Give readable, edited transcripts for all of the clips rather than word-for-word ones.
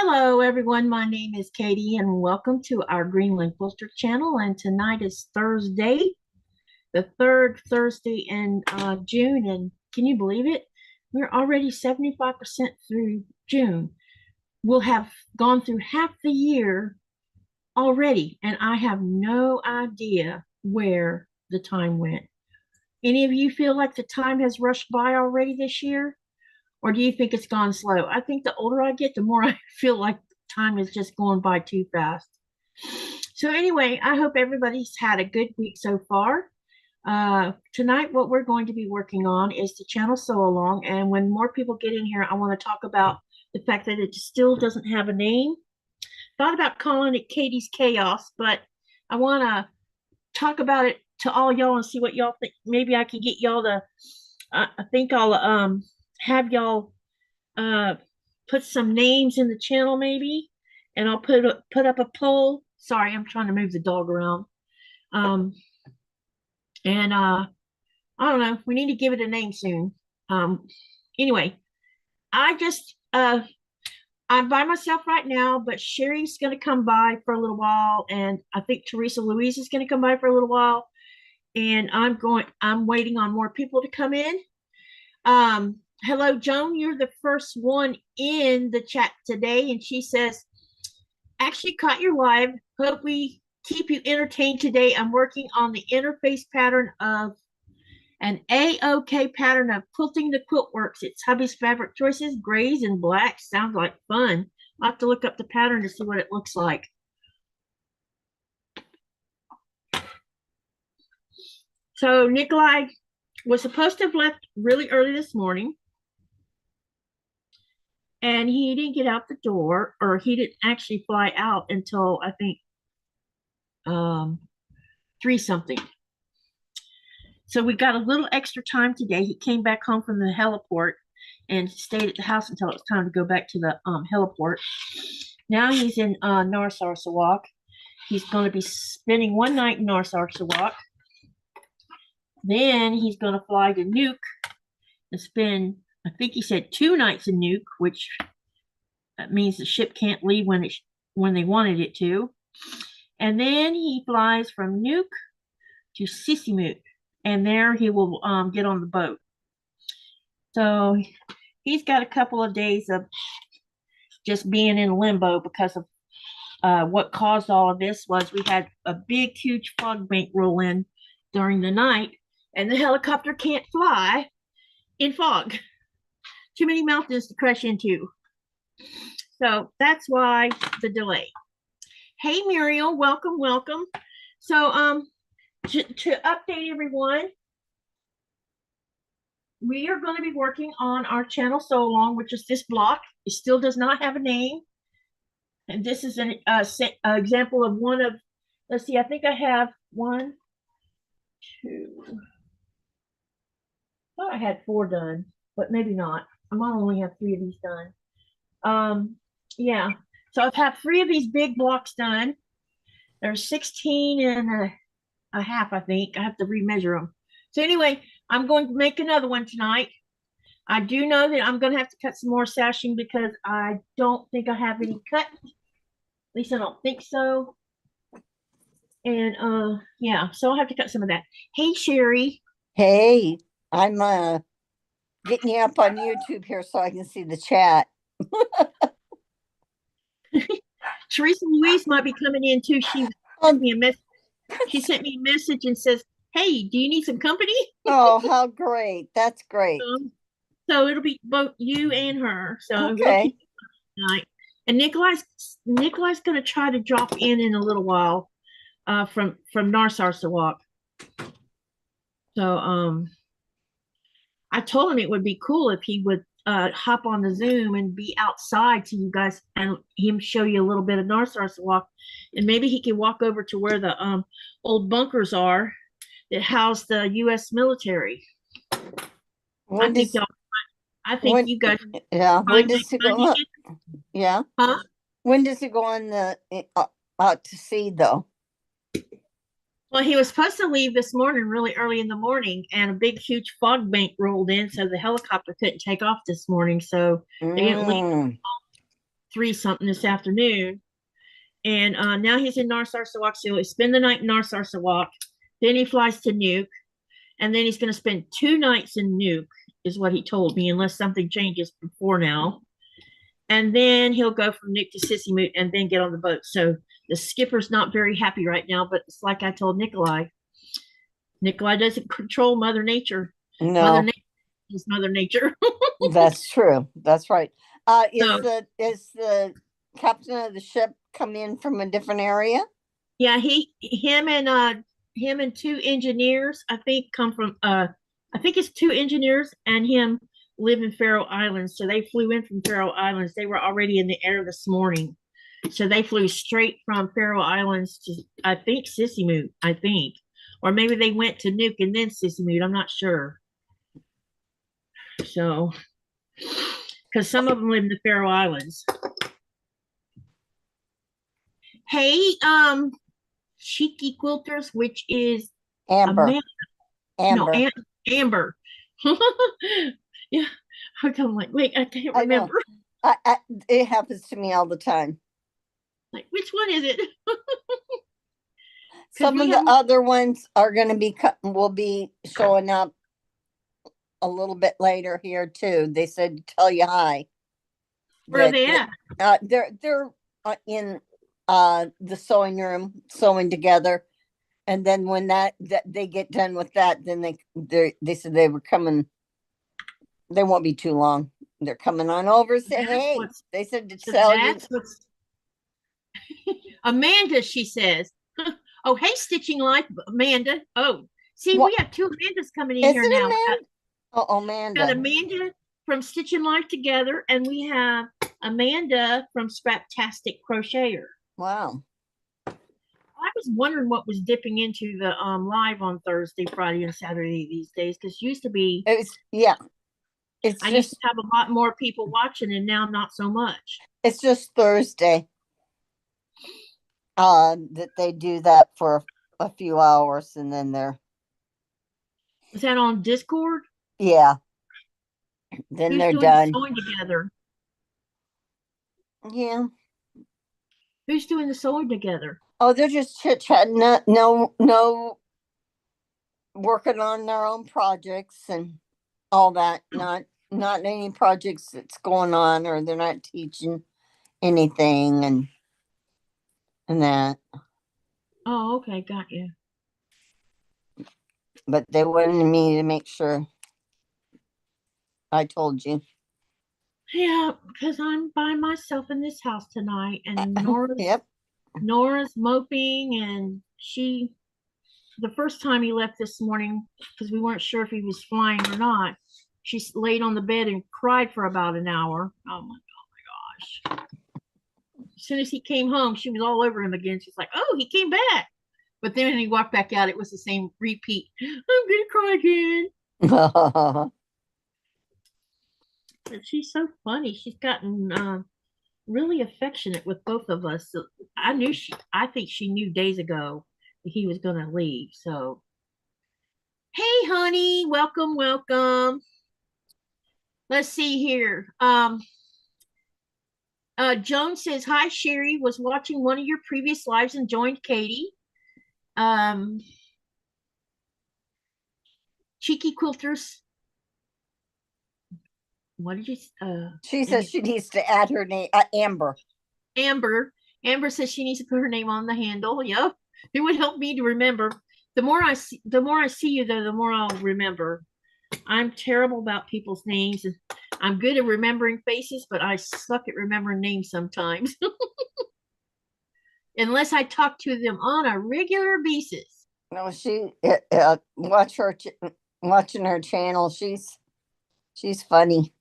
Hello, everyone. My name is Katie, and welcome to our Greenland Quilter channel. And tonight is Thursday, the third Thursday in June. And can you believe it? We're already 75% through June. We'll have gone through half the year already, and I have no idea where the time went. Any of you feel like the time has rushed by already this year? Or do you think it's gone slow? I think the older I get, the more I feel like time is just going by too fast. So anyway, I hope everybody's had a good week so far. Tonight, what we're going to be working on is the channel sew along. And when more people get in here, I want to talk about the fact that it still doesn't have a name. Thought about calling it Katie's Chaos, but I want to talk about it to all y'all and see what y'all think. Maybe I can get y'all to, I think I'll have y'all put some names in the channel maybe, and I'll put up a poll. Sorry, I'm trying to move the dog around. And I don't know, we need to give it a name soon. Anyway, I'm by myself right now, but Sherry's going to come by for a little while, and I think Teresa Louise is going to come by for a little while, and I'm waiting on more people to come in. Hello, Joan. You're the first one in the chat today. And she says, actually caught your live. Hope we keep you entertained today. I'm working on the interface pattern of an A-OK pattern of Quilting the Quilt Works. It's hubby's fabric choices, grays and blacks. Sounds like fun. I'll have to look up the pattern to see what it looks like. So Nikolai was supposed to have left really early this morning. And he didn't get out the door, or he didn't actually fly out until I think 3 something. So we got a little extra time today. He came back home from the heliport and stayed at the house until it was time to go back to the heliport. Now he's in Narsarsuaq. He's going to be spending one night in Narsarsuaq. Then he's going to fly to Nuuk and spend, I think he said, 2 nights in Nuuk, which means the ship can't leave when they wanted it to. And then he flies from Nuuk to Sisimiut, and there he will get on the boat. So he's got a couple of days of just being in limbo because of what caused all of this was we had a big, huge fog bank roll in during the night, and the helicopter can't fly in fog. Too many mountains to crash into. So that's why the delay. Hey, Muriel, welcome, welcome. So to update everyone, we are going to be working on our channel sew along, which is this block. It still does not have a name. And this is an example of one of, let's see, I think I have 1, 2, I thought I had 4 done, but maybe not. I might only have 3 of these done. Yeah, so I've had 3 of these big blocks done. There's 16 and a half, I think. I have to remeasure them. So anyway, I'm going to make another one tonight. I do know that I'm going to have to cut some more sashing because I don't think I have any cut. At least I don't think so. And yeah, so I'll have to cut some of that. Hey, Sherry. Hey, I'm getting you up on YouTube here so I can see the chat. Teresa Louise might be coming in too. She sent me a message. She sent me a message and says, "Hey, do you need some company?" Oh, how great! That's great. So it'll be both you and her. So okay. Tonight. And Nikolai's going to try to drop in a little while from Narsarsuaq. So I told him it would be cool if he would hop on the Zoom and be outside so you guys and him show you a little bit of Narsarsuaq, and maybe he can walk over to where the old bunkers are that house the U.S. military. I think you guys. Yeah. When does he go? Yeah. Huh? When does he go on the out to sea though? Well, he was supposed to leave this morning, really early in the morning, and a big, huge fog bank rolled in, so the helicopter couldn't take off this morning. So they didn't leave. 3 something this afternoon. And now he's in Narsarsuaq. So he'll spend the night in Narsarsuaq. Then he flies to Nuuk. And then he's going to spend 2 nights in Nuuk, is what he told me, unless something changes before now. And then he'll go from Nuuk to Sissymoot and then get on the boat. So the skipper's not very happy right now, but it's like I told Nikolai. Nikolai doesn't control Mother Nature. No. Mother Nature is Mother Nature. That's true. That's right. So, Is the captain of the ship come in from a different area? yeah, him and 2 engineers, I think, come from I think it's 2 engineers and him live in Faroe Islands. So they flew in from Faroe Islands. They were already in the air this morning. So they flew straight from Faroe Islands to, I think, Sissymoot, I think. Or maybe they went to Nuuk and then Sissymoot. I'm not sure. So, because some of them live in the Faroe Islands. Hey, Cheeky Quilters, which is Amber. No, Amber. Yeah, I'm like, wait, I can't remember. It happens to me all the time. Like, which one is it? Some of the other ones are going to be will be showing up a little bit later here too. They said to tell you hi. Where are they at? They're in the sewing room sewing together, and then when that they get done with that, then they said they were coming. They won't be too long. They're coming on over. Say hey. They said to tell you. Amanda, she says. Oh, hey, Stitching Life, Amanda. Oh, see, we have 2 Amandas coming in here now. Amanda. Got Amanda from Stitching Life Together, and we have Amanda from Scraptastic Crocheter. Wow. I was wondering what was dipping into the live on Thursday, Friday, and Saturday these days, because used to be. I used to have a lot more people watching, and now not so much. It's just Thursday. That they do that for a few hours and then they're. Is that on Discord? Yeah. Then Who's they're doing done. the sewing together? Yeah. Who's doing the sewing together? Oh, they're just chit-chatting. No working on their own projects and all that. Not any projects that's going on, or they're not teaching anything and that. Oh, okay, got you. But they wanted me to make sure I told you. Yeah, because I'm by myself in this house tonight, and Yep. Nora's moping, and the first time he left this morning, because we weren't sure if he was flying or not, she laid on the bed and cried for about an hour. Oh my gosh. As soon as he came home, she was all over him again. She's like, oh, he came back. But then when he walked back out, it was the same repeat. I'm going to cry again. But she's so funny. She's gotten really affectionate with both of us. So I think she knew days ago that he was going to leave. So, hey, honey, welcome. Let's see here. Joan says, hi, Sherry, was watching one of your previous lives and joined Katie. Cheeky Quilters. What did you she says she needs to add her name, Amber. Amber says she needs to put her name on the handle. Yep. It would help me to remember. The more I see you though, the more I'll remember. I'm terrible about people's names, and I'm good at remembering faces, but I suck at remembering names sometimes. Unless I talk to them on a regular basis. No, watching her channel. She's funny.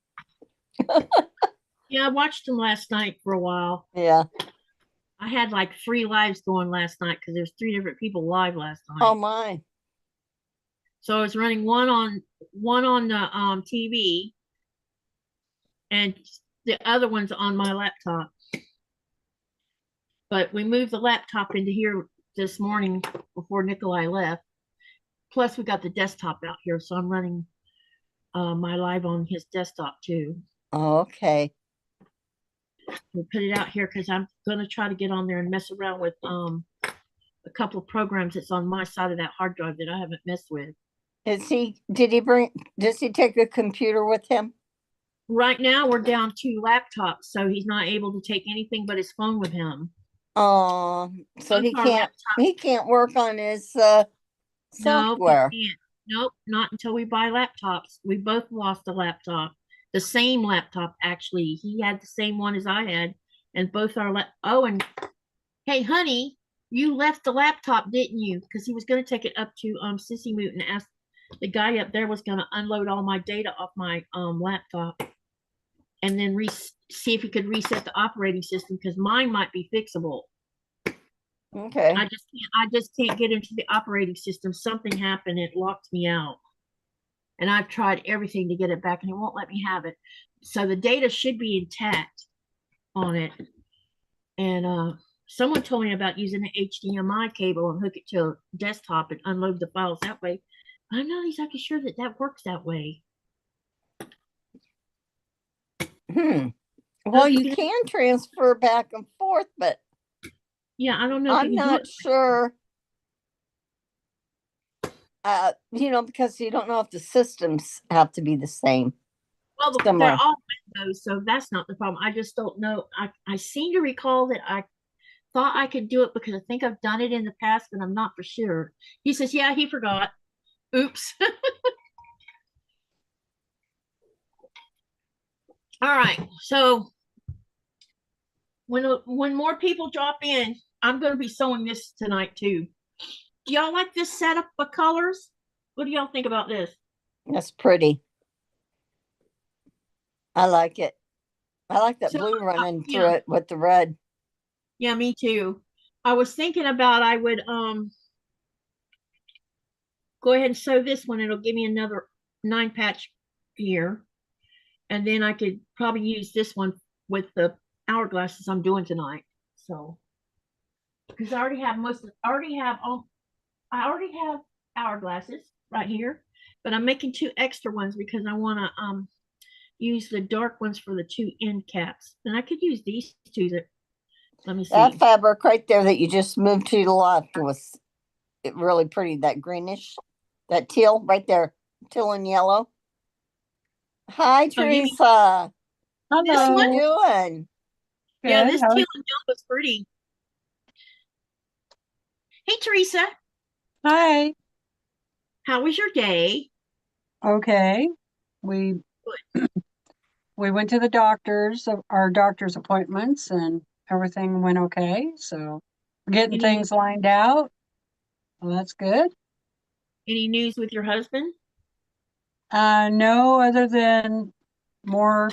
Yeah, I watched them last night for a while. Yeah. I had like 3 lives going last night because there's 3 different people live last night. Oh my. So I was running one on the TV, and the other one's on my laptop. But we moved the laptop into here this morning before Nikolai left. Plus, we got the desktop out here, so I'm running my live on his desktop too. Oh, okay. we'll put it out here because I'm gonna try to get on there and mess around with a couple of programs that's on my side of that hard drive that I haven't messed with. does he take a computer with him? Right now we're down 2 laptops, so he's not able to take anything but his phone with him. Oh, so Both he can't work on his software. Nope, not until we buy laptops. We both lost a laptop. The same laptop, actually. He had the same one as I had, and both our oh, and hey, honey, you left the laptop, didn't you? Because he was going to take it up to Sissy Moot and ask the guy up there was going to unload all my data off my laptop, and then see if he could reset the operating system because mine might be fixable. Okay. I just can't get into the operating system. Something happened. It locked me out. And I've tried everything to get it back and it won't let me have it. So the data should be intact on it. And someone told me about using an HDMI cable and hook it to a desktop and unload the files that way. I'm not exactly sure that that works that way. Well, you can transfer back and forth, but yeah, I don't know. I'm not sure. Because you don't know if the systems have to be the same. Well, they're all Windows, so that's not the problem. I just don't know. I seem to recall that I thought I could do it because I think I've done it in the past, but I'm not for sure. He says, yeah, he forgot. Oops. All right. So when more people drop in, I'm going to be sewing this tonight too. Do y'all like this setup of colors? What do y'all think about this? That's pretty. I like it. I like that blue running through it with the red. Yeah, me too. I was thinking about I would go ahead and sew this one. It'll give me another 9 patch here. And then I could probably use this one with the hourglasses I'm doing tonight. So because I already have hourglasses right here, but I'm making 2 extra ones because I want to use the dark ones for the 2 end caps. And I could use these 2 that, let me see. That fabric right there that you just moved to the left was really pretty. That greenish, that teal right there, teal and yellow. Hi, Teresa. Hello. How are you doing? Good. Yeah, this teal and yellow is pretty. Hey, Teresa. Hi. How was your day? Okay. We went to the doctor's, our doctor's appointments, and everything went okay. So we're getting things lined out. Well, that's good. Any news with your husband? No, other than more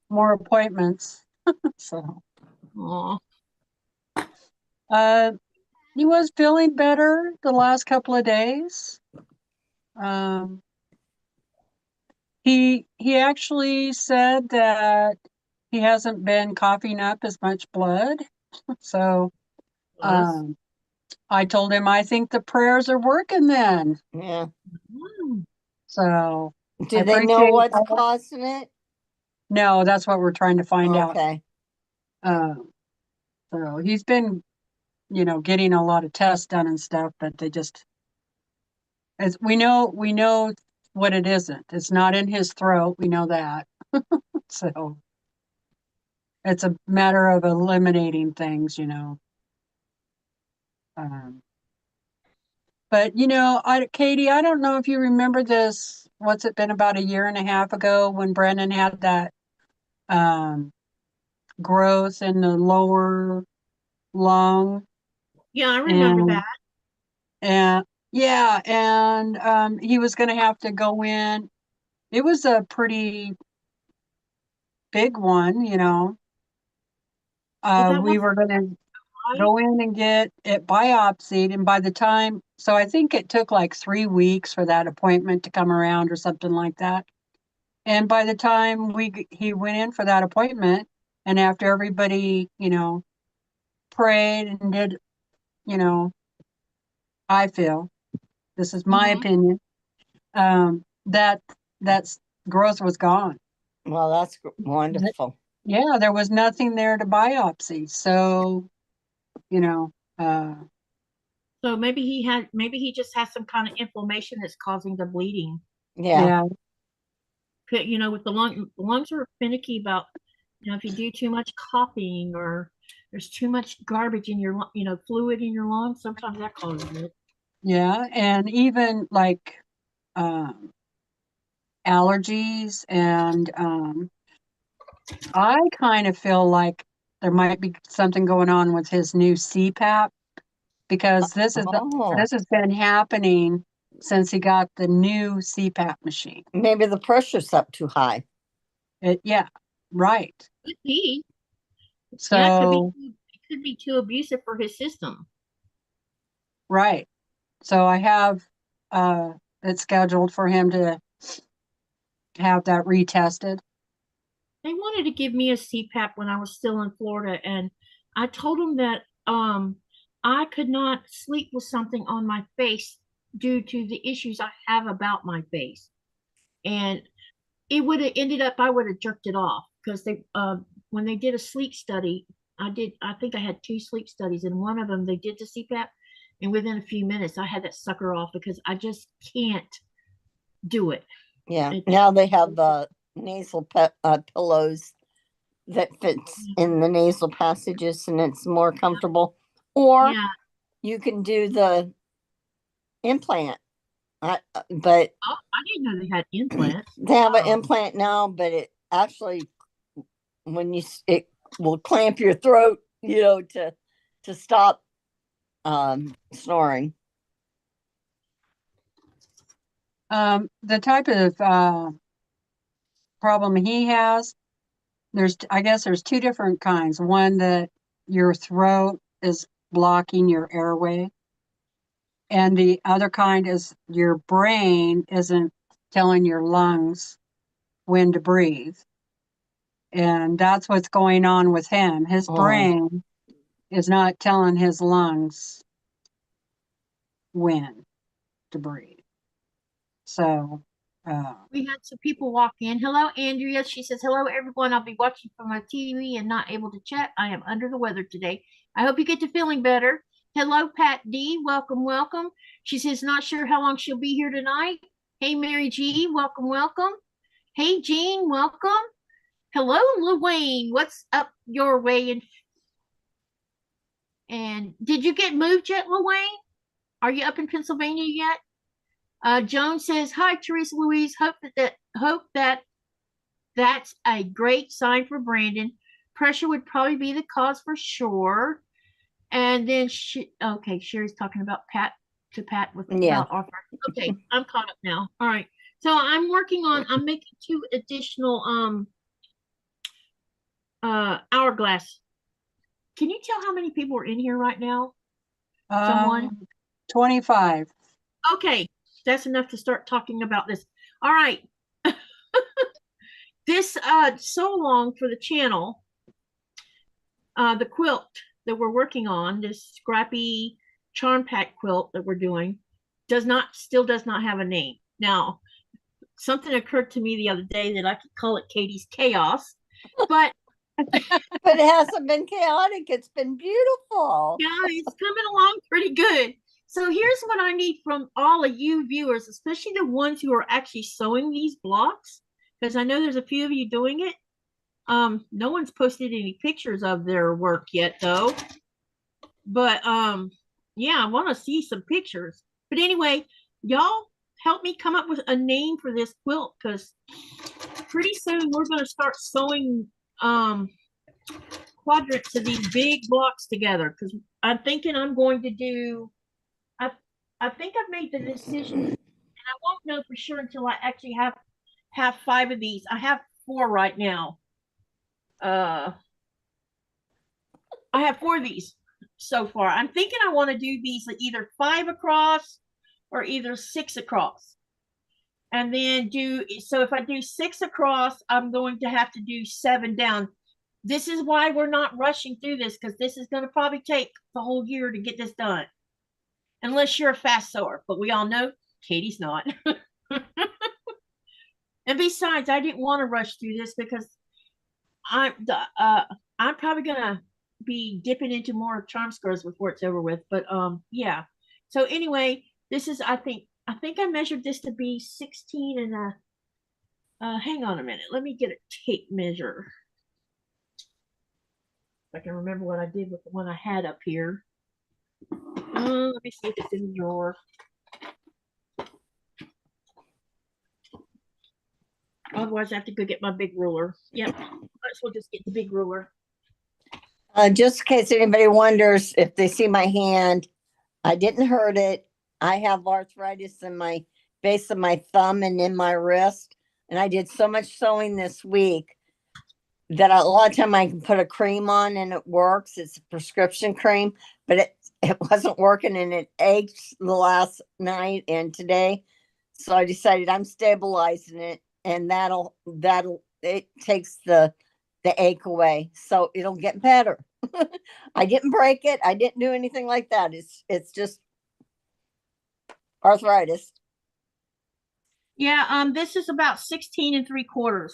appointments. So. Aw. He was feeling better the last couple of days. He actually said that he hasn't been coughing up as much blood. So I told him I think the prayers are working then. Yeah. So do they know what's causing it? No, that's what we're trying to find out. Okay. So he's been, getting a lot of tests done and stuff, but they just, as we know what it isn't. It's not in his throat. We know that. So it's a matter of eliminating things, But, Katie, I don't know if you remember this. What's it been, about a year and a half ago when Brennan had that growth in the lower lung? Yeah, I remember that. And yeah, and he was going to have to go in. It was a pretty big one, We were going to go in and get it biopsied, and by the time, so I think it took like 3 weeks for that appointment to come around or something like that. And by the time he went in for that appointment, and after everybody, prayed and did, I feel, this is my opinion, that's growth was gone. Well, that's wonderful. Yeah, there was nothing there to biopsy. So, you know, So maybe he just has some kind of inflammation that's causing the bleeding. Yeah. yeah, You know, with the lungs are finicky about, you know, if you do too much coughing or there's too much garbage in your, you know, fluid in your lungs, sometimes that causes it. yeah. And even like allergies and I kind of feel like there might be something going on with his new CPAP because Oh, this has been happening since he got the new CPAP machine. maybe the pressure's up too high. Yeah, right. Could be. Yeah, So, it could be too abusive for his system. right. So I have it scheduled for him to have that retested. They wanted to give me a CPAP when I was still in Florida, and I told them that I could not sleep with something on my face due to the issues I have about my face. And it would have ended up I would have jerked it off because they when they did a sleep study, I think I had two sleep studies, and one of them they did the CPAP, and within a few minutes I had that sucker off because I just can't do it. Yeah. It Now they have nasal pillows that fits in the nasal passages and it's more comfortable. Or yeah. you can do the implant. But Oh, I didn't know they had implants. they have an Wow. implant now, but it actually it will clamp your throat, you know, to stop snoring. The type of problem he has, I guess there's two different kinds. One that your throat is blocking your airway, and the other kind is your brain isn't telling your lungs when to breathe. And that's what's going on with him. His brain is not telling his lungs when to breathe. So We had some people walk in. Hello, Andrea. She says, hello, everyone. I'll be watching from my TV and not able to chat. I am under the weather today. I hope you get to feeling better. Hello, Pat D. Welcome, welcome. She says, not sure how long she'll be here tonight. Hey, Mary G. Welcome, welcome. Hey, Jean. Welcome. Hello, Luane. What's up your way? And did you get moved yet, Luane? Are you up in Pennsylvania yet? Joan says, "Hi, Teresa Louise. Hope that that's a great sign for Brandon. Pressure would probably be the cause for sure." And then okay, Sherry's talking about Pat with about offer. Okay, I'm caught up now. All right, so I'm making two additional hourglass. Can you tell how many people are in here right now? Someone? 25. Okay, that's enough to start talking about this. All right. This so long for the channel, the quilt that we're working on, this Scrappy charm pack quilt that we're doing, still does not have a name. Now, something occurred to me the other day that I could call it Katie's Chaos, but but it hasn't been chaotic. It's been beautiful. Yeah, it's coming along pretty good. So here's what I need from all of you viewers, especially the ones who are actually sewing these blocks, because I know there's a few of you doing it. No one's posted any pictures of their work yet, though. But yeah, I want to see some pictures. But anyway, y'all help me come up with a name for this quilt, because pretty soon we're going to start sewing quadrants of these big blocks together, because I'm thinking I'm going to do I think I've made the decision, and I won't know for sure until I actually have 5 of these. I have 4 right now. I have 4 of these so far. I'm thinking I want to do these either 5 across or either 6 across. And then so if I do 6 across, I'm going to have to do 7 down. This is why we're not rushing through this, because this is going to probably take the whole year to get this done. Unless you're a fast sewer, but we all know Katie's not. And besides, I didn't want to rush through this because I'm probably gonna be dipping into more charm squares before it's over with. But yeah. So anyway, this is I think I measured this to be 16 and a hang on a minute. Let me get a tape measure. If I can remember what I did with the one I had up here. Let me see if it's in the drawer. Otherwise, I have to go get my big ruler. Yep. Might as well just get the big ruler. Just in case anybody wonders if they see my hand, I didn't hurt it. I have arthritis in my base of my thumb and in my wrist. And I did so much sewing this week that a lot of time I can put a cream on and it works. It's a prescription cream, but it wasn't working and it ached the last night and today. So I decided I'm stabilizing it, and it takes the ache away. So it'll get better. I didn't break it. I didn't do anything like that. It's just arthritis. Yeah, this is about 16 3/4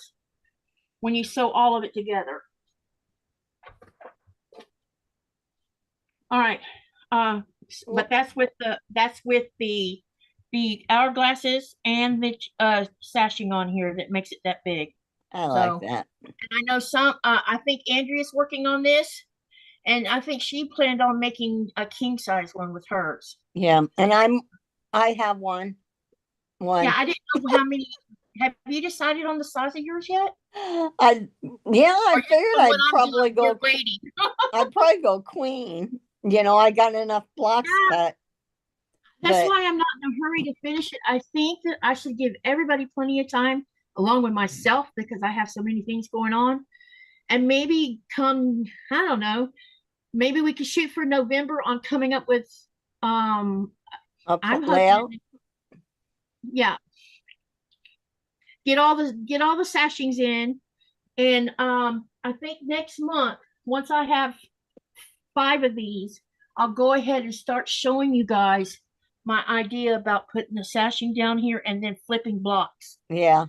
when you sew all of it together. All right. But that's with the hourglasses and the sashing on here that makes it that big. I like that. And I know I think Andrea's working on this, and I think she planned on making a king size one with hers. Yeah, and I have one. Yeah, I didn't know how many. Have you decided on the size of yours yet? I figured I'd probably go lady. I'd probably go queen. I got enough blocks cut. That's why I'm not in a hurry to finish it. I think that I should give everybody plenty of time, along with myself, because I have so many things going on. And maybe I don't know, maybe we could shoot for November on coming up with layout. Yeah. Get all the sashings in. And I think next month, once I have 5 of these, I'll go ahead and start showing you guys my idea about putting the sashing down here and then flipping blocks. Yeah.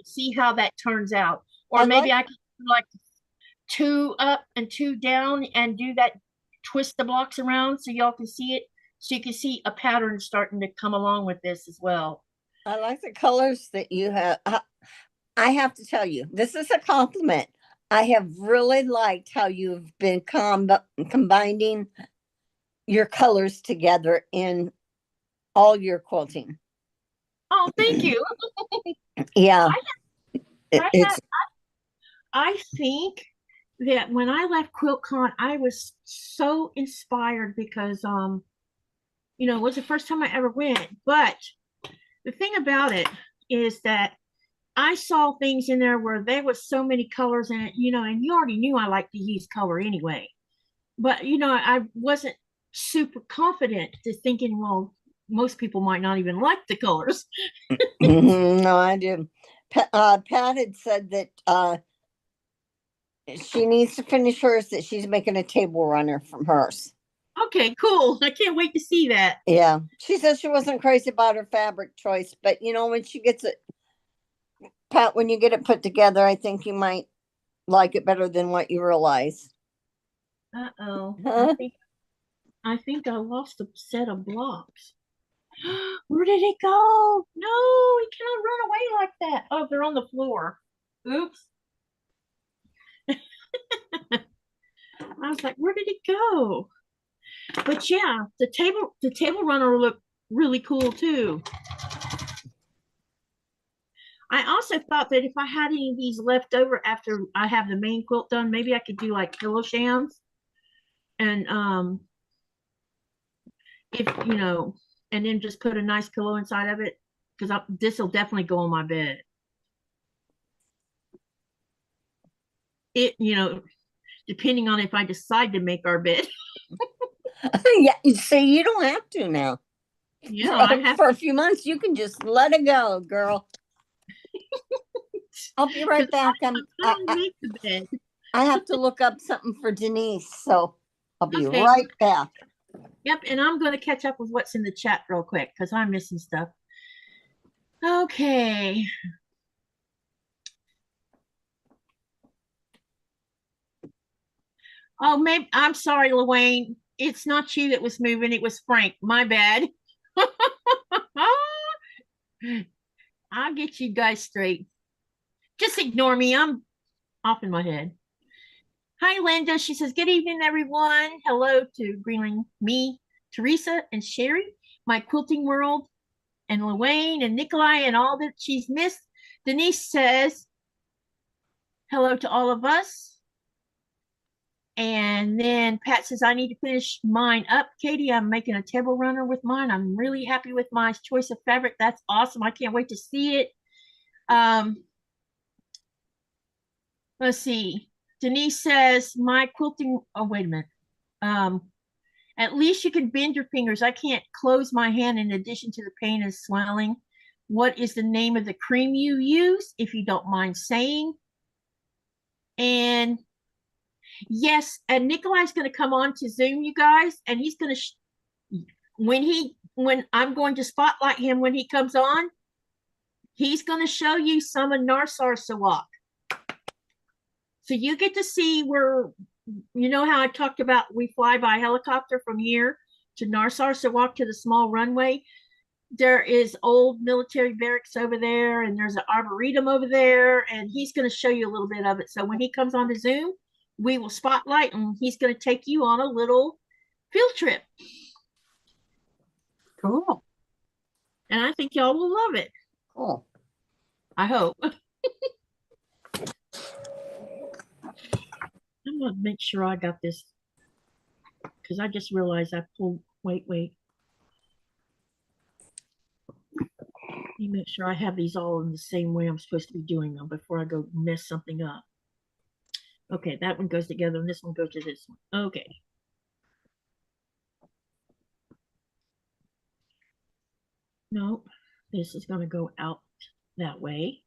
See how that turns out. Or maybe I could do like 2 up and 2 down and do that, twist the blocks around so y'all can see it. So you can see a pattern starting to come along with this as well. I like the colors that you have. I have to tell you, this is a compliment. I have really liked how you've been combining your colors together in all your quilting. Oh, thank you. Yeah. I think that when I left QuiltCon, I was so inspired because it was the first time I ever went. But the thing about it is that I saw things in there where there was so many colors in it, and you already knew I like to use color anyway. But I wasn't super confident to thinking, well, most people might not even like the colors. No, I do. Pat had said that she needs to finish hers, that she's making a table runner from hers. Okay, cool. I can't wait to see that. Yeah. She says she wasn't crazy about her fabric choice, but when she gets it, Pat, when you get it put together, I think you might like it better than what you realize. Uh-oh. Huh? I think I lost a set of blocks. Where did it go? No, he cannot run away like that. Oh, they're on the floor. Oops. I was like, where did it go? But yeah, the table runner looked really cool too. I also thought that if I had any of these left over after I have the main quilt done, maybe I could do like pillow shams. And and then just put a nice pillow inside of it, because this will definitely go on my bed. Depending on if I decide to make our bed. Yeah, see, you don't have to now. Yeah, for a few months, you can just let it go, girl. I'll be right back. I have to look up something for Denise, so I'll be right back. Yep, and I'm going to catch up with what's in the chat real quick because I'm missing stuff. Okay. Oh, maybe I'm sorry, Luane. It's not you that was moving, it was Frank. My bad. I'll get you guys straight. Just ignore me. I'm off in my head. Hi, Linda. She says, good evening, everyone. Hello to Greenland, me, Teresa, and Sherry, my quilting world, and Luane and Nikolai, and all that she's missed. Denise says, hello to all of us. And then Pat says, I need to finish mine up. Katie, I'm making a table runner with mine. I'm really happy with my choice of fabric. That's awesome. I can't wait to see it. Let's see. Denise says, my quilting, oh, wait a minute. At least you can bend your fingers. I can't close my hand in addition to the pain and swelling. What is the name of the cream you use, if you don't mind saying? And yes, and Nikolai's going to come on to Zoom, you guys, and he's going to, when I'm going to spotlight him when he comes on, he's going to show you some of Narsar Sawak. So you get to see where, you know how I talked about we fly by helicopter from here to Narsar Sawak to the small runway. There is old military barracks over there, and there's an arboretum over there, and he's going to show you a little bit of it. So when he comes on to Zoom, we will spotlight, and he's going to take you on a little field trip. Cool. And I think y'all will love it. Cool. I hope. I'm going to make sure I got this, because I just realized I pulled, wait. Let me make sure I have these all in the same way I'm supposed to be doing them before I go mess something up. Okay, that one goes together and this one goes to this one. Okay. Nope, this is going to go out that way.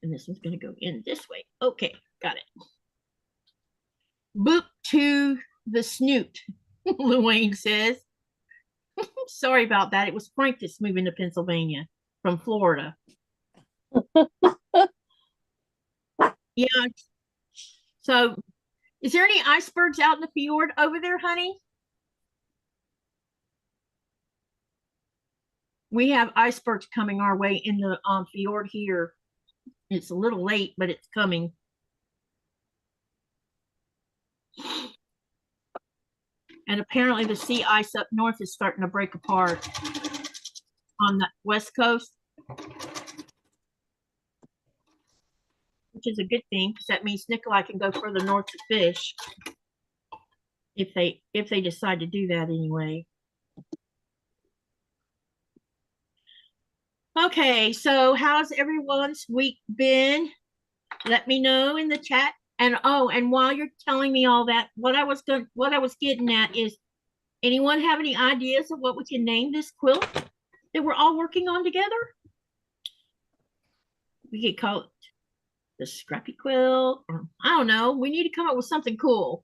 And this one's going to go in this way. Okay, got it. Boop to the snoot, Luane says. Sorry about that. It was Frank that's moving to Pennsylvania from Florida. Yeah. So, is there any icebergs out in the fjord over there, honey? We have icebergs coming our way in the fjord here. It's a little late, but it's coming. And apparently the sea ice up north is starting to break apart on the west coast, which is a good thing because that means Nikolai can go further north to fish if they decide to do that anyway. Okay, so how's everyone's week been? Let me know in the chat. And oh, and while you're telling me all that, what I was getting at is, anyone have any ideas of what we can name this quilt that we're all working on together? We could call it the Scrappy Quilt, or I don't know. We need to come up with something cool.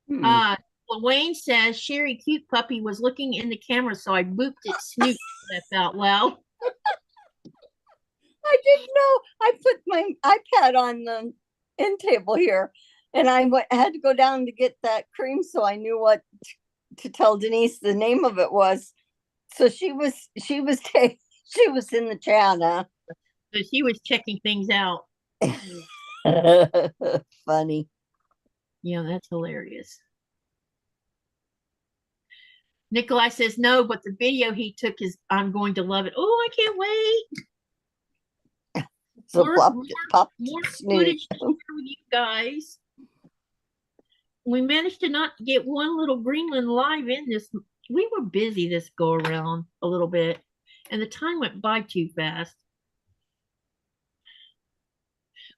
Wayne says Sherry Cute Puppy was looking in the camera, so I booped its snoot out loud. I didn't know. I put my iPad on the end table here, and I had to go down to get that cream, so I knew what to tell Denise the name of it was. So she was in the chat, huh? So she was checking things out. Funny. Yeah, that's hilarious. Nikolai says no, but the video he took is, I'm going to love it. Oh, I can't wait. So more footage to share with you guys. We managed to not get one little Greenland live in this. We were busy this go around a little bit, and the time went by too fast.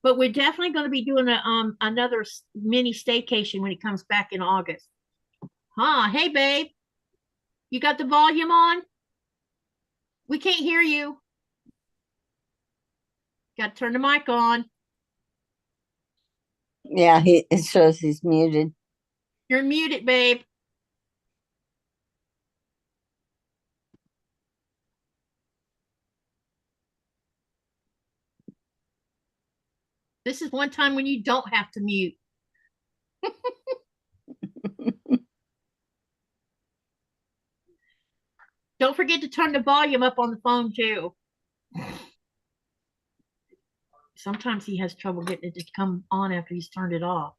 But we're definitely going to be doing another mini staycation when it comes back in August. Hey, babe. You got the volume on? We can't hear you. Got to turn the mic on. Yeah, it shows he's muted. You're muted, babe. This is one time when you don't have to mute. Don't forget to turn the volume up on the phone too. Sometimes he has trouble getting it to come on after he's turned it off.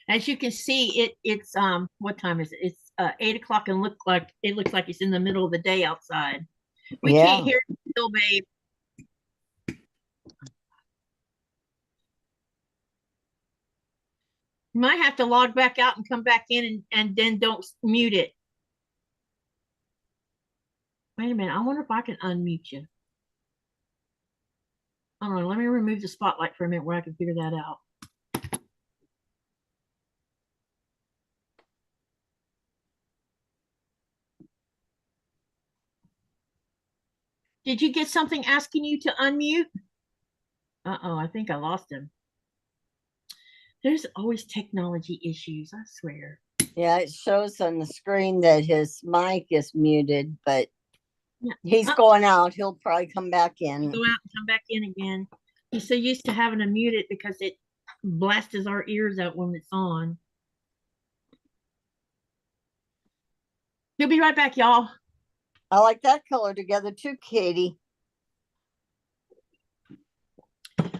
As you can see, it's what time is it? It's 8 o'clock and looks like it's in the middle of the day outside. We can't hear you still, babe. You might have to log back out and come back in and then don't mute it. Wait a minute. I wonder if I can unmute you. Hold on. Let me remove the spotlight for a minute where I can figure that out. Did you get something asking you to unmute? Uh-oh, I think I lost him. There's always technology issues, I swear. Yeah, it shows on the screen that his mic is muted, but yeah. He's going out. He'll probably come back in. Go out and come back in again. He's so used to having to mute it because it blasts our ears out when it's on. He'll be right back, y'all. I like that color together too, Katie.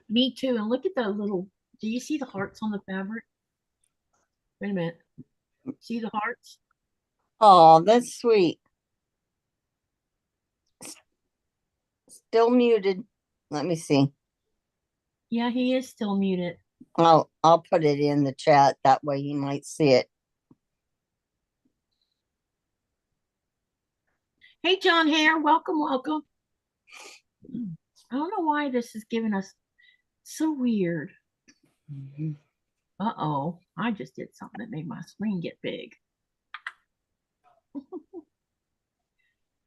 Me too. And look at the little, do you see the hearts on the fabric? Wait a minute. See the hearts? Oh, that's sweet. Still muted. Let me see. Yeah, he is still muted. I'll put it in the chat. That way he might see it. Hey, John Hare. Welcome, welcome. I don't know why this is giving us so weird. Uh-oh. I just did something that made my screen get big.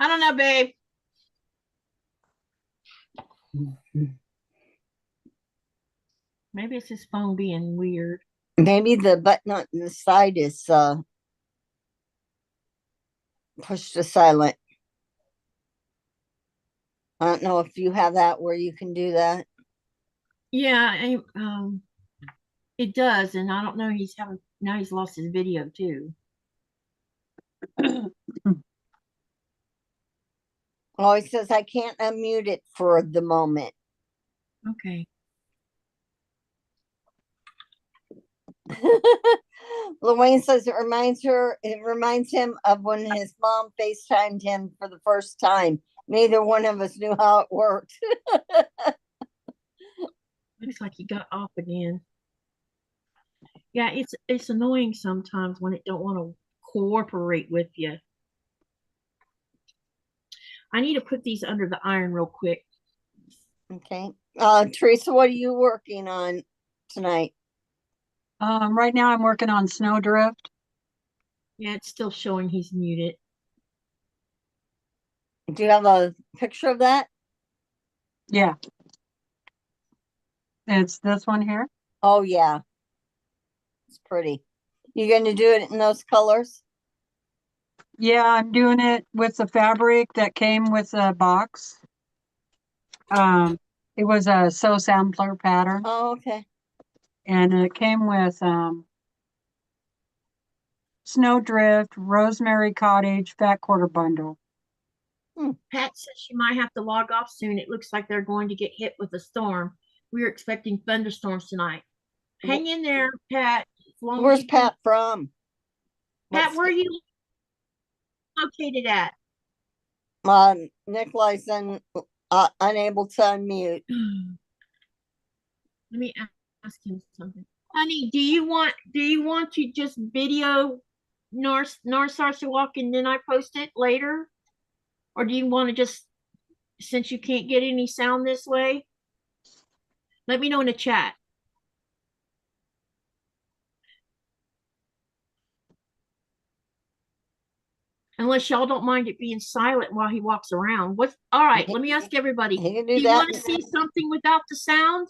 I don't know, babe. Maybe it's his phone being weird. Maybe the button on the side is push to silent. I don't know if you have that where you can do that. Yeah, it does, and I don't know. He's lost his video too. Oh, he says I can't unmute it for the moment. Okay. Luane says it reminds him of when his mom FaceTimed him for the first time. Neither one of us knew how it worked. Looks like he got off again. Yeah, it's annoying sometimes when it don't want to cooperate with you. I need to put these under the iron real quick. Okay. Teresa, what are you working on tonight? Right now I'm working on Snowdrift. Yeah, it's still showing he's muted. Do you have a picture of that? Yeah. It's this one here. Oh, yeah. It's pretty. You going to do it in those colors? Yeah, I'm doing it with the fabric that came with the box. It was a sew sampler pattern. Oh, okay. And it came with Snowdrift, Rosemary Cottage, Fat Quarter Bundle. Pat says she might have to log off soon. It looks like they're going to get hit with a storm. We're expecting thunderstorms tonight. Hang in there, Pat. Where's Pat from? Pat, where are you located at? Nikolai's unable to unmute. Let me ask him something. Honey, do you want to just video North Sarsawalk and then I post it later? Or do you want to just, since you can't get any sound this way? Let me know in the chat. Unless y'all don't mind it being silent while he walks around. All right, let me ask everybody. Do you want to see something without the sound?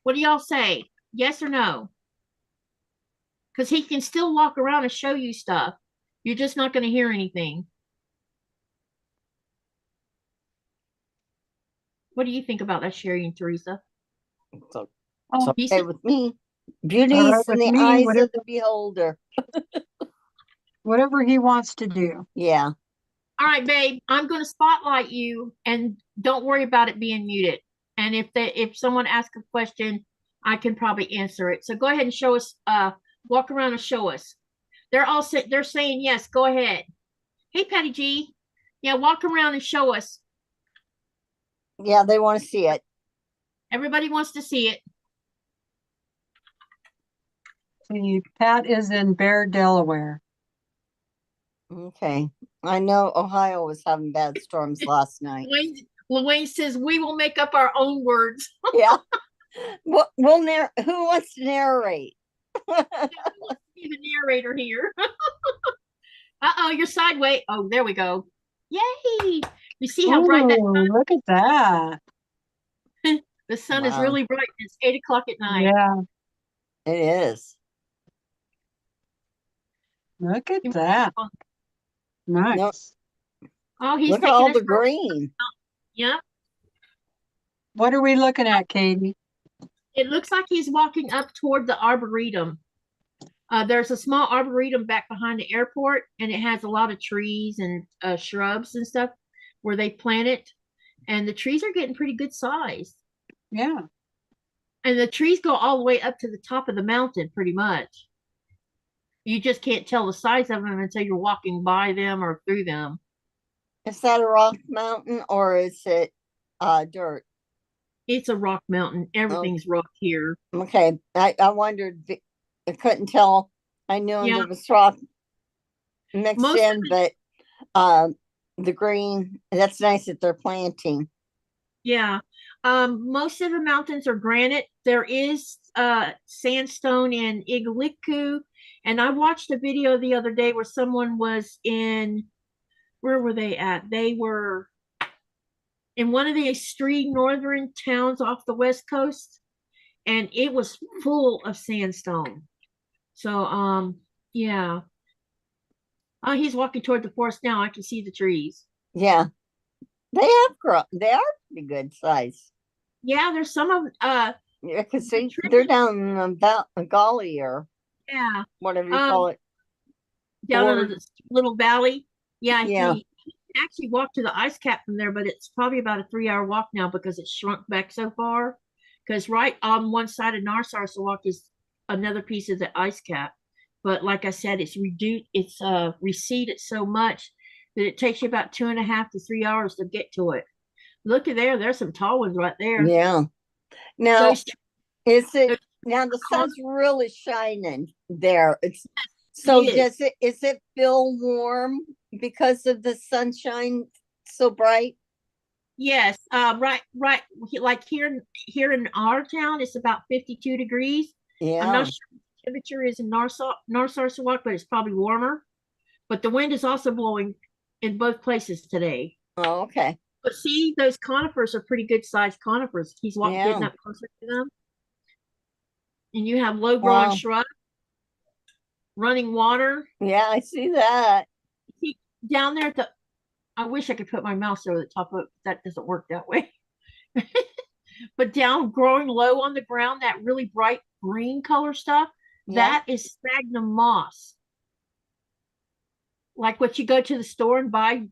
What do y'all say? Yes or no? Because he can still walk around and show you stuff. You're just not going to hear anything. What do you think about that, Sherry and Teresa? Oh, So He okay said, with me. all Beauty right is in with the me, eyes of the beholder. whatever he wants to do. Yeah. all right, babe, I'm going to spotlight you and don't worry about it being muted. And if someone asks a question, I can probably answer it. So go ahead and show us, walk around and show us. They're saying yes, go ahead. Hey, Patty G. Yeah, walk around and show us. Yeah, they want to see it. Everybody wants to see it. See, Pat is in Bear, Delaware. Okay. I know Ohio was having bad storms last night. Luane says we will make up our own words. Yeah. We'll who wants to narrate? Be the narrator here. Uh-oh, you're sideways. Oh, there we go. Yay! You see how bright that Ooh, look at that. the sun is Wow. really bright. It's 8 o'clock at night. Yeah, It is. look at that. Nice. Oh, he's Look at taking all us the for- green. Yeah. What are we looking at, Katie? It looks like he's walking up toward the arboretum. There's a small arboretum back behind the airport, and it has a lot of trees and shrubs and stuff where they plant it. And the trees are getting pretty good size. Yeah. And the trees go all the way up to the top of the mountain, pretty much. You just can't tell the size of them until you're walking by them or through them. Is that a rock mountain or is it dirt? It's a rock mountain. Everything's rock here. Okay. I wondered. I couldn't tell. I knew Yeah. there was rock mixed Most in, but the green, that's nice that they're planting. Yeah. Most of the mountains are granite. There is sandstone in Igaliku. And I watched a video the other day where someone was in, where were they at? They were in one of the extreme northern towns off the west coast, and it was full of sandstone. So yeah. He's walking toward the forest now. I can see the trees. Yeah. They are pretty good size. Yeah, there's some of Yeah, because they're down in about a gully or yeah, whatever you call it. down in the little valley. Yeah, Yeah. he can actually walk to the ice cap from there, but it's probably about a 3-hour walk now because it's shrunk back so far. Because right on one side of Narsarsuaq is another piece of the ice cap. But like I said, it's reduced, it's receded so much that it takes you about 2.5 to 3 hours to get to it. Look at there, there's some tall ones right there. Yeah. Now, Those- is it those- now the sun's really shining there? It's so It is it feel warm because of the sunshine so bright? Yes, right, like here in our town, it's about 52 degrees. Yeah. I'm not sure what the temperature is in Narsarsuaq, but it's probably warmer. But the wind is also blowing in both places today. Oh, okay. But see, those conifers are pretty good sized conifers. He's Yeah. getting up closer to them. And you have low growing Wow. shrubs, running water. Yeah, I see that. Down there at the, I wish I could put my mouse over the top of it, but that doesn't work that way. But down growing low on the ground, that really bright green color stuff, Yeah. that is sphagnum moss. Like what you go to the store and buy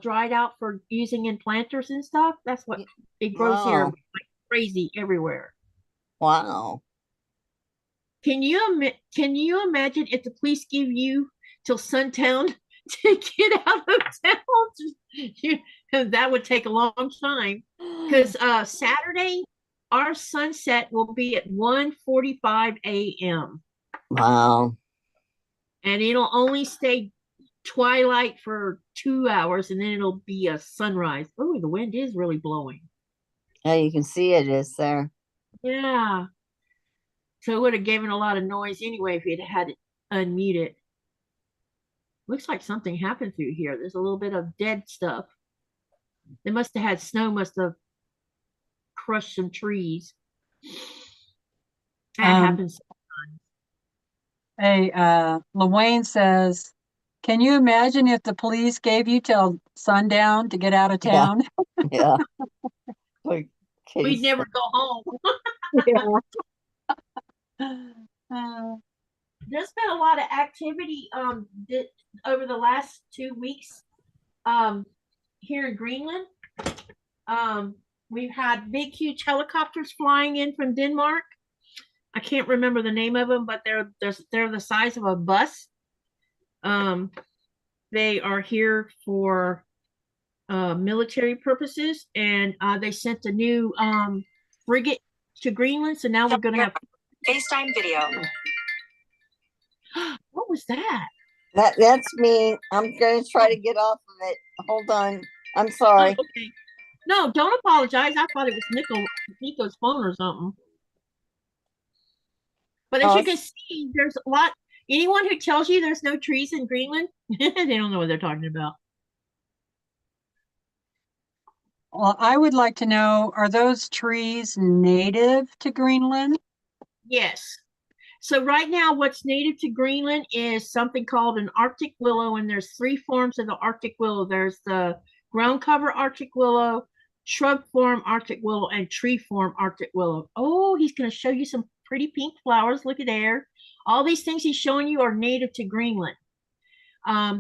dried out for using in planters and stuff. That's what it grows here Wow. like crazy everywhere. Wow. Can you imagine if the police give you till sundown to get out of town? That would take a long time. Because Saturday, our sunset will be at 1:45 a.m. Wow. and it'll only stay twilight for 2 hours, and then it'll be a sunrise. Oh, the wind is really blowing. Yeah, you can see it is there. Yeah. So it would have given a lot of noise anyway if you'd had it unmuted. Looks like something happened through here. There's a little bit of dead stuff. They must have had snow, must have crushed some trees. That happens. Hey, Luane says, can you imagine if the police gave you till sundown to get out of Yeah. town? Yeah. Like Katie We'd never said. go home. Yeah. There's been a lot of activity over the last 2 weeks here in Greenland. We've had big, huge helicopters flying in from Denmark. I can't remember the name of them, but they're the size of a bus. They are here for military purposes, and they sent a new frigate to Greenland. So now we're going to have FaceTime video. What was that? That's me. I'm going to try to get off of it. Hold on. I'm sorry. Oh, okay. No, don't apologize. I thought it was Nico's phone or something. But as you can see, there's a lot. Anyone who tells you there's no trees in Greenland, they don't know what they're talking about. Well, I would like to know, are those trees native to Greenland? Yes. So right now, what's native to Greenland is something called an Arctic willow, and there's 3 forms of the Arctic willow. There's the ground cover Arctic willow, shrub form Arctic willow, and tree form Arctic willow. Oh, he's going to show you some pretty pink flowers. Look at there. All these things he's showing you are native to Greenland.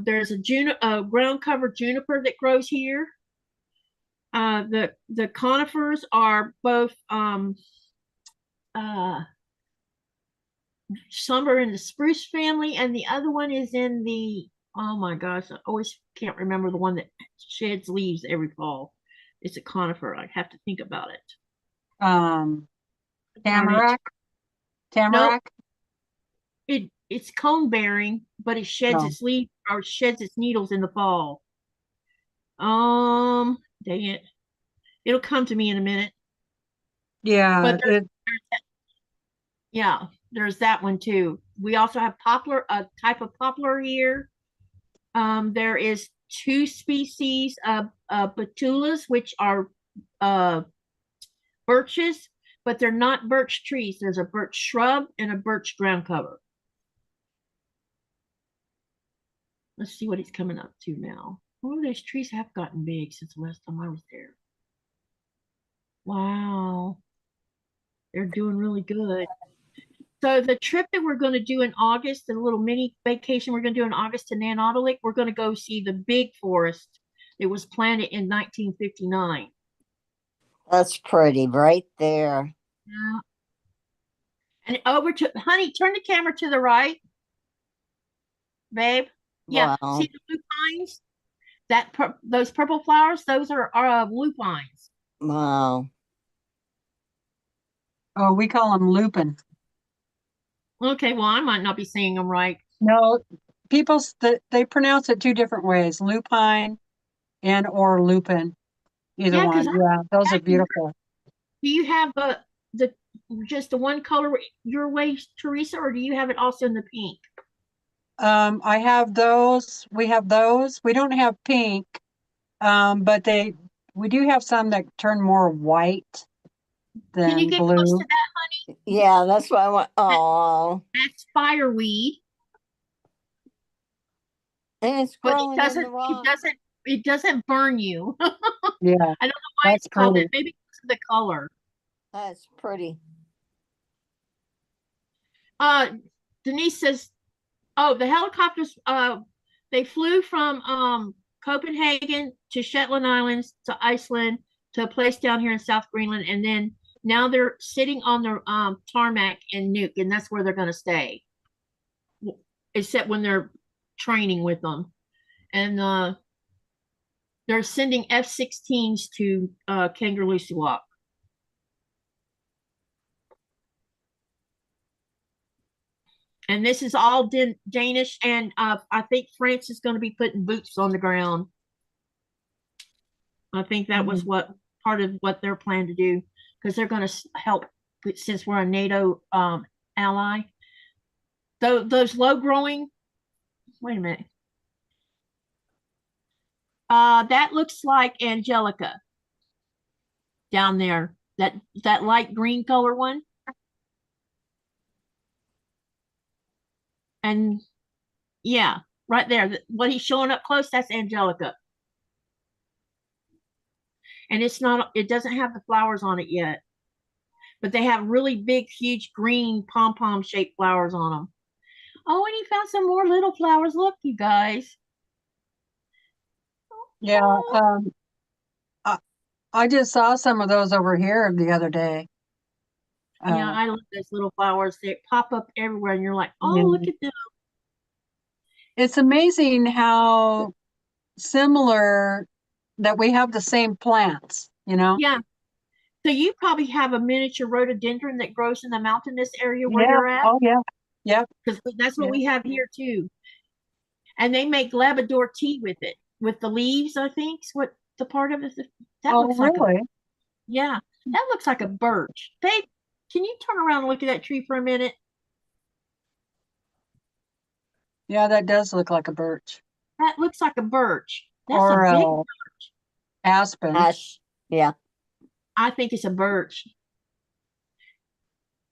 There's a ground cover juniper that grows here. The conifers are both some are in the spruce family, and the other one is in the, oh my gosh, I always can't remember the one that sheds leaves every fall. It's a conifer. I have to think about it. Tamarack? Tamarack? Nope. It's cone bearing, but it sheds its leaves or sheds its needles in the fall. Dang it. It'll come to me in a minute. Yeah. But there's that one too. We also have poplar, a type of poplar here. There is 2 species of betulas, which are birches, but they're not birch trees. There's a birch shrub and a birch ground cover. Let's see what he's coming up to now. Oh, these trees have gotten big since the last time I was there. Wow. They're doing really good. So the trip that we're going to do in August, the little mini vacation we're going to do in August to Nanotalik, we're going to go see the big forest. It was planted in 1959. That's pretty right there. Yeah. And over to, honey, turn the camera to the right. Babe. Yeah. Wow. See the lupines? Those purple flowers, those are lupines. Wow. Oh, we call them lupin. Okay, well, I might not be saying them right. No, people, they pronounce it 2 different ways, lupine and or lupin. Either one. Yeah, those are beautiful. Do you have just the one color your way, Teresa, or do you have it also in the pink? I have those. We have those. We don't have pink, but we do have some that turn more white than Can you get blue. close to that, honey? Yeah, that's what I want. Oh, that's fireweed. And it's growing in the rock. It doesn't burn you. Yeah, I don't know why it's called it. Maybe because of the color. That's pretty. Denise says, oh, the helicopters, they flew from Copenhagen to Shetland Islands to Iceland to a place down here in South Greenland, and then now they're sitting on the tarmac in Nuuk, and that's where they're going to stay, except when they're training with them. And they're sending F-16s to Kangerlussuaq. And this is all Danish, and I think France is going to be putting boots on the ground. I think that was part of what they're planning to do, because they're going to help, since we're a NATO ally. Those low-growing, wait a minute. That looks like Angelica down there, that light green color one. And yeah, right there, what he's showing up close, that's Angelica. And it doesn't have the flowers on it yet. but they have really big, huge green pom-pom shaped flowers on them. Oh, and he found some more little flowers. Look, you guys. Yeah. Oh, I just saw some of those over here the other day. yeah, I love those little flowers. They pop up everywhere, and you're like, oh, Yeah. look at them. It's amazing how similar that we have the same plants, you know? Yeah. So you probably have a miniature rhododendron that grows in the mountainous area where Yeah. you're at, Oh, yeah. Yep. because that's what Yeah. we have here too. And they make Labrador tea with it, with the leaves, I think. Is what the part of it is. That Oh, looks like a, really? yeah, that looks like a birch. Babe, can you turn around and look at that tree for a minute? Yeah, that does look like a birch That looks like a birch. That's a or big, aspen. Ash. Yeah. I think it's a birch.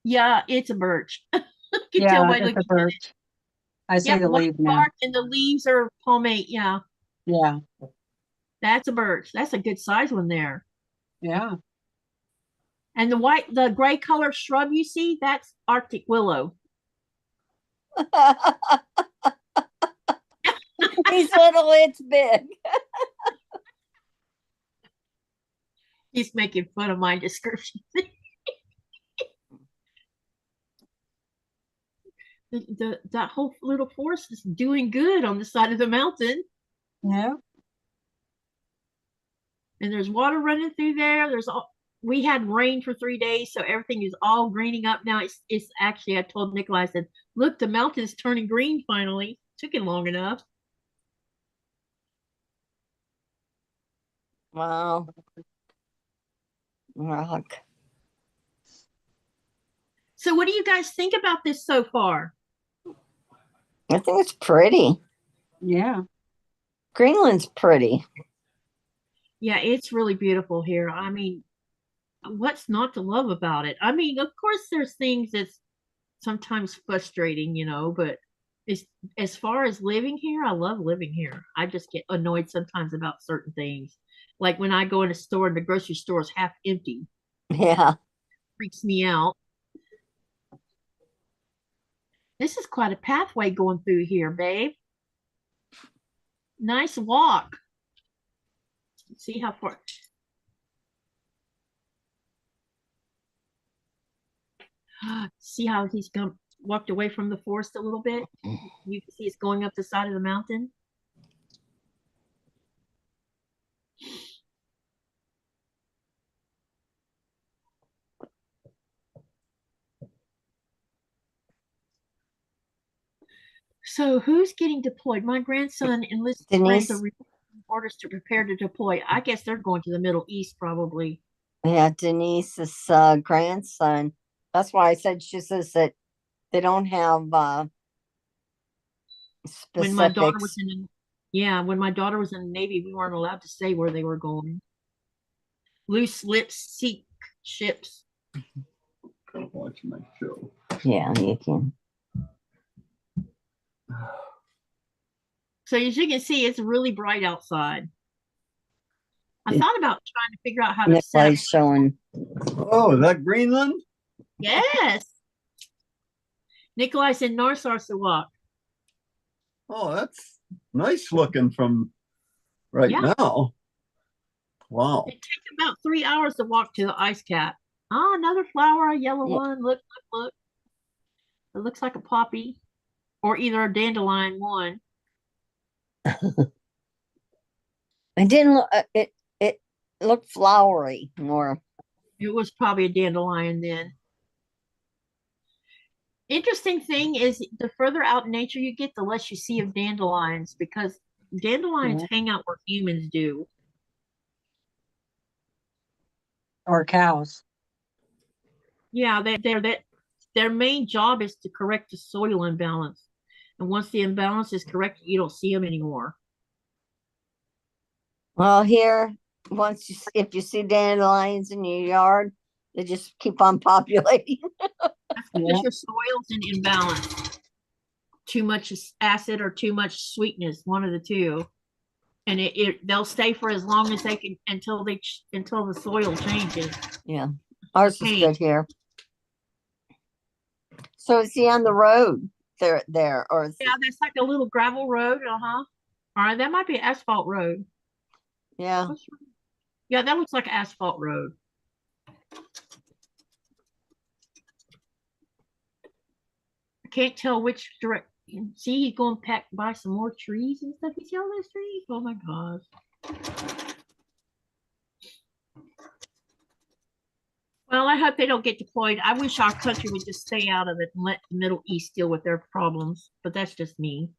Yeah, it's a birch. You can tell Yeah, by it's looking a at it. birch. I see Yep, the white leaf now. bark and the leaves are palmate. Yeah, Yeah. that's a birch. That's a good size one there. Yeah. And the gray color shrub you see, that's Arctic willow. He's little, it's big. He's making fun of my description. That whole little forest is doing good on the side of the mountain, Yeah. and there's water running through there. We had rain for 3 days, so everything is all greening up now. It's actually, I told Nikolai, I said, look, the mountain's turning green finally. Took it long enough. Wow. Rock. So what do you guys think about this so far? I think it's pretty. Yeah. Greenland's pretty. Yeah, it's really beautiful here. I mean, what's not to love about it? I mean, of course, there's things that's sometimes frustrating, but as far as living here, I love living here. I just get annoyed sometimes about certain things. Like when I go in a store and the grocery store is half empty, Yeah. freaks me out. This is quite a pathway going through here, babe. Nice walk. See how far. See how he's walked away from the forest a little bit? You can see it's going up the side of the mountain. So who's getting deployed? My grandson enlisted friends Denise. are orders to prepare to deploy. I guess they're going to the Middle East probably. Yeah, Denise's grandson. That's why I said, she says that they don't have When my daughter was specifics. when my daughter was in the Navy, we weren't allowed to say where they were going. Loose lips seek ships. Go watch my show. Yeah, you can. So as you can see, it's really bright outside. I Yeah. thought about trying to figure out how to set up. Nikolai's showing. Oh, is that Greenland? Yes. Nikolai's in Narsarsuaq. Oh, that's nice looking from right Yeah. now. Wow. It takes about 3 hours to walk to the ice cap. Oh, another flower, a yellow Yeah. one. Look, look, look. It looks like a poppy or either a dandelion one. It didn't look. It looked flowery more. It was probably a dandelion then. Interesting thing is the further out in nature you get, the less you see of dandelions because dandelions Yeah. hang out where humans do. Or cows. Yeah, their main job is to correct the soil imbalance. And once the imbalance is corrected, you don't see them anymore. Well, here, if you see dandelions in your yard, they just keep on populating. That's because your soil's in imbalance. Too much acid or too much sweetness, one of the two. And they'll stay for as long as they can until the soil changes. Yeah. Ours is Hey. good here. So is he on the road there, or is Yeah, there's like a little gravel road. All right, that might be asphalt road. yeah. Yeah, that looks like asphalt road. I can't tell which direction. See, he's going back by some more trees and stuff. You see all those trees? Oh my gosh. Well, I hope they don't get deployed. I wish our country would just stay out of it and let the Middle East deal with their problems. But that's just me.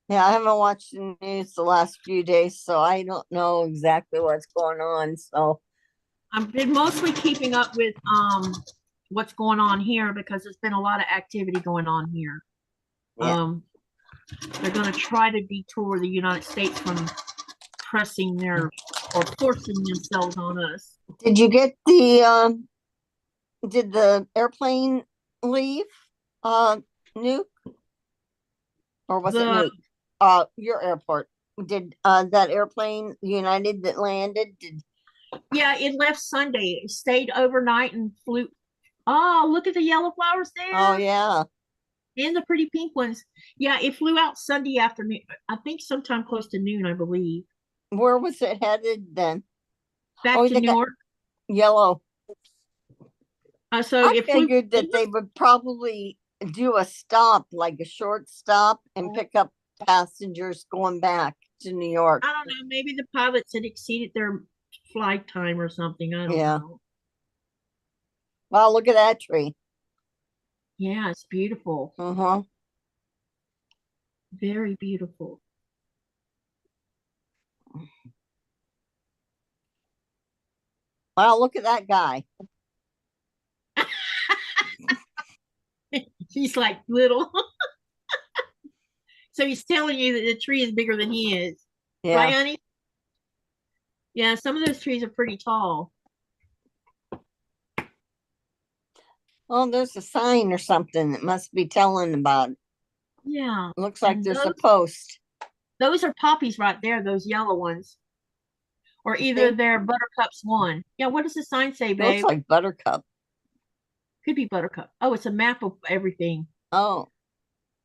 Yeah, I haven't watched the news the last few days, so I don't know exactly what's going on. So I've been mostly keeping up with what's going on here because there's been a lot of activity going on here. yeah. They're going to try to detour the United States from pressing their or forcing themselves on us. Did you get did the airplane leave Nuke? Or was it Nuke? Your airport. Did that airplane United that landed Yeah, it left Sunday. It stayed overnight and flew. Oh, look at the yellow flowers there. Oh yeah. And the pretty pink ones. Yeah, it flew out Sunday afternoon. I think sometime close to noon, I believe. Where was it headed then? Back to New York. Yellow. So I it figured flew, that they would probably do a stop, like a short stop, and pick up passengers going back to New York. I don't know. Maybe the pilots had exceeded their flight time or something. I don't know. Wow, look at that tree. Yeah, it's beautiful. Uh-huh. Very beautiful. Wow, look at that guy. He's like little. So he's telling you that the tree is bigger than he is. Yeah. Right, honey? Yeah, some of those trees are pretty tall. Oh, there's a sign or something that must be telling about it. Yeah. Looks like And there's a post. Those are poppies right there, those yellow ones. Or either they're Buttercup's one. Yeah, what does the sign say, babe? Looks like Buttercup. Could be Buttercup. Oh, it's a map of everything. Oh.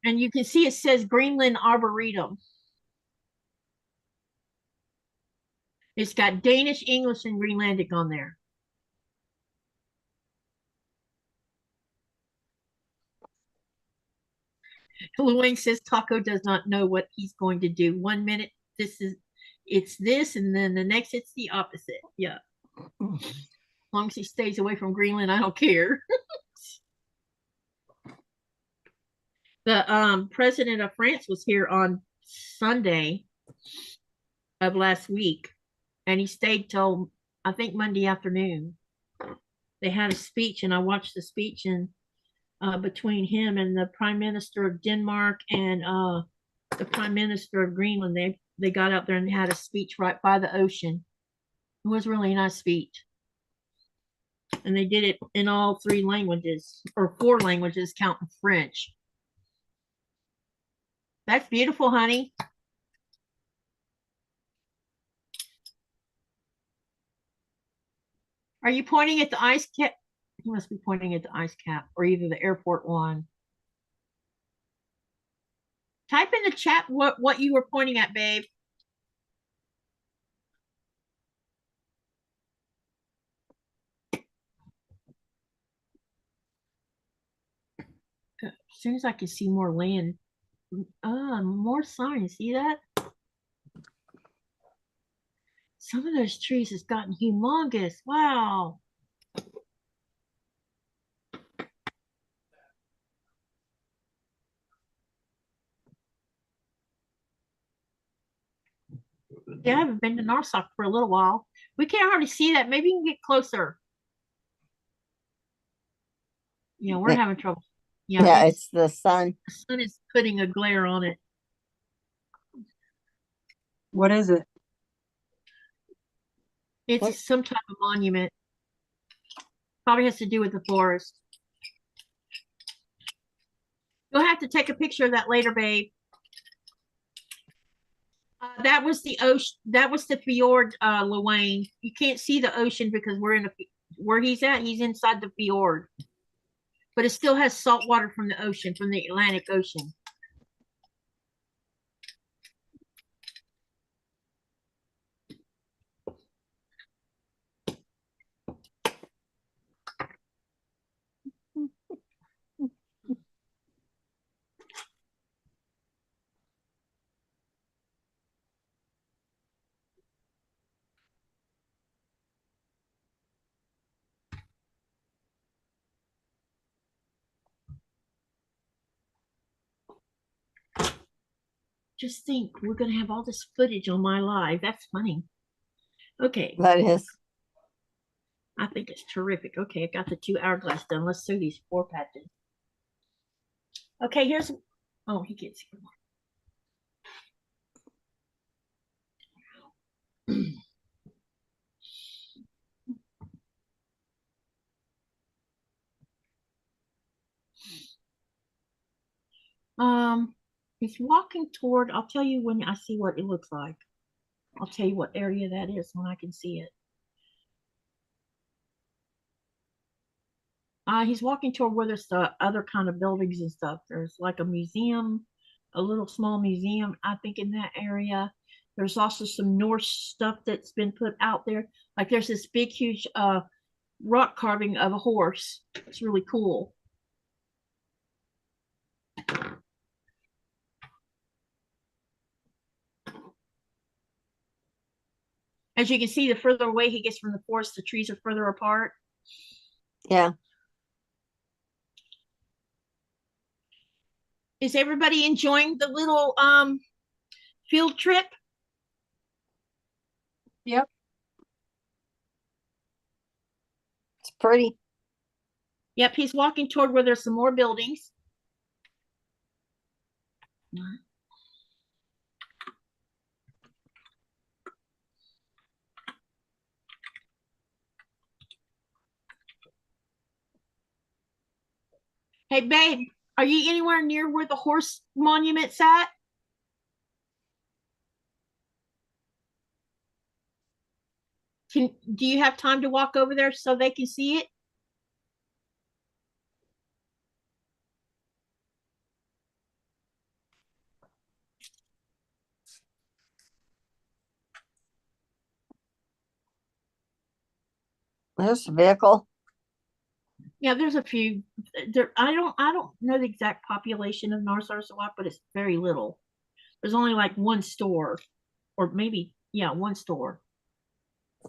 And you can see it says Greenland Arboretum. It's got Danish, English, and Greenlandic on there. Luane says Taco does not know what he's going to do. 1 minute it's this, and then the next it's the opposite. Yeah. As long as he stays away from Greenland, I don't care. The president of France was here on Sunday of last week, and he stayed till I think Monday afternoon. They had a speech, and I watched the speech, and between him and the Prime Minister of Denmark and the Prime Minister of Greenland, they got out there and had a speech right by the ocean. It was really a nice speech. And they did it in all 3 languages, or 4 languages, counting French. That's beautiful, honey. Are you pointing at the ice cap? You must be pointing at the ice cap, or either the airport one. Type in the chat what you were pointing at, babe. As soon as I can see more land. More signs. See that? Some of those trees has gotten humongous. Wow. Yeah, I haven't been to Narsok for a little while. We can't hardly see that. Maybe you can get closer. Yeah, we're having trouble. Yeah, it's the sun. The sun is putting a glare on it. What is it? It's some type of monument. Probably has to do with the forest. You'll have to take a picture of that later, babe. That was the ocean. That was the fjord, Luane. You can't see the ocean because we're in where he's at, he's inside the fjord. But it still has salt water from the ocean, from the Atlantic Ocean. Just think, we're going to have all this footage on my live. That's funny. Okay. That is. I think it's terrific. Okay, I got the 2 hourglass done. Let's sew these 4 patches. Okay, here's, oh, he gets here. He's walking toward, I'll tell you when I see what it looks like. I'll tell you what area that is when I can see it. He's walking toward where there's the other kind of buildings and stuff. There's like a museum, a little small museum, I think, in that area. There's also some Norse stuff that's been put out there. Like there's this big, huge rock carving of a horse. It's really cool. As you can see, the further away he gets from the forest, the trees are further apart. Yeah. Is everybody enjoying the little field trip? Yep. It's pretty. Yep, he's walking toward where there's some more buildings. Hey, babe, are you anywhere near where the horse monument's at? Do you have time to walk over there so they can see it? There's a vehicle. Yeah, there's a few. There, I don't know the exact population of Narsarsuaq, but it's very little. There's only like one store, or maybe, yeah, one store.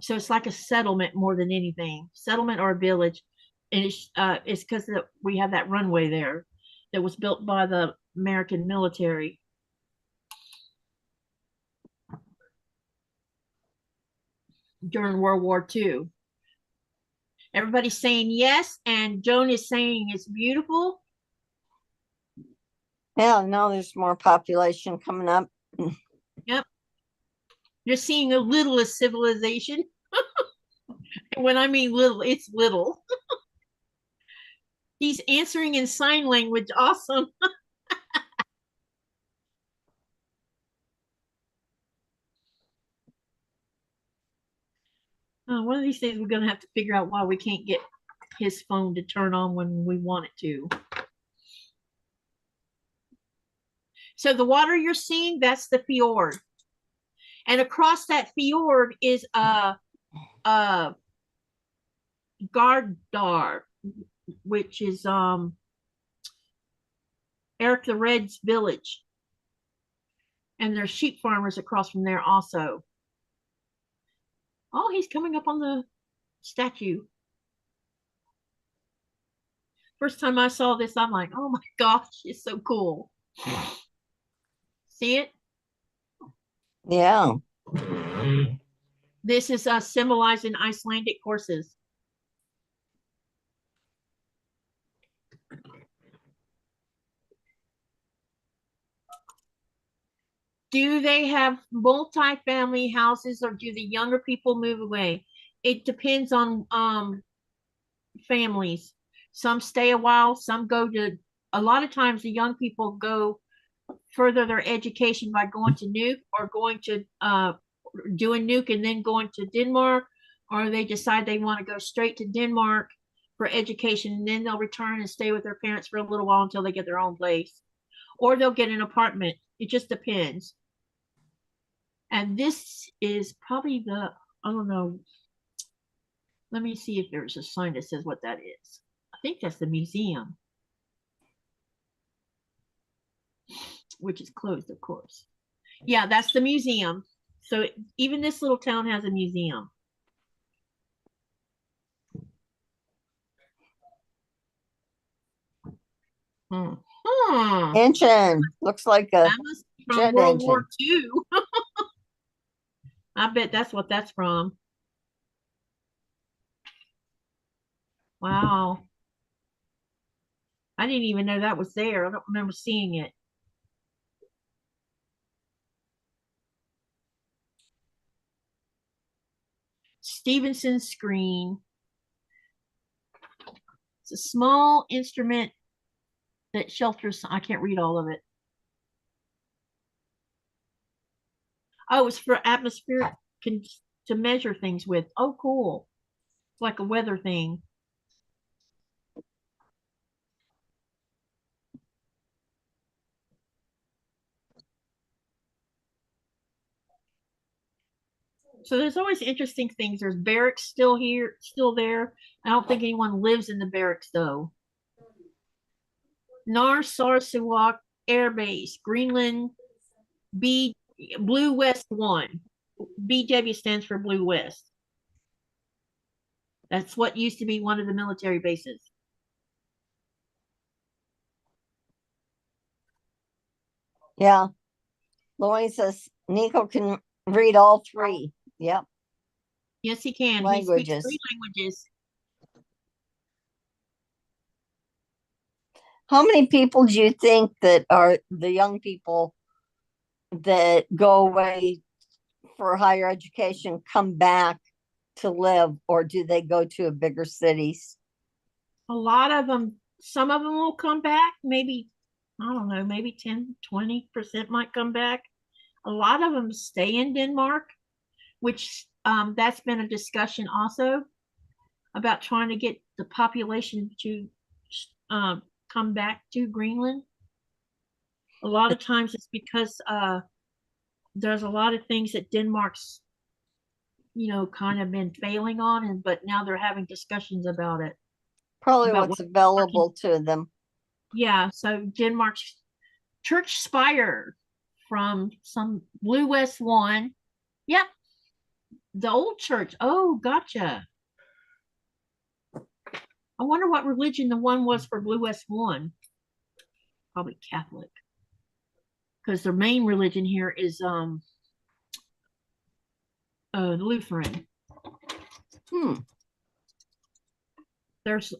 So it's like a settlement more than anything, settlement or a village. And it's because we have that runway there that was built by the American military. During World War II. Everybody's saying yes, and Joan is saying it's beautiful. Yeah, no, there's more population coming up. Yep. You're seeing a little of civilization. And when I mean little, it's little. He's answering in sign language. Awesome. One of these days we're going to have to figure out why we can't get his phone to turn on when we want it to. So the water you're seeing, that's the fjord. And across that fjord is Gardar, which is Eric the Red's village. And there's sheep farmers across from there also. Oh, he's coming up on the statue. First time I saw this, I'm like, oh my gosh, it's so cool. See it? Yeah. This is symbolizing Icelandic horses. Do they have multi-family houses, or do the younger people move away? It depends on families. Some stay a while, some go to, a lot of times the young people go further their education by going to Nuuk, or going to doing Nuuk and then going to Denmark, or they decide they want to go straight to Denmark for education, and then they'll return and stay with their parents for a little while until they get their own place, or they'll get an apartment. It just depends. And this is probably the, I don't know, let me see if there's a sign that says what that is. I think that's the museum, which is closed, of course. Yeah, that's the museum. So even this little town has a museum. Engine looks like a That must be from jet World engine. War II. I bet that's what that's from. Wow. I didn't even know that was there. I don't remember seeing it. Stevenson screen. It's a small instrument that shelters, I can't read all of it. Oh, it's for atmospheric to measure things with. Oh, cool. Like a weather thing. So there's always interesting things. There's barracks still here, still there. I don't think anyone lives in the barracks though. Narsarsuaq Air Base, Greenland, Blue West 1. BW stands for Blue West. That's what used to be one of the military bases. Yeah. Lloyd says Nico can read all three. Yep. Yes, he can. Languages. He speaks 3 languages. How many people do you think that are the young people that go away for higher education come back to live, or do they go to a bigger cities? A lot of them, some of them will come back. Maybe, I don't know, maybe 10, 20% might come back. A lot of them stay in Denmark, which that's been a discussion also about trying to get the population to come back to Greenland. A lot of times it's because there's a lot of things that Denmark's, kind of been failing on, but now they're having discussions about it. Probably About what's available to them. Yeah, so Denmark's church spire from some Blue West 1. Yep, the old church. Oh, gotcha. I wonder what religion the one was for Blue West 1. Probably Catholic, because their main religion here is Lutheran. There's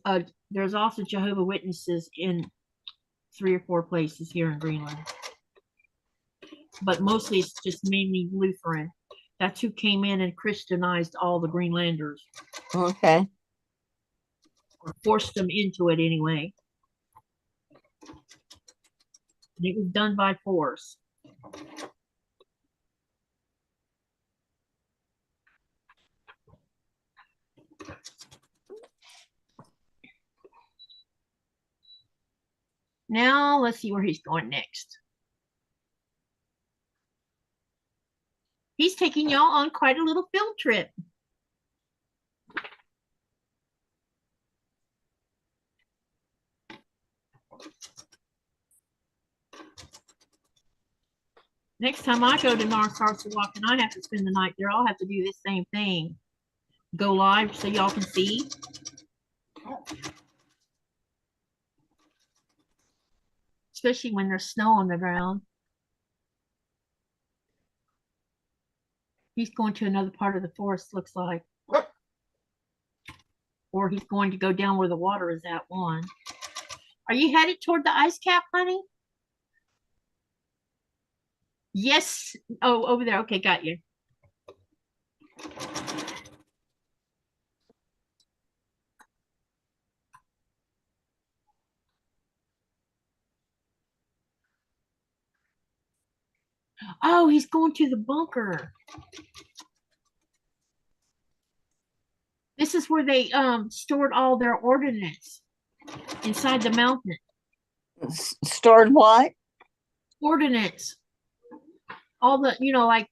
also Jehovah Witnesses in 3 or 4 places here in Greenland, but mostly it's just mainly Lutheran. That's who came in and Christianized all the Greenlanders. Okay. Or forced them into it anyway. And it was done by force. Now let's see where he's going next. He's taking y'all on quite a little field trip. Next time I go to Narsarsuaq and I have to spend the night there, I'll have to do this same thing. Go live so y'all can see. Especially when there's snow on the ground. He's going to another part of the forest, looks like. Or he's going to go down where the water is at 1. Are you headed toward the ice cap, honey? Yes. Oh, over there. Okay, got you. Oh, he's going to the bunker. This is where they stored all their ordnance inside the mountain. Stored what? Ordnance. All the, like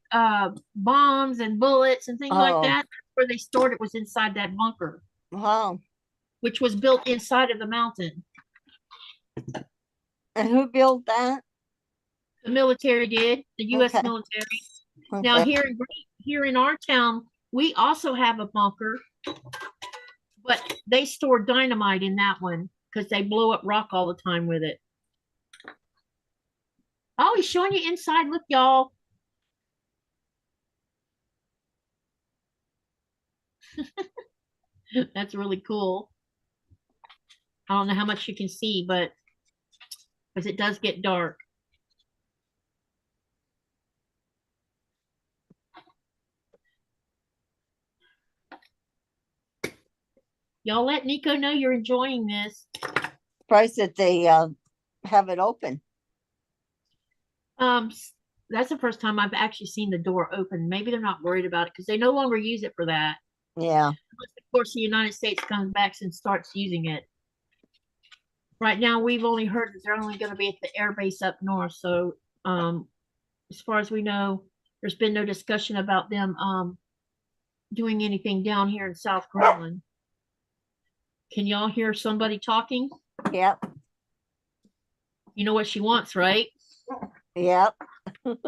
bombs and bullets and things like Oh. that. Where they stored it was inside that bunker, Wow. which was built inside of the mountain. And who built that? The military did, the U.S. Okay. military. Okay. Now here in our town, we also have a bunker, but they store dynamite in that one because they blow up rock all the time with it. Oh, he's showing you inside. Look, y'all. That's really cool. I don't know how much you can see, but because it does get dark. Y'all let Nico know you're enjoying this. Surprised that they have it open. That's the first time I've actually seen the door open. Maybe they're not worried about it because they no longer use it for that. Yeah. Unless, of course, the United States comes back and starts using it. Right now, we've only heard that they're only going to be at the air base up north. So, as far as we know, there's been no discussion about them doing anything down here in South Greenland. Can y'all hear somebody talking? Yep. You know what she wants, right? Yep. It's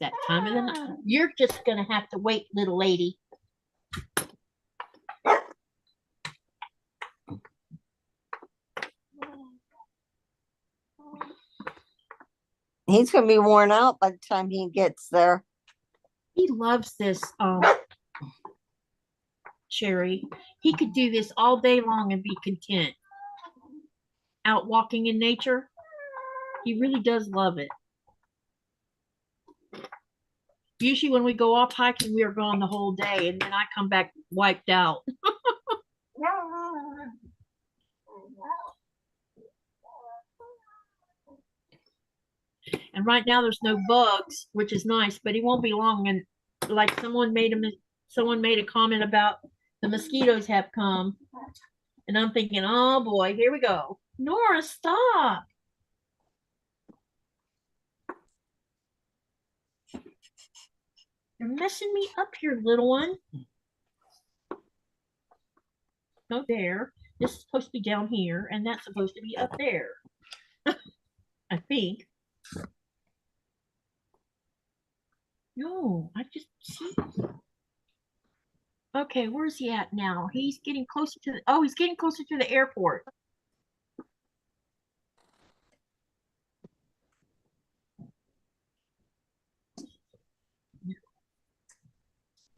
that time of the night. You're just going to have to wait, little lady. He's going to be worn out by the time he gets there. He loves this, Sherry. He could do this all day long and be content. Out walking in nature. He really does love it. Usually when we go off hiking, we are gone the whole day, and then I come back wiped out. And right now there's no bugs, which is nice, but it won't be long. And like someone made a comment about the mosquitoes have come, and I'm thinking, oh boy, here we go. Nora, stop. You're messing me up here, little one. Go there. This is supposed to be down here, and that's supposed to be up there. I think. No, I just see. Okay, where's he at now? He's getting closer to the, he's getting closer to the airport.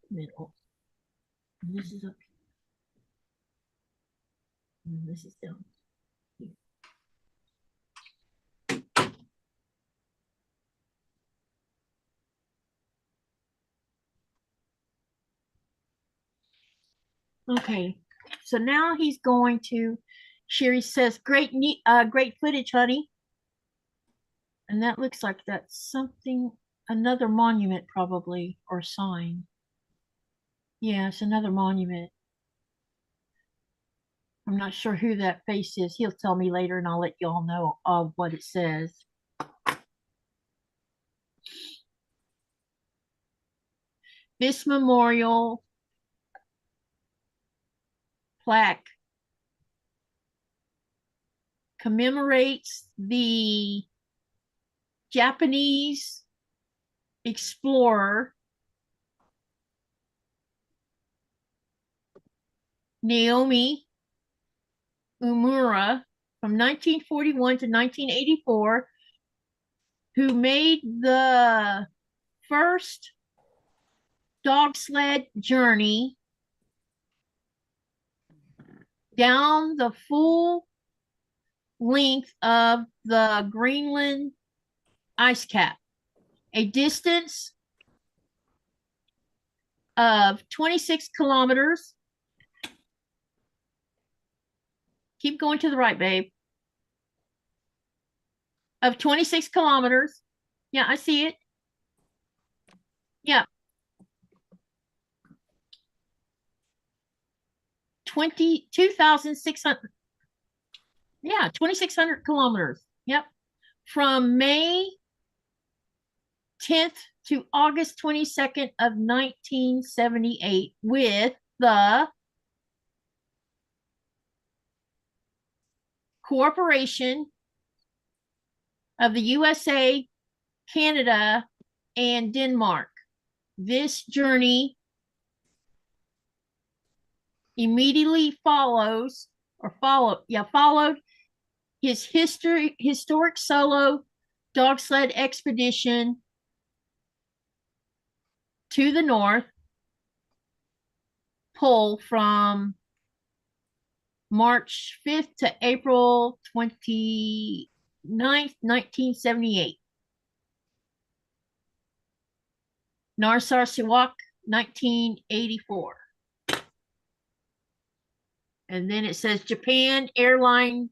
Middle. And this is up here. And this is down here. Okay, so now he's going to, Sherry says, great footage, honey. And that looks like that's something, another monument probably, or sign. Yeah, it's another monument. I'm not sure who that face is. He'll tell me later and I'll let y'all know what it says. This memorial plaque commemorates the Japanese explorer Naomi Umura from 1941 to 1984, who made the first dog sled journey down the full length of the Greenland ice cap, a distance of 26 kilometers. Keep going to the right, babe. Of 26 kilometers. Yeah, I see it. Yeah. 2,600. Yeah, 2,600 kilometers. Yep. From May 10th to August 22nd of 1978 with the cooperation of the USA, Canada, and Denmark. This journey immediately followed his historic solo dog sled expedition to the North Pole from March 5th to April 29th, 1978. Narsarsuaq, 1984. And then it says Japan Airline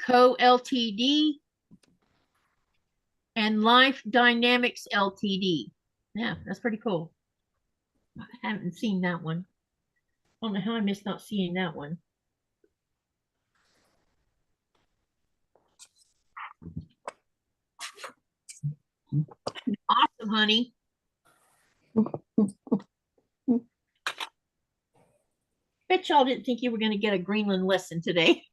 Co. Ltd. and Life Dynamics Ltd. Yeah, that's pretty cool. I haven't seen that one. I don't know how I missed not seeing that one. Awesome, honey. Bet y'all didn't think you were going to get a Greenland lesson today.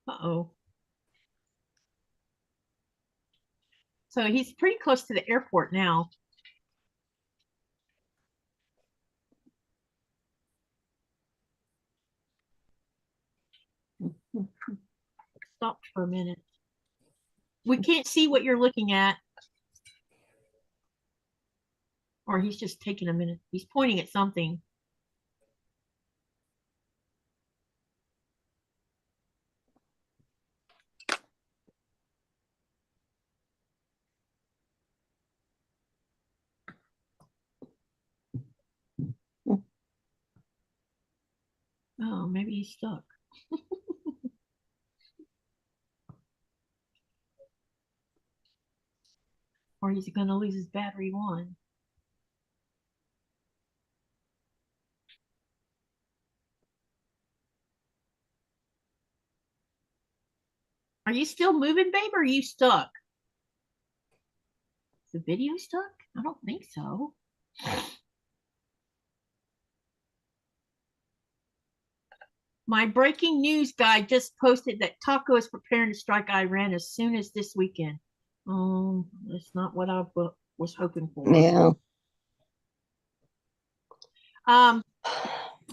Uh-oh. So he's pretty close to the airport now. Stopped for a minute. We can't see what you're looking at. Or he's just taking a minute. He's pointing at something. Oh, maybe he's stuck. Or he's going to lose his battery one. Are you still moving, babe, or are you stuck? Is the video stuck? I don't think so. My breaking news guy just posted that Taco is preparing to strike Iran as soon as this weekend. Oh, that's not what I was hoping for. Yeah.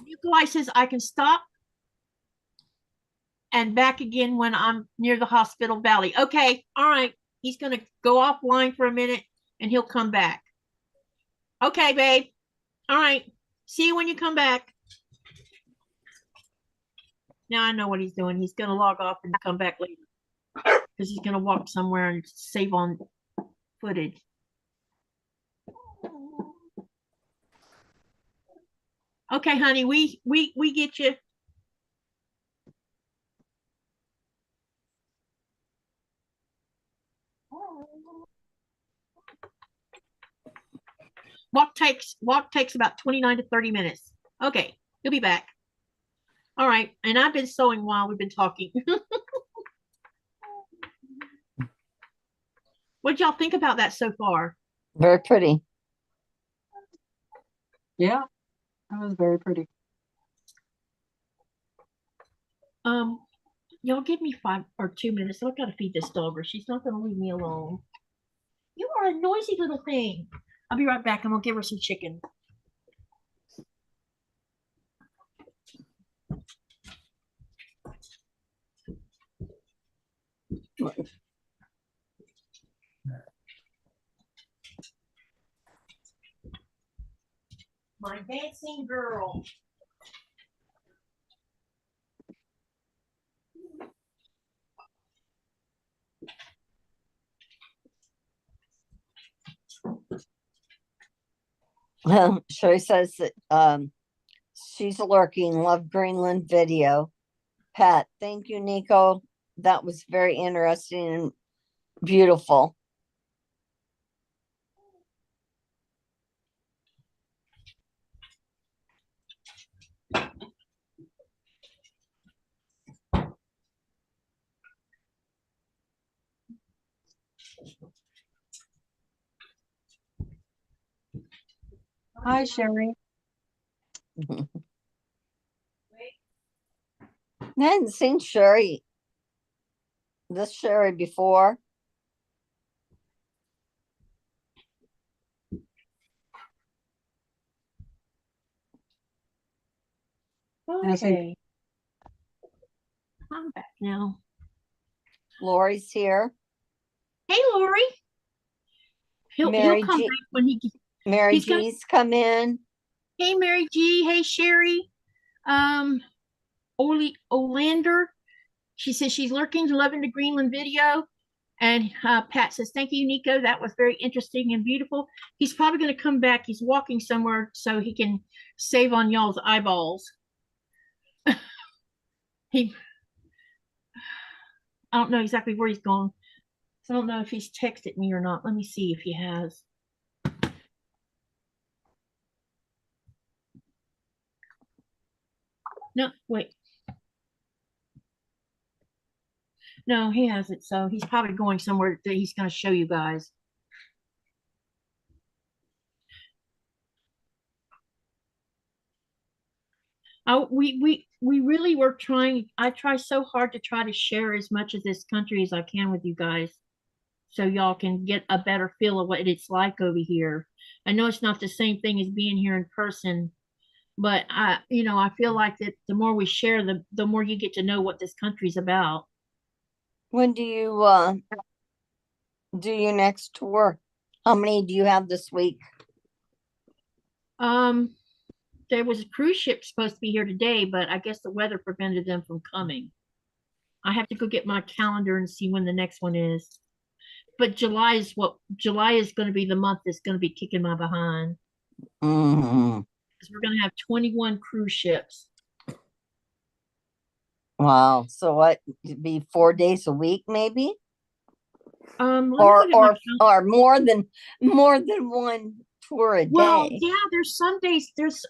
Nikolai says I can stop and back again when I'm near the hospital valley. Okay, all right. He's going to go offline for a minute and he'll come back. Okay, babe. All right. See you when you come back. Now I know what he's doing. He's going to log off and come back later because he's going to walk somewhere and save on footage. Okay, honey, we get you. Walk takes about 29 to 30 minutes. Okay, he'll be back. All right, and I've been sewing while we've been talking. What y'all think about that so far? Very pretty. Yeah, that was very pretty. Y'all give me 5 or 2 minutes. I've got to feed this dog or she's not going to leave me alone. You are a noisy little thing. I'll be right back. I'm going to give her some chicken. My dancing girl. Sherry says that she's lurking. Love Greenland video. Pat, thank you, Nico. That was very interesting and beautiful. Hi, Sherry. I hadn't seen this Sherry before. Okay. I'm back now. Lori's here. Hey, Lori. He'll Mary come G. back when Mary he's gonna- G's come in. Hey, Mary G. Hey, Sherry. Olander. She says she's lurking, loving the Greenland video. And Pat says, thank you, Nico. That was very interesting and beautiful. He's probably going to come back. He's walking somewhere so he can save on y'all's eyeballs. I don't know exactly where he's gone. So I don't know if he's texted me or not. Let me see if he has. No, wait. No, he hasn't. So he's probably going somewhere that he's going to show you guys. We really were trying. I try so hard to try to share as much of this country as I can with you guys, so y'all can get a better feel of what it's like over here. I know it's not the same thing as being here in person, but I feel like that the more we share, the more you get to know what this country's about. When do you do your next tour? How many do you have this week? There was a cruise ship supposed to be here today, but I guess the weather prevented them from coming. I have to go get my calendar and see when the next one is. But July is going to be the month that's going to be kicking my behind. Mm-hmm. Because we're going to have 21 cruise ships. Wow. So what? It'd be 4 days a week, maybe? Let me Or look at my or more than one tour a Well, day. yeah, there's some days, there's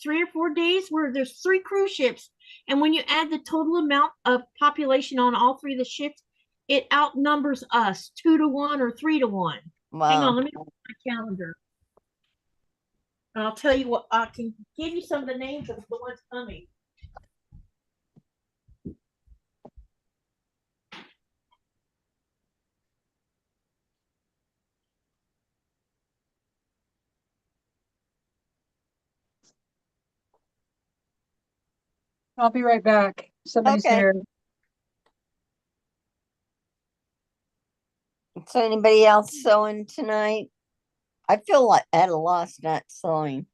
3 or 4 days where there's 3 cruise ships. And when you add the total amount of population on all 3 of the ships, it outnumbers us 2 to 1 or 3 to 1. Hang on, Wow. let me look at my calendar. And I'll tell you what, I can give you some of the names of the ones coming. I'll be right back. Somebody's Okay. here. So anybody else sewing tonight? I feel like at a loss not sewing.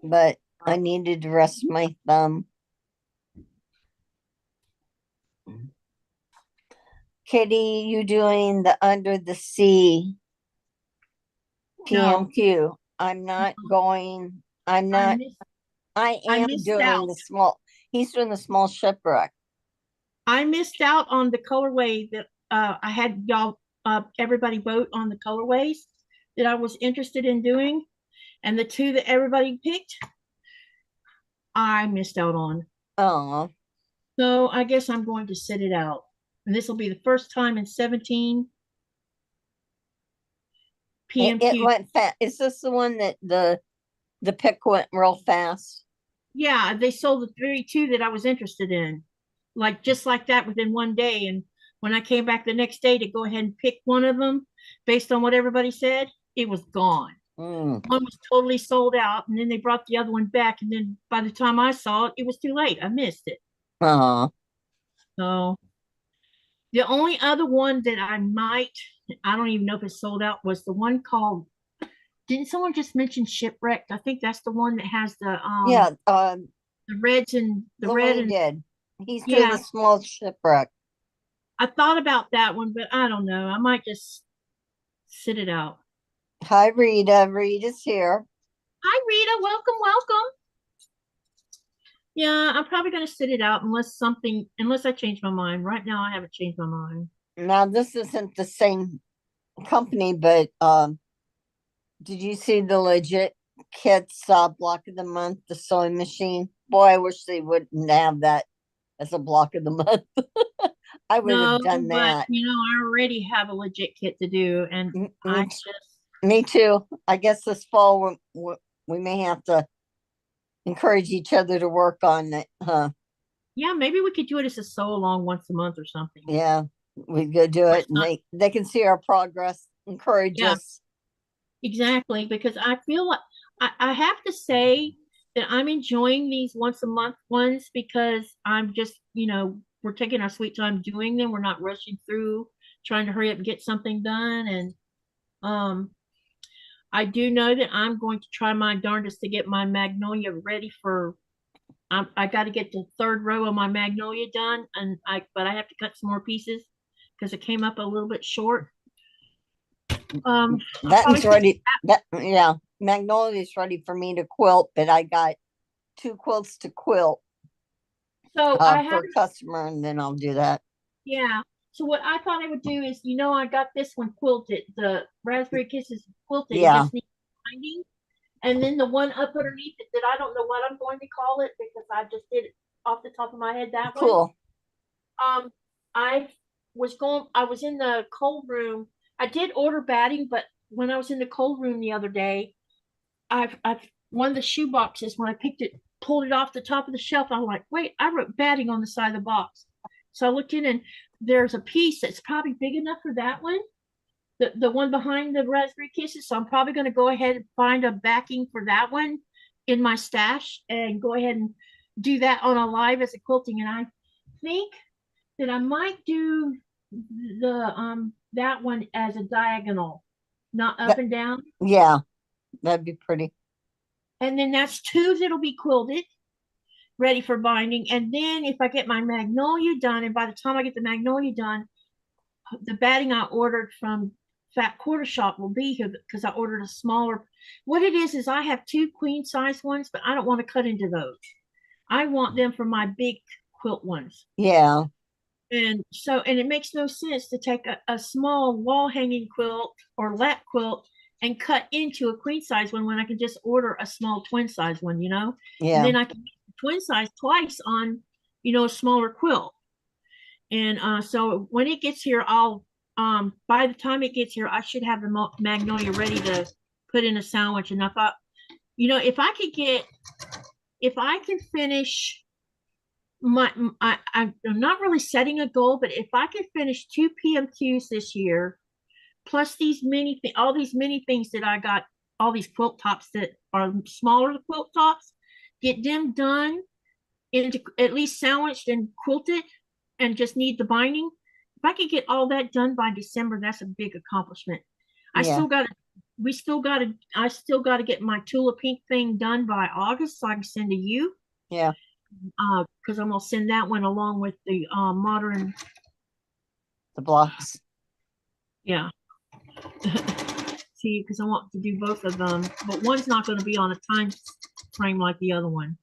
But I needed to rest my thumb. Kitty, you doing the under the sea No. PMQ? I'm not going. I'm not. I am missed doing out. the small. He's doing the small shipwreck. I missed out on the colorway that I had y'all, everybody vote on the colorways that I was interested in doing. And the 2 that everybody picked, I missed out on. Oh, So I guess I'm going to sit it out. And this will be the first time in 17 PMQ. it went fast. Is this the one that the pick went real fast? Yeah, they sold the very 2 that I was interested in, like just like that within 1 day. And when I came back the next day to go ahead and pick one of them based on what everybody said, it was gone. Mm. One was totally sold out, and then they brought the other one back. And then by the time I saw it, it was too late. I missed it. Oh, So the only other one that I don't even know if it's sold out, was the one called, didn't someone just mention Shipwrecked? I think that's the one that has the yeah. the reds and the red Louis and did. He's doing yeah. the small shipwreck. I thought about that one, but I don't know. I might just sit it out. Hi, Rita. Rita's here. Hi, Rita. Welcome, welcome. Yeah, I'm probably going to sit it out unless I change my mind. Right now, I haven't changed my mind. Now, this isn't the same company, but did you see the legit kits block of the month, the sewing machine? Boy, I wish they wouldn't have that as a block of the month. I would No, have done but that. I already have a legit kit to do, and I Mm-mm. just Me too. I guess this fall we may have to encourage each other to work on it, huh? Yeah, maybe we could do it as a sew along once a month or something. Yeah, we go do But it, it's and not, they can see our progress, encourage yeah, us. exactly. Because I feel like I have to say that I'm enjoying these once a month ones because I'm just, we're taking our sweet time doing them. We're not rushing through trying to hurry up and get something done. And um, I do know that I'm going to try my darndest to get my magnolia ready for. I got to get the third row of my magnolia done, but I have to cut some more pieces because it came up a little bit short. I'll That probably one's ready. Yeah, Magnolia's ready for me to quilt, but I got 2 quilts to quilt so I for have a customer, and then I'll do that. yeah. So what I thought I would do is, I got this one quilted, the Raspberry Kisses quilted. It Yeah, just needs binding, and then the one up underneath it that I don't know what I'm going to call it because I just did it off the top of my head. That one. cool. I I was in the cold room. I did order batting, but when I was in the cold room the other day, I've one of the shoe boxes when I pulled it off the top of the shelf. I'm like, wait, I wrote batting on the side of the box. So I looked in and there's a piece that's probably big enough for that one. The one behind the Raspberry Kisses. So I'm probably going to go ahead and find a backing for that one in my stash and go ahead and do that on a live as a quilting. And I think that I might do the that one as a diagonal, not up That, and down. yeah, that'd be pretty. And then that's 2 that'll be quilted, ready for binding. And then if I get my magnolia done, and by the time I get the magnolia done, the batting I ordered from Fat Quarter Shop will be here because I ordered a smaller. What it is I have 2 queen size ones, but I don't want to cut into those. I want them for my big quilt ones. Yeah, And it makes no sense to take a small wall hanging quilt or lap quilt and cut into a queen size one when I can just order a small twin size one, And yeah, then I can use the twin size twice on, a smaller quilt. And so when it gets here, by the time it gets here, I should have the magnolia ready to put in a sandwich. And I thought, if I can finish I'm not really setting a goal, but if I can finish 2 PMQs this year, plus all these mini things that I got, all these quilt tops that are smaller quilt tops, get them done into at least sandwiched and quilted, and just need the binding. If I can get all that done by December, that's a big accomplishment. I yeah, still got to get my Tula Pink thing done by August so I can send to you. yeah. Because I'm gonna send that one along with the modern. The blocks. Yeah. See, because I want to do both of them, but one's not going to be on a time frame like the other one.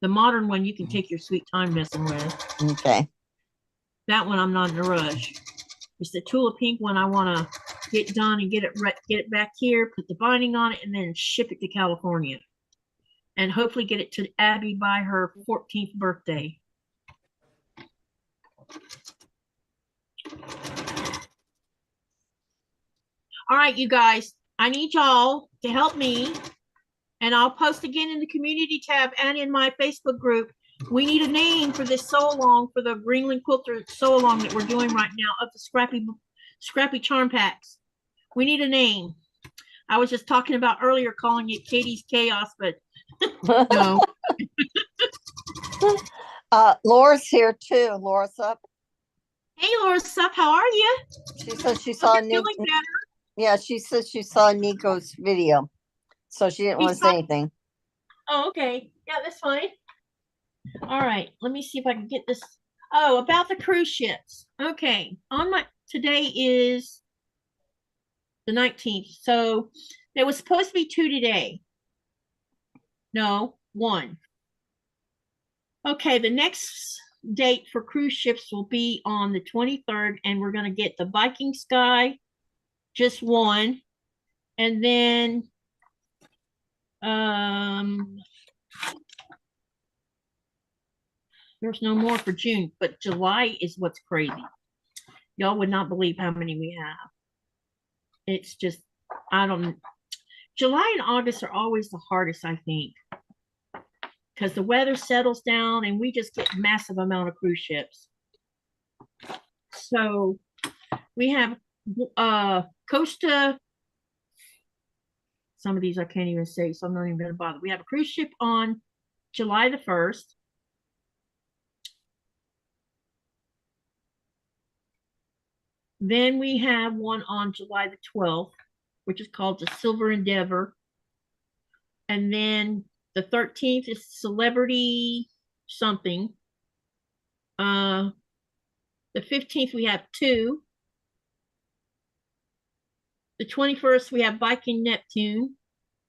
The modern one you can take your sweet time messing with. Okay. That one I'm not in a rush. It's the Tula Pink one I want to get done and get it back here, put the binding on it, and then ship it to California. And hopefully get it to Abby by her 14th birthday. All right, you guys, I need y'all to help me. And I'll post again in the community tab and in my Facebook group. We need a name for this sew along for the Greenland Quilter sew along that we're doing right now of the Scrappy Charm Packs. We need a name. I was just talking about earlier calling it Katie's Chaos, but no. Laura's here too. Laura's up. Hey, Laura Sup, how are you? She said she saw Feeling better? Yeah, she said she saw Nico's video, so she didn't want to say anything. Oh, okay. Yeah, that's fine. All right, let me see if I can get this. Oh, about the cruise ships. Okay, today is the 19th, so there was supposed to be 2 today. No, 1. Okay, the next date for cruise ships will be on the 23rd, and we're going to get the Viking Sky, just 1, and then there's no more for June, but July is what's crazy. Y'all would not believe how many we have. It's just I don't, July and August are always the hardest, I think, because the weather settles down and we just get massive amount of cruise ships. So we have Costa, some of these I can't even say, so I'm not even going to bother. We have a cruise ship on July the 1st. Then we have one on July the 12th, which is called the Silver Endeavor. And then the 13th is Celebrity something. The 15th we have two. The 21st we have Viking Neptune.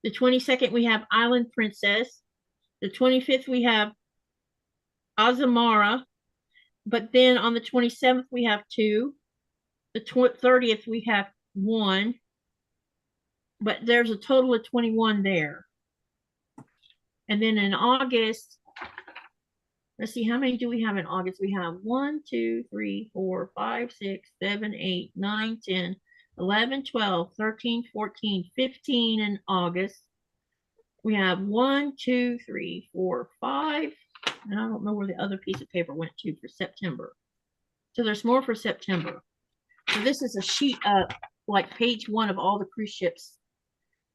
The 22nd we have Island Princess. The 25th we have Azamara. But then on the 27th we have two. The 30th we have one. But there's a total of 21 there. And then in August, let's see, how many do we have in August? We have 1, 2, 3, 4, 5, 6, 7, 8, 9, 10, 11, 12, 13, 14, 15 in August. We have 1, 2, 3, 4, 5. And I don't know where the other piece of paper went to for September. So there's more for September. So this is a sheet up, like page 1 of all the cruise ships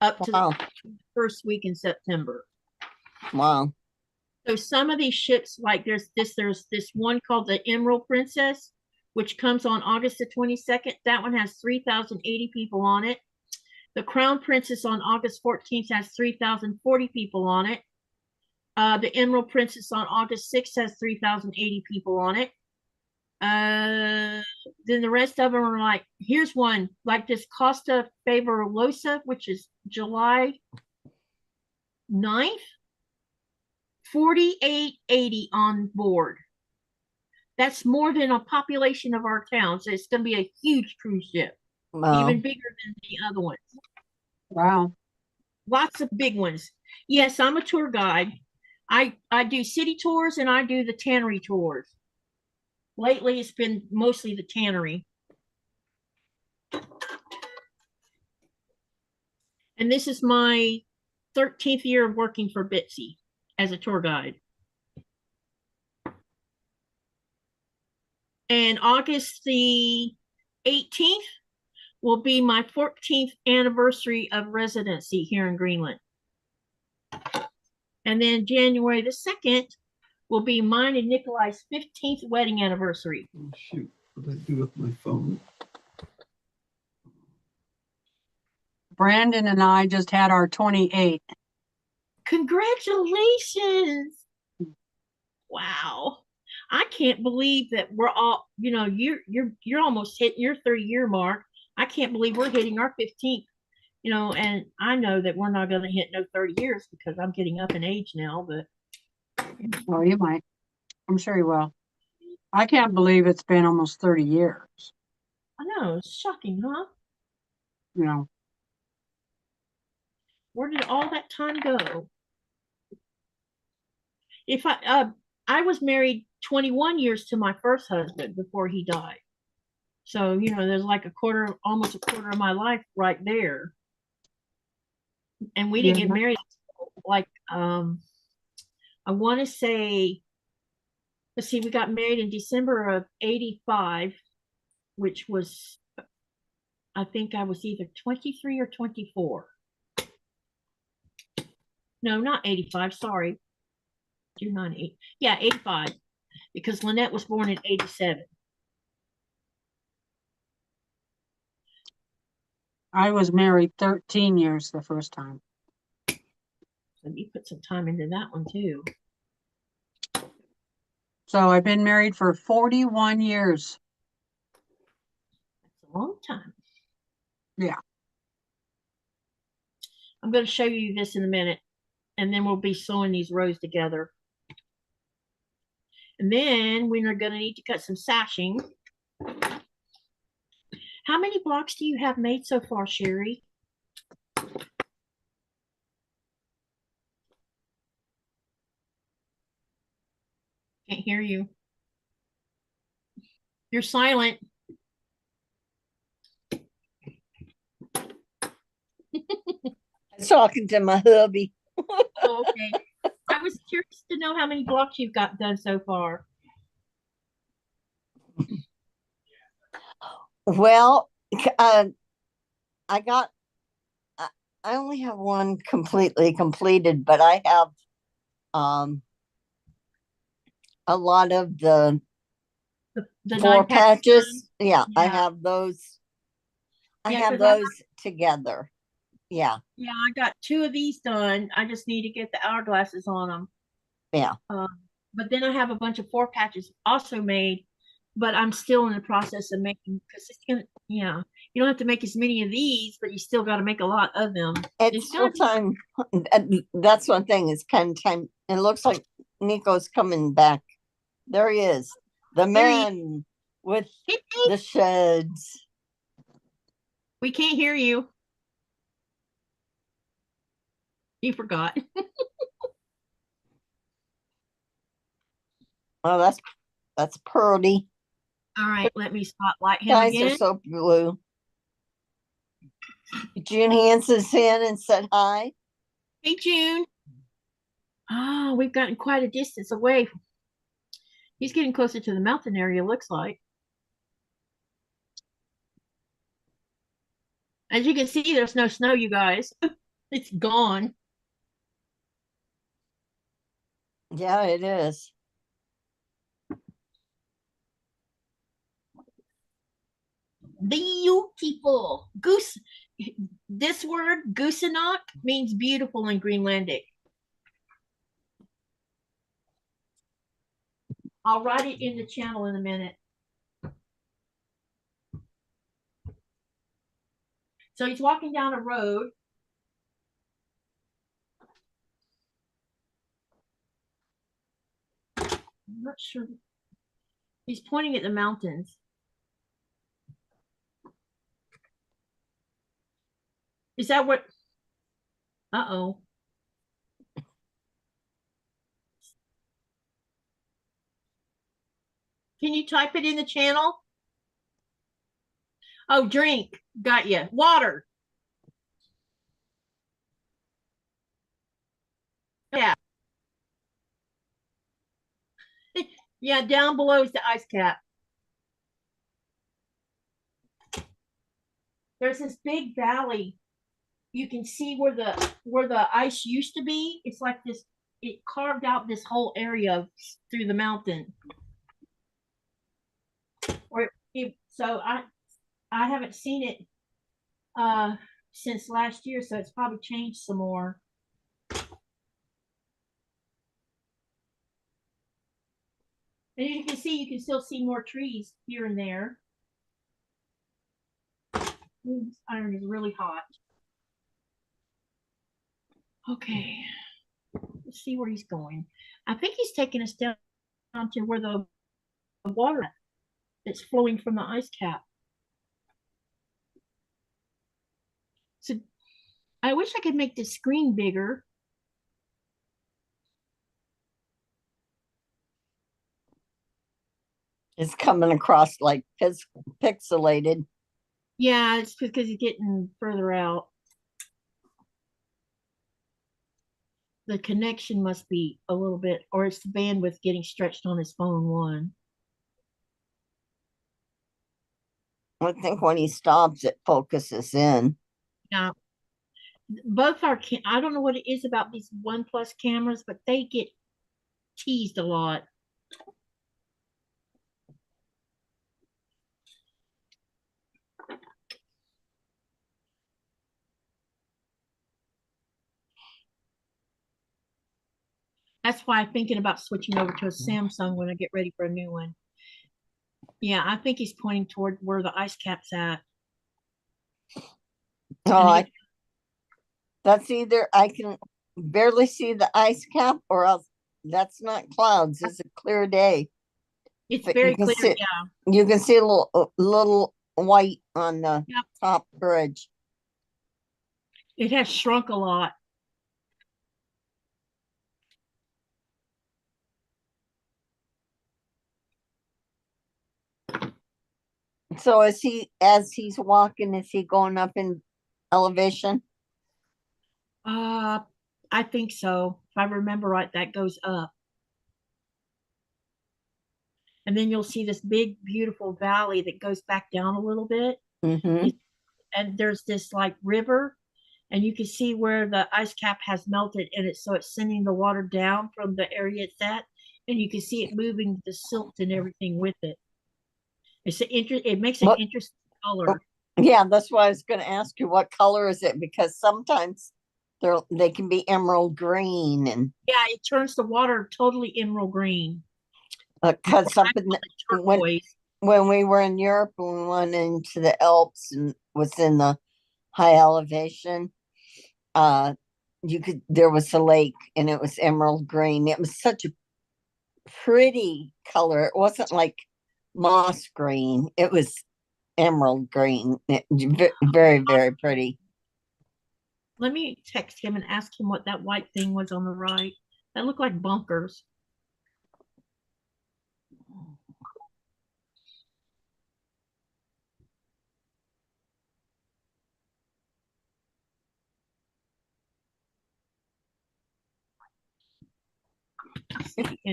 up to the first week in September. Wow. So some of these ships, like there's this one called the Emerald Princess, which comes on August the 22nd. That one has 3,080 people on it. The Crown Princess on August 14th has 3,040 people on it. The Emerald Princess on August 6th has 3,080 people on it. Then the rest of them are like, here's one, like this Costa Favolosa, which is July 9th. 4,880 on board. That's more than a population of our town. So it's going to be a huge cruise ship, even bigger than the other ones. Wow. Lots of big ones. Yes, I'm a tour guide. I do city tours and I do the tannery tours. Lately, it's been mostly the tannery. And this is my 13th year of working for Bitsy as a tour guide. And August the 18th will be my 14th anniversary of residency here in Greenland. And then January the 2nd will be mine and Nikolai's 15th wedding anniversary. Oh, shoot. What did I do with my phone? Brandon and I just had our 28th. Congratulations. Wow. I can't believe that we're all, you know, you're almost hitting your 30-year mark. I can't believe we're hitting our 15th, you know, and I know that we're not going to hit no 30 years because I'm getting up in age now, but. Well, you might. I'm sure you will. I can't believe it's been almost 30 years. I know, it's shocking, huh? You know. Where did all that time go? If I was married 21 years to my first husband before he died. So, you know, there's like almost a quarter of my life right there. And we didn't get married like, I want to say, let's see, we got married in December of 85, which was, I think I was either 23 or 24. No, not 85, sorry. 298. Yeah, 85, because Lynette was born in 87. I was married 13 years the first time. So you put some time into that one too. So I've been married for 41 years. That's a long time. Yeah. I'm going to show you this in a minute, and then we'll be sewing these rows together. And then we're going to need to cut some sashing. How many blocks do you have made so far, Sherry? Can't hear you. You're silent. talking to my hubby. Oh, okay. I was curious to know how many blocks you've got done so far. Well, I got, I only have one completely completed, but I have a lot of the The four 9 patches patches. Yeah, I Yeah. have those. I Yeah, have 'cause I those together. Yeah, Yeah, I got 2 of these done. I just need to get the hourglasses on them. yeah. But then I have a bunch of 4 patches also made, but I'm still in the process of making because it's gonna. Yeah, you don't have to make as many of these, but you still got to make a lot of them. It's gonna full time. That's one thing. It's kind of time. It looks like Nico's coming back. There he is, the There he is. man with Hey, the sheds. we can't hear you. You forgot. Oh, that's Purdy. All right, let me spotlight him Guys are again. so blue. June Hanson's in and said hi. Hey, June. Ah, we've gotten quite a distance away. He's getting closer to the mountain area, looks like. As you can see, there's no snow, you guys. It's gone. Yeah, it is. Beautiful. Goose. This word, goosenok, means beautiful in Greenlandic. I'll write it in the channel in a minute. So he's walking down a road. I'm not sure. He's pointing at the mountains. Is that what? Uh-oh. Can you type it in the channel? Oh, drink. Got you. Water. Yeah. Yeah, down below is the ice cap. There's this big valley. You can see where the ice used to be. It's like this. It carved out this whole area through the mountain. So I haven't seen it since last year, so it's probably changed some more. And as you can see, you can still see more trees here and there. This iron is really hot. Okay, let's see where he's going. I think he's taking us down to where the water that's flowing from the ice cap. So I wish I could make the screen bigger. It's coming across like pixelated. Yeah, it's because he's getting further out. The connection must be a little bit, or it's the bandwidth getting stretched on his phone one. I think when he stops, it focuses in. Now, both our I don't know what it is about these OnePlus cameras, but they get teased a lot. That's why I'm thinking about switching over to a Samsung when I get ready for a new one. Yeah, I think he's pointing toward where the ice cap's at. Oh, that's either I can barely see the ice cap, or else that's not clouds. It's a clear day. It's But very clear, yeah. You can see a little white on the Yep. top bridge. It has shrunk a lot. So as he's walking, is he going up in elevation? Uh, I think so. If I remember right, that goes up. And then you'll see this big, beautiful valley that goes back down a little bit. Mm-hmm. And there's this like river, and you can see where the ice cap has melted in it. So it's sending the water down from the area it's at. And you can see it moving the silt and everything with it. It makes an What? interesting color. Yeah, that's why I was going to ask you what color is it, because sometimes they can be emerald green, and Yeah, it turns the water totally emerald green. because I call it turquoise. when we were in Europe and we went into the Alps and was in the high elevation, there was a lake and it was emerald green. It was such a pretty color. It wasn't like moss green. It was emerald green. Very, very pretty. Let me text him and ask him what that white thing was on the right. That looked like bunkers.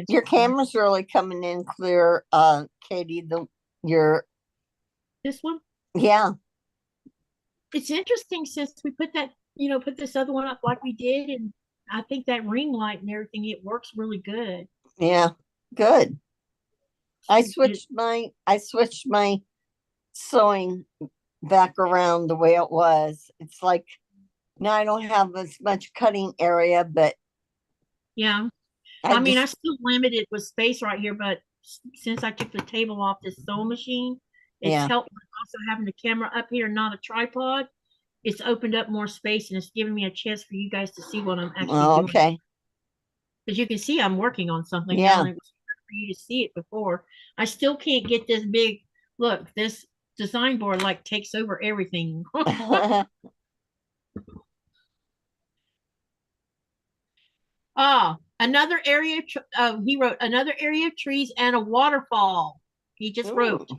Your camera's really coming in clear, Katie. This one? Yeah. It's interesting since we put that, put this other one up like we did, and I think that ring light and everything, it works really good. Yeah, good. I switched my sewing back around the way it was. It's like now I don't have as much cutting area, but yeah. I mean, I still limited with space right here, but since I took the table off this sewing machine, it's helped with also having the camera up here, not a tripod. It's opened up more space and it's giving me a chance for you guys to see what I'm actually doing. Okay. Because you can see I'm working on something Yeah. now, and it was hard for you to see it before. I still can't get this big. Look, this design board like takes over everything. Another area. He wrote another area of trees and a waterfall. He just wrote.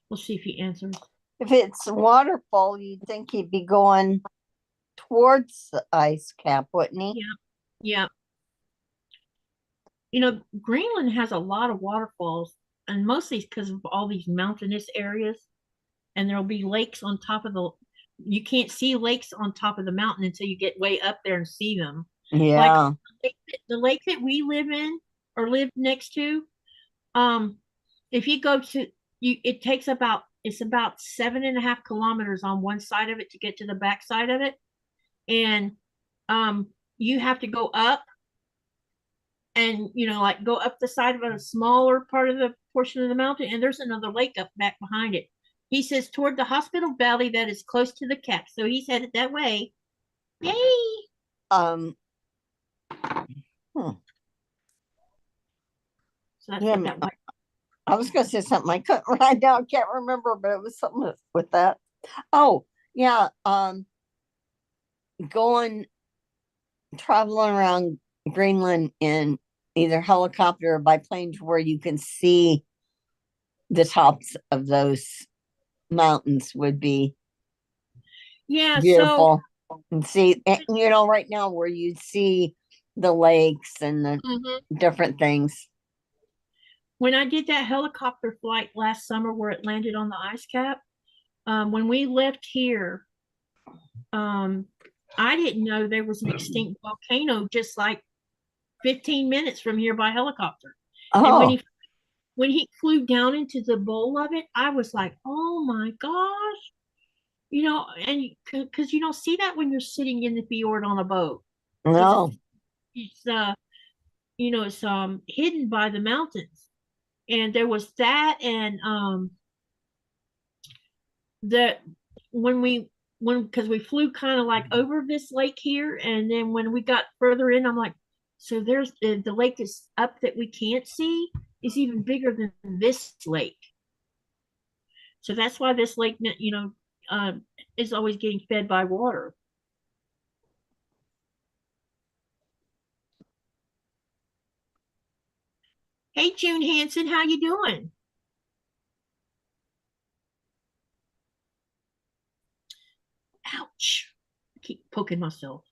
We'll see if he answers. If it's a waterfall, you'd think he'd be going towards the ice cap, wouldn't he? Yeah. Yeah. Greenland has a lot of waterfalls, and mostly because of all these mountainous areas. And there'll be lakes on top of you can't see lakes on top of the mountain until you get way up there and see them. Yeah. Like the lake that we live in or live next to, if you go to it's about 7.5 kilometers on one side of it to get to the back side of it. And you have to go up and like go up the side of a smaller part of the portion of the mountain, and there's another lake up back behind it. He says toward the hospital valley that is close to the cap. So he's headed that way. Yay! So that's what that way. I was gonna say something I couldn't right now. I can't remember, but it was something with that. Oh, yeah. Traveling around Greenland in either helicopter or by plane to where you can see the tops of those mountains would be beautiful. And see, right now where you'd see the lakes and the different things. When I did that helicopter flight last summer where it landed on the ice cap, when we left here, I didn't know there was an extinct volcano just like 15 minutes from here by helicopter. And when he flew down into the bowl of it, I was like, oh my gosh. And because you don't see that when you're sitting in the fjord on a boat. No. It's hidden by the mountains. And there was that, and that when we because we flew kind of like over this lake here, and then when we got further in, I'm like, so there's the lake is up that we can't see is even bigger than this lake. So that's why this lake, is always getting fed by water. Hey, June Hanson, how you doing? Ouch. I keep poking myself.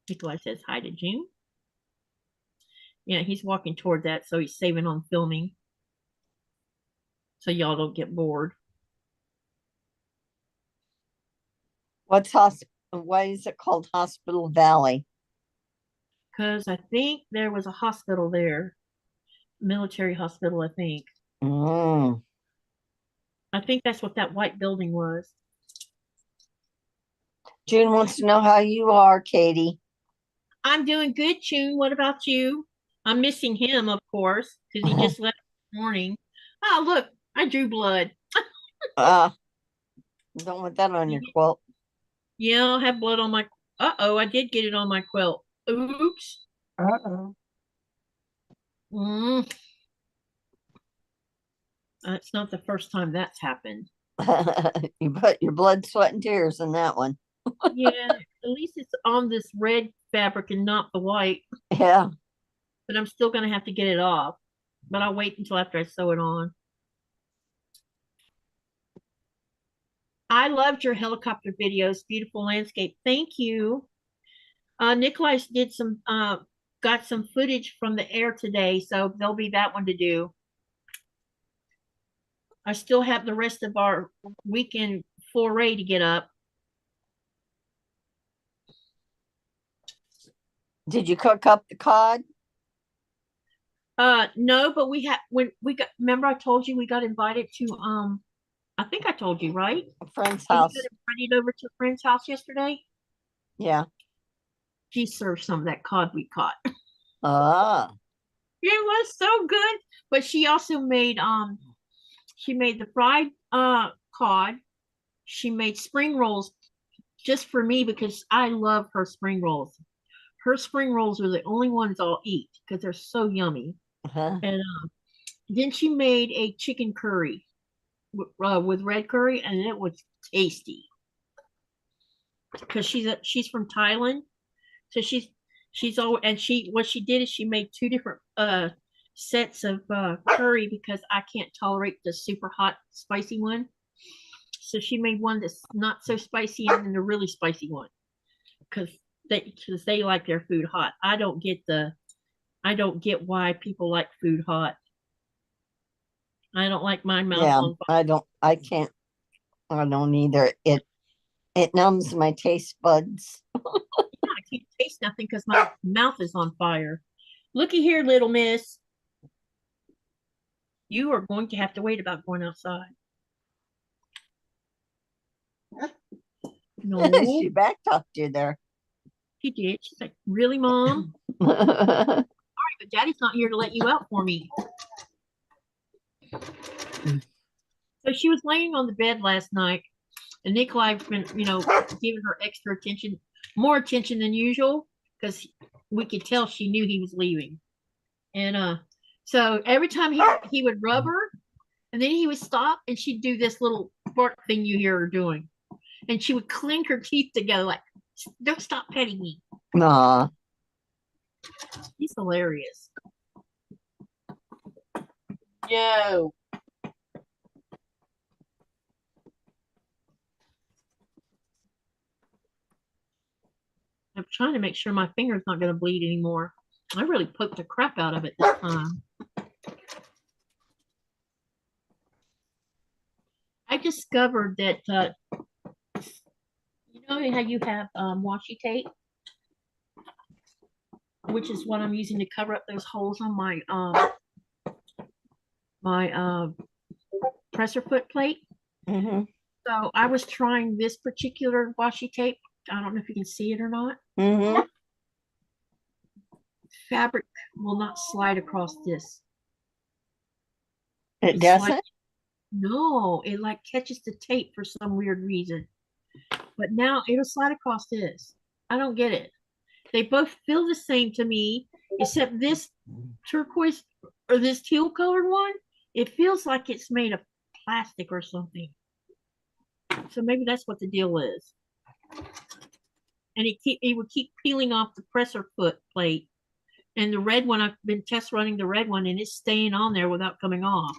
Nikolai says hi to June. Yeah, he's walking toward that, so he's saving on filming. So y'all don't get bored. Why is it called Hospital Valley? Because I think there was a hospital there. Military hospital, I think. Mm. I think that's what that white building was. June wants to know how you are, Katie. I'm doing good, June. What about you? I'm missing him, of course, because he just left this morning. Oh, look, I drew blood. Don't want that on your quilt. Yeah, I'll have blood on my. Uh-oh, I did get it on my quilt. Oops. Uh-oh. It's not the first time that's happened. You put your blood, sweat, and tears in that one. Yeah, at least it's on this red fabric and not the white. Yeah. But I'm still going to have to get it off. But I'll wait until after I sew it on. I loved your helicopter videos. Beautiful landscape. Thank you. Nikolai did got some footage from the air today, so there'll be that one to do. I still have the rest of our weekend foray to get up. Did you cook up the cod? No, but remember I told you we got invited to I think I told you, right? A friend's house. We got invited over to a friend's house yesterday. Yeah. She served some of that cod we caught. Ah. It was so good. But she also made the fried cod. She made spring rolls just for me because I love her spring rolls. Her spring rolls are the only ones I'll eat because they're so yummy. And then she made a chicken curry with red curry, and it was tasty. Because she's from Thailand, so what she did is she made two different sets of curry because I can't tolerate the super hot spicy one. So she made one that's not so spicy and then the really spicy one because they like their food hot. I don't get why people like food hot. I don't like my mouth on fire. I don't either. It numbs my taste buds. Yeah, I can't taste nothing because my mouth is on fire. Looky here, little miss. You are going to have to wait about going outside. No. She backtalked you there. She did. She's like, really, Mom? All right, but Daddy's not here to let you out for me. So she was laying on the bed last night, and Nikolai's been, giving her extra attention, more attention than usual, because we could tell she knew he was leaving. And so every time he would rub her, and then he would stop, and she'd do this little bark thing you hear her doing. And she would clink her teeth together like, don't stop petting me. Aw. He's hilarious. No. I'm trying to make sure my finger's not going to bleed anymore. I really poked the crap out of it this time. I discovered that, you know how you have washi tape? Which is what I'm using to cover up those holes on my presser foot plate. Mm-hmm. So I was trying this particular washi tape. I don't know if you can see it or not. Mm-hmm. Fabric will not slide across this. It doesn't? No, it like catches the tape for some weird reason. But now it'll slide across this. I don't get it. They both feel the same to me, except this turquoise or this teal colored one, it feels like it's made of plastic or something. So maybe that's what the deal is. And it would keep peeling off the presser foot plate. And the red one, I've been test running the red one and it's staying on there without coming off.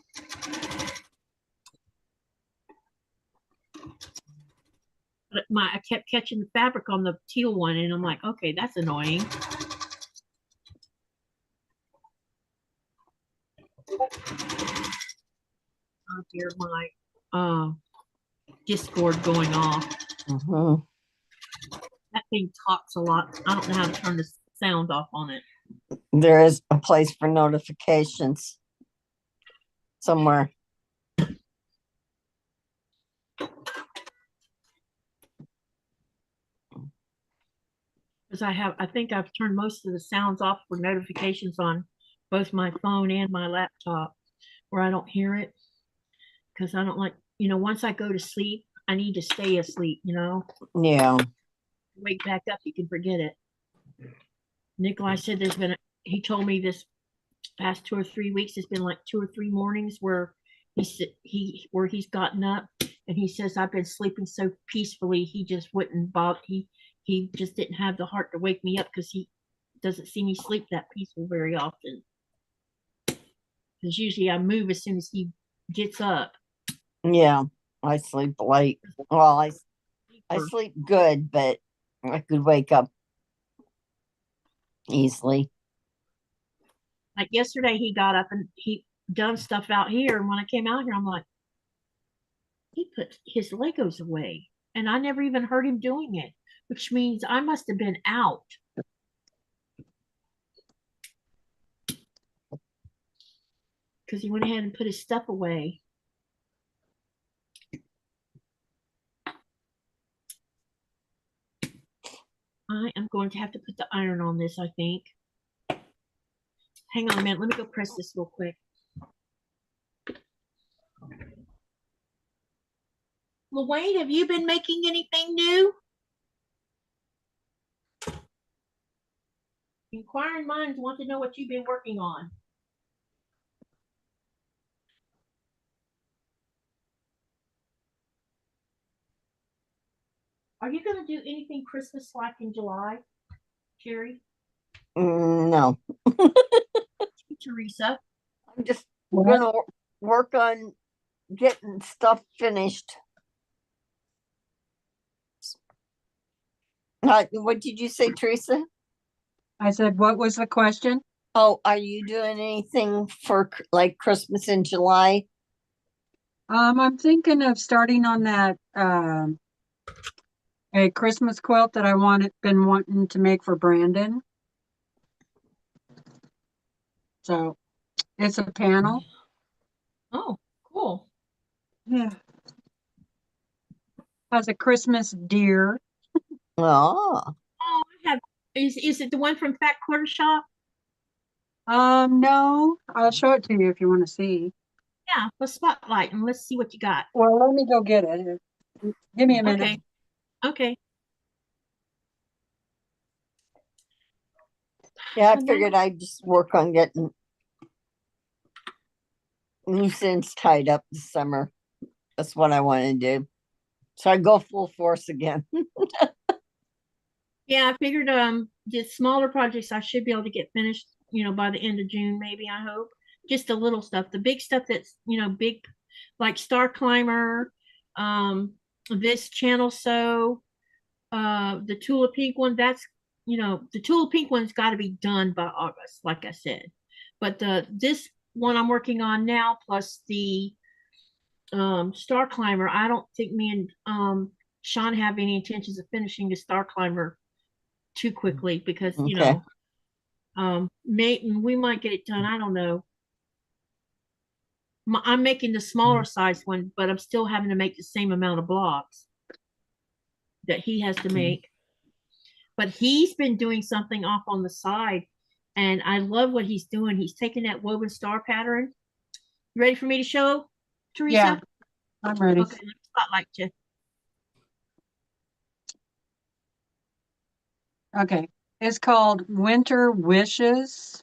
But I kept catching the fabric on the teal one and I'm like, okay, that's annoying. Oh dear, my Discord going off. That thing talks a lot. I don't know how to turn the sound off on it. There is a place for notifications somewhere. Because I think I've turned most of the sounds off for notifications on both my phone and my laptop where I don't hear it. Because I don't like, once I go to sleep, I need to stay asleep, Yeah. Wake back up, you can forget it. Nikolai said he told me this past 2 or 3 weeks, it's been like 2 or 3 mornings where he's gotten up and he says, I've been sleeping so peacefully, he just wouldn't bother. He just didn't have the heart to wake me up because he doesn't see me sleep that peaceful very often. Because usually I move as soon as he gets up. Yeah, I sleep late. Well, I sleep good, but I could wake up easily. Like yesterday, he got up and he done stuff out here. And when I came out here, I'm like, he put his Legos away. And I never even heard him doing it, which means I must have been out. Because he went ahead and put his stuff away. I am going to have to put the iron on this, I think. Hang on a minute. Let me go press this real quick. Luane, have you been making anything new? Inquiring minds want to know what you've been working on. Are you going to do anything Christmas-like in July, Jerry? No. Teresa? I'm just going to work on getting stuff finished. What did you say, Teresa? I said, what was the question? Oh, are you doing anything for like Christmas in July? I'm thinking of starting on that a Christmas quilt that I been wanting to make for Brandon. So it's a panel. Oh, cool. Yeah. Has a Christmas deer. Oh. Oh, is it the one from Fat Quarter Shop? No, I'll show it to you if you want to see. Yeah, let's spotlight and let's see what you got. Well, let me go get it. Give me a minute. Okay. Okay. Yeah, I figured I'd just work on getting loose ends tied up this summer. That's what I want to do. So I go full force again. Yeah, I figured the smaller projects I should be able to get finished, by the end of June, maybe, I hope. Just the little stuff. The big stuff that's, big, like Star Climber, this channel sew, the Tulip Pink one, that's, the Tulip Pink one's got to be done by August, like I said. But this one I'm working on now, plus the Star Climber, I don't think me and Sean have any intentions of finishing the Star Climber too quickly because Okay. we might get it done. I don't know. I'm making the smaller size one, but I'm still having to make the same amount of blocks that he has to make. But he's been doing something off on the side, and I love what he's doing. He's taking that woven star pattern. You ready for me to show? Teresa? Yeah, I'm ready. Okay, let me spotlight you. Okay. It's called Winter Wishes.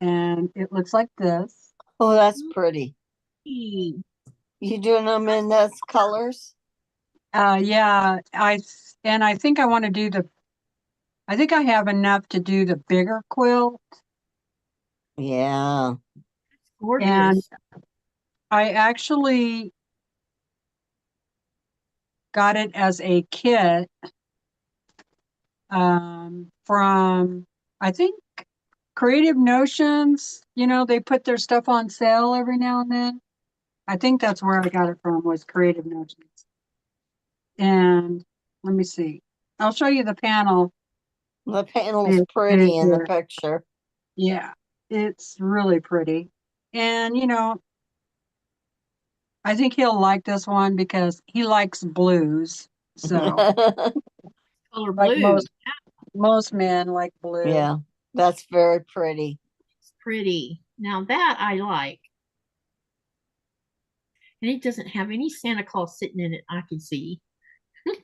And it looks like this. Oh, that's pretty. Hey, You doing them in those colors? Yeah, I think I want to do I think I have enough to do the bigger quilt. Yeah. And gorgeous. I actually got it as a kit from, I think, Creative Notions. You know, they put their stuff on sale every now and then. I think that's where I got it from, was Creative Notions. And let me see. I'll show you the panel. The panel's It pretty is in the here. picture. Yeah, it's really pretty. And, you know, I think he'll like this one because he likes blues. So, Color like blue. most men like blue. Yeah, that's very pretty. It's pretty. Now that I like. And it doesn't have any Santa Claus sitting in it, I can see.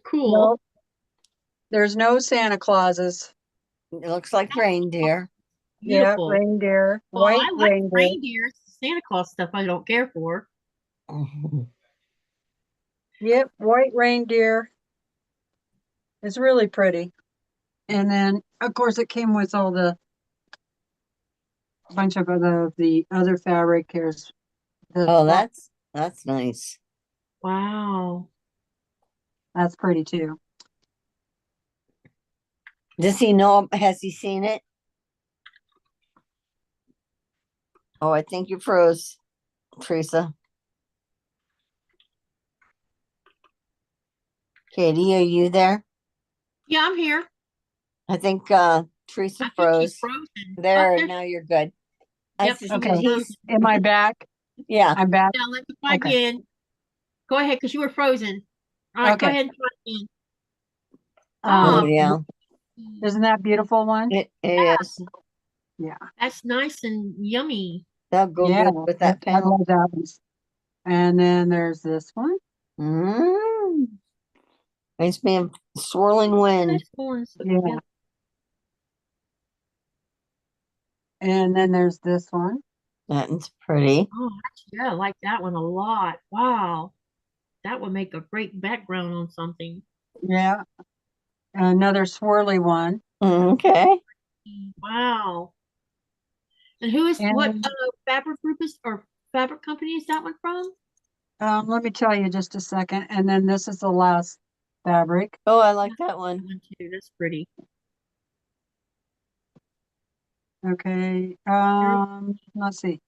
Cool. No, there's no Santa Clauses. It looks like reindeer. Yeah, Beautiful. reindeer, Well, white I like reindeer. reindeer. It's the Santa Claus stuff I don't care for. Yep, white reindeer. It's really pretty. And then, of course, it came with all the bunch of the other fabric. Here's the Oh, that's nice. Wow. that's pretty too. Does he know? Has he seen it? Oh, I think you froze, Teresa. Katie, are you there? Yeah, I'm here. I think I Teresa think she's froze. frozen. There, there now you're good. I Yep, said, she Okay. did was he? frozen. Am I back? Yeah. I'm back. Now let me try Okay. again. Go ahead, because you were frozen. All right, go Okay. ahead and try again. Oh, Oh, yeah. Isn't that beautiful one? It is. Yeah. that's nice and yummy. That'll go Yeah. good with that I panel. love that one. And then there's this one. Mm. Makes me a swirling wind. Nice ones. Yeah. And then there's this one. That's pretty. Oh, actually, I like that one a lot. Wow. That would make a great background on something. Yeah. Another swirly one. Okay. Wow. And what And fabric group is or fabric company is that one from? let me tell you just a second. And then this is the last fabric. Oh, I like that one. One too. That's pretty. Okay. Let's see.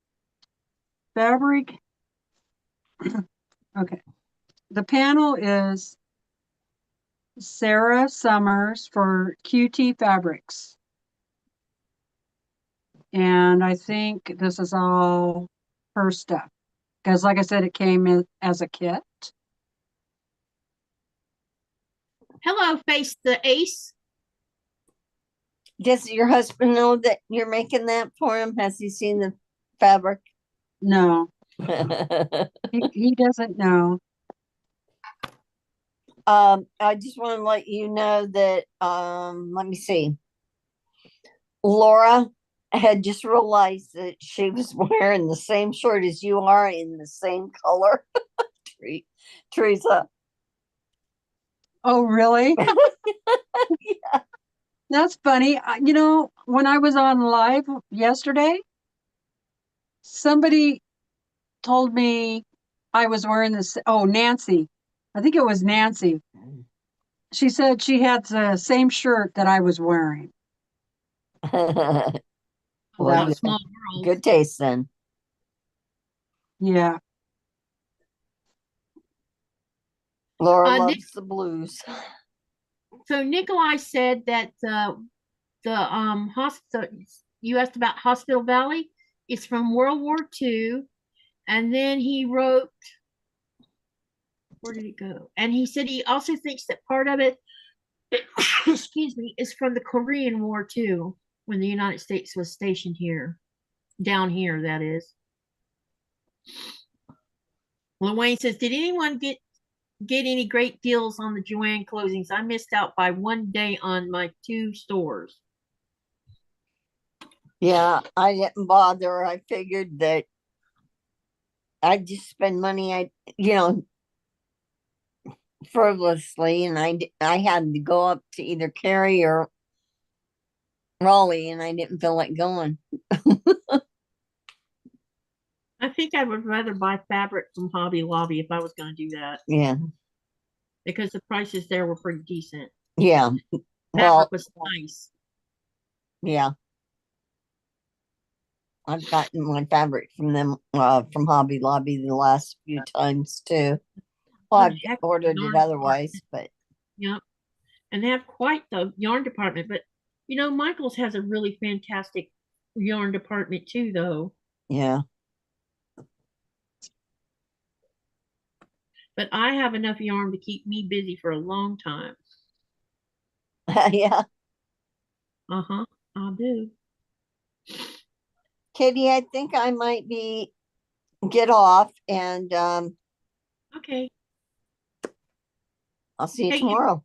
Fabric. Okay. The panel is Sarah Summers for QT Fabrics. And I think this is all her stuff. Because like I said, it came in as a kit. Hello, Face the Ace. Does your husband know that you're making that for him? Has he seen the fabric? No, he doesn't know. I just want to let you know that let me see. Laura had just realized that she was wearing the same shirt as you are in the same color. Teresa. Oh, really? Yeah. That's funny. You know, when I was on live yesterday, somebody told me I was wearing this. Oh, Nancy. I think it was Nancy. She said she had the same shirt that I was wearing. Well, What a yeah. small world. Good taste then. Yeah. Laura Nick- loves the blues. So Nikolai said that the hospital you asked about Hospital Valley is from World War II, and then he wrote, where did it go? And he said he also thinks that part of it, excuse me, is from the Korean War too, when the United States was stationed here, down here, that is. Wayne says, did anyone get any great deals on the Joanne closings? I missed out by 1 day on my 2 stores. Yeah, I didn't bother. I figured that I'd just spend money, frivolously, and I had to go up to either Cary or Raleigh, and I didn't feel like going. I think I would rather buy fabric from Hobby Lobby if I was going to do that, Yeah, because the prices there were pretty decent. yeah. Fabric Well, was nice. yeah. I've gotten my fabric from them, from Hobby Lobby the last few times too. Well, I've Heck, ordered it yarn otherwise, but Yep. And they have quite the yarn department, but Michael's has a really fantastic yarn department too, though. yeah. But I have enough yarn to keep me busy for a long time. Yeah. Uh-huh. I do. Katie, I think I might get off, and Okay. I'll see you Hey, tomorrow.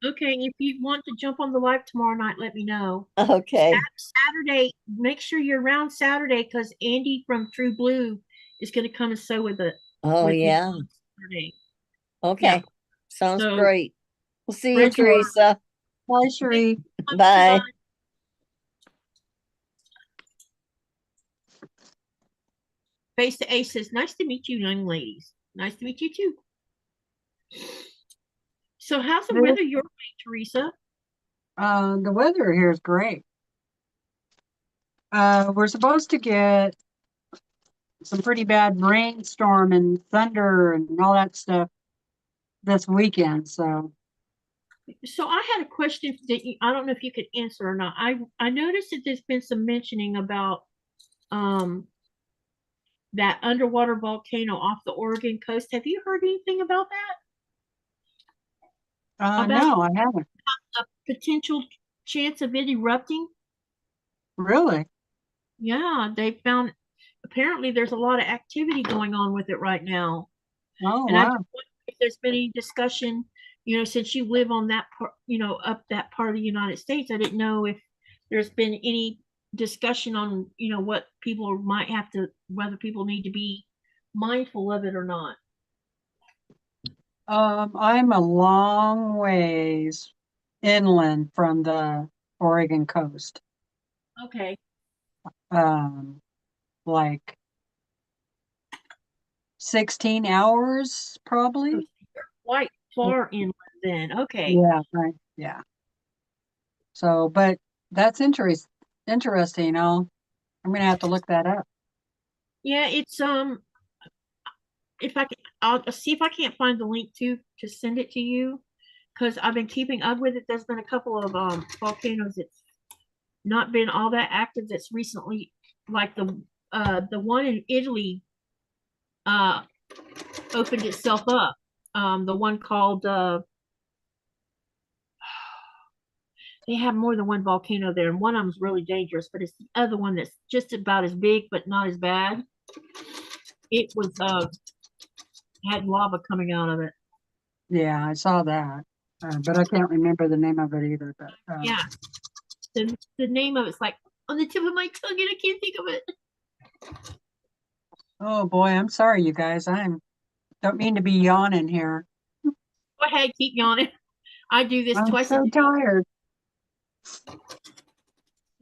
Okay, if you want to jump on the live tomorrow night, let me know. Okay. Saturday, make sure you're around Saturday, because Andy from True Blue is going to come and sew with me Yeah. on Saturday. Okay. Yeah. Sounds So, great. We'll see you, Bridget- Teresa. Bye, Cherie. Bye. Face to Ace says, nice to meet you, young ladies. Nice to meet you too. So how's the weather your way, Teresa? The weather here is great. We're supposed to get some pretty bad rainstorm and thunder and all that stuff this weekend. So I had a question that I don't know if you could answer or not. I noticed that there's been some mentioning about that underwater volcano off the Oregon coast. Have you heard anything about that? no, I haven't. A potential chance of it erupting? Really? Yeah, they found apparently there's a lot of activity going on with it right now. Oh, And I wow. just wonder if there's been any discussion, since you live on that part, up that part of the United States. I didn't know if there's been any discussion on, what people might have to, whether people need to be mindful of it or not. I'm a long ways inland from the Oregon coast. Okay. Like 16 hours probably. Quite far inland then. Okay. Yeah, right. Yeah. So, but that's interesting. I'm gonna have to look that up. Yeah, it's if I can, I'll see if I can't find the link to send it to you, because I've been keeping up with it. There's been a couple of volcanoes that's not been all that active that's recently, like the one in Italy opened itself up. The one called they have more than one volcano there, and one of them's really dangerous, but it's the other one that's just about as big but not as bad. It was had lava coming out of it. Yeah, I saw that, but I can't remember the name of it either. But Yeah, the name of it's like on the tip of my tongue, and I can't think of it. oh boy, I'm sorry, you guys. Don't mean to be yawning here. Go ahead, keep yawning. I do this I'm twice a so day. tired. To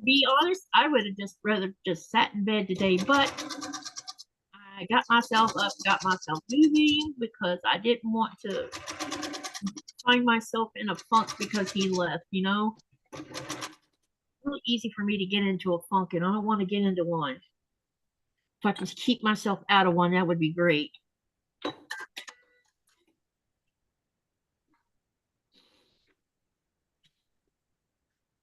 be honest, I would have just rather just sat in bed today, but I got myself up, got myself moving, because I didn't want to find myself in a funk because he left, Really easy for me to get into a funk, and I don't want to get into one. If I can keep myself out of one, that would be great.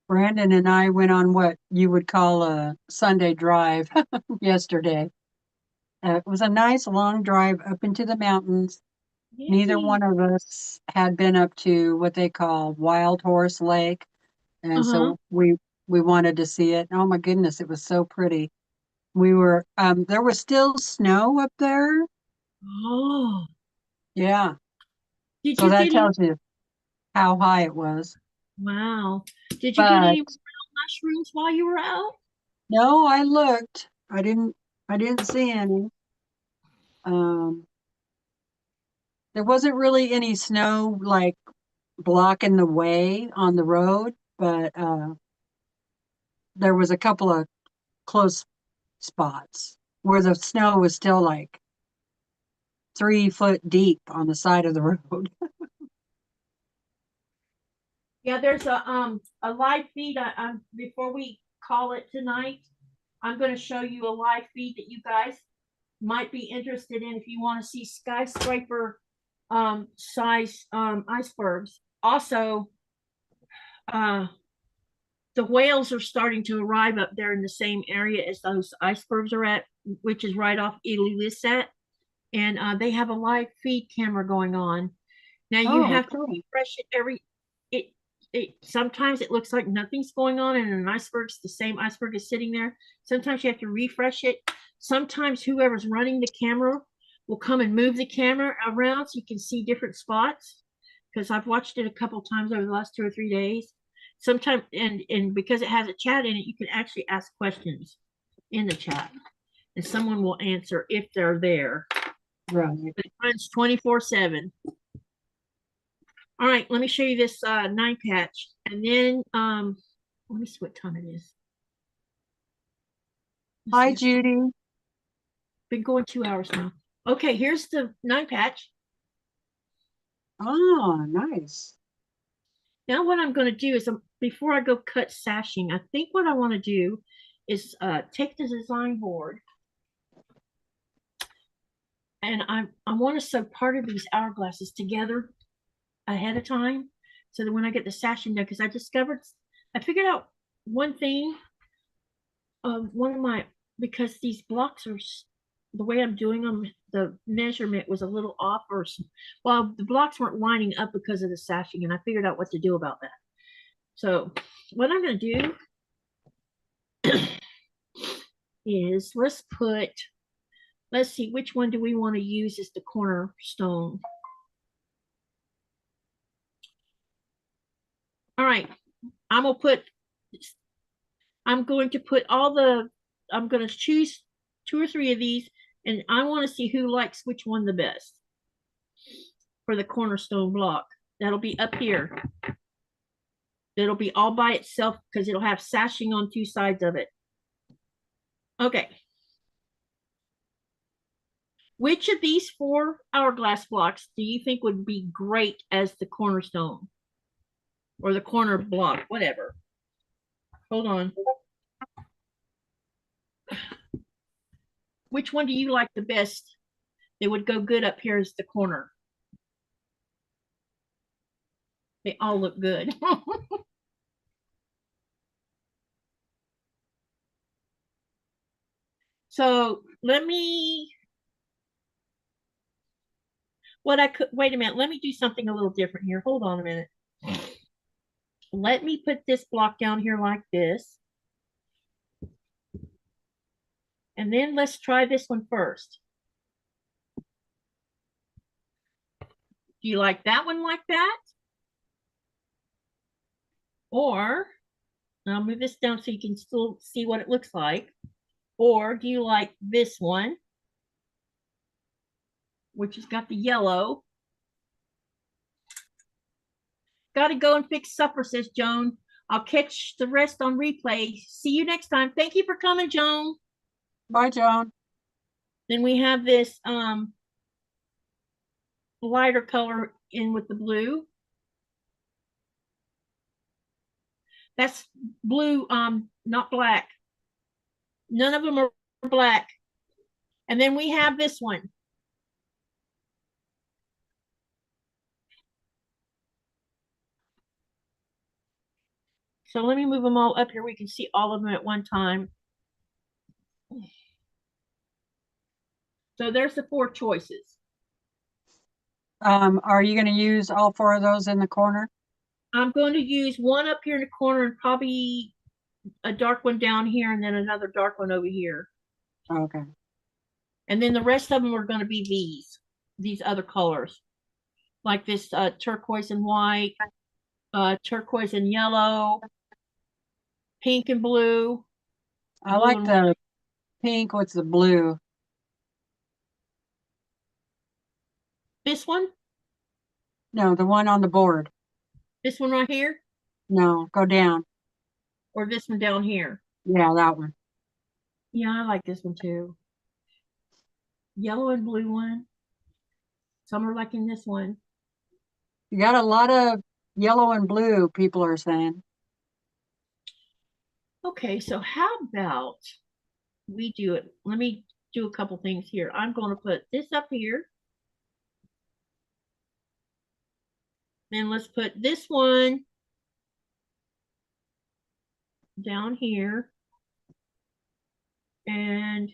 Brandon and I went on what you would call a Sunday drive yesterday. It was a nice long drive up into the mountains. Neither one of us had been up to what they call Wild Horse Lake, and so we wanted to see it. Oh my goodness, it was so pretty. We were there was still snow up there, Oh, Yeah. did So you that get any? tells you how high it was. Wow. Did you get But any mushrooms while you were out? no, I looked. I didn't see any. Um, there wasn't really any snow like blocking the way on the road, but there was a couple of close spots where the snow was still like 3 foot deep on the side of the road. Yeah, there's a live feed. Before we call it tonight, I'm going to show you a live feed that you guys might be interested in if you want to see skyscraper size icebergs. Also, uh, the whales are starting to arrive up there in the same area as those icebergs are at, which is right off Ilulissat. And they have a live feed camera going on. Now you Oh, have to cool. refresh it it sometimes it looks like nothing's going on and an iceberg's the same iceberg is sitting there. Sometimes you have to refresh it. Sometimes whoever's running the camera will come and move the camera around so you can see different spots. Because I've watched it a couple times over the last 2 or 3 days. Sometimes and because it has a chat in it, you can actually ask questions in the chat and someone will answer if they're there. Right. It runs 24/7. All right, let me show you this 9 patch, and then let me see what time it is. Hi, Judy. Been going 2 hours now. Okay, here's the 9 patch. Oh, nice. Now what I'm going to do is before I go cut sashing, I think what I want to do is take the design board and I want to sew part of these hourglasses together ahead of time so that when I get the sashing done, because I figured out one thing of one of my, because these blocks are the way I'm doing them, the measurement was a little off, or well, the blocks weren't lining up because of the sashing, and I figured out what to do about that. So what I'm going to do is let's see, which one do we want to use as the cornerstone? All right, I'm going to put I'm going to choose 2 or 3 of these, and I want to see who likes which one the best for the cornerstone block. That'll be up here. It'll be all by itself because it'll have sashing on 2 sides of it. Okay. Which of these 4 hourglass blocks do you think would be great as the cornerstone or the corner block, whatever? Hold on. Which one do you like the best? They would go good up here as the corner. They all look good. So let me, wait a minute. Let me do something a little different here. Hold on a minute. Let me put this block down here like this. And then let's try this one first. Do you like that one like that? Or, I'll move this down so you can still see what it looks like. Or do you like this one, which has got the yellow? Got to go and fix supper, says Joan. I'll catch the rest on replay. See you next time. Thank you for coming, Joan. Bye, Joan. Then we have this lighter color in with the blue. That's blue, not black. None of them are black. And then we have this one. So let me move them all up here. We can see all of them at one time. So there's the 4 choices. Are you going to use all 4 of those in the corner? I'm going to use one up here in the corner and probably a dark one down here and then another dark one over here. Okay. And then the rest of them are going to be these other colors, like this turquoise and white, turquoise and yellow, pink and blue. I Blue like and the pink with the blue. this one No, the one on the board. right here, No, go down. or this one down here. Yeah, that one. Yeah, I like this one too. Yellow and blue one. Some are liking this one. You got a lot of yellow and blue, people are saying. Okay, so how about we do it? Let me do a couple things here. I'm going to put this up here. Then let's put this one down here. And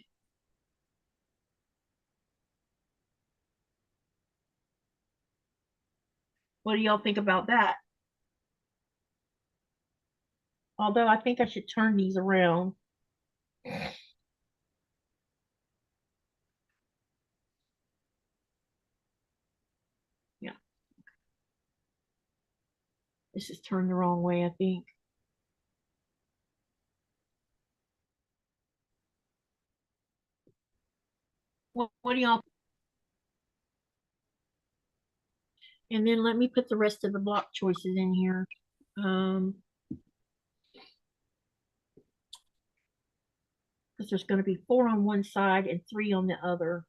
what do y'all think about that? Although I think I should turn these around. Yeah. This is turned the wrong way, I think. What do y'all? And then let me put the rest of the block choices in here. Because there's going to be 4 on one side and 3 on the other.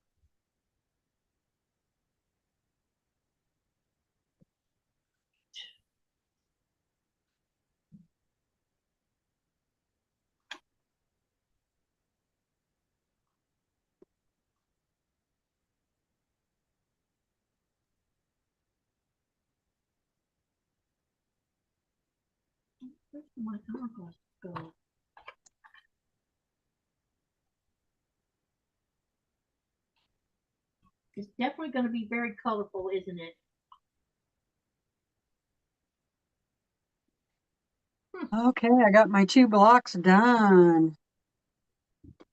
Where did my hourglass go? It's definitely going to be very colorful, isn't it? Okay, I got my 2 blocks done.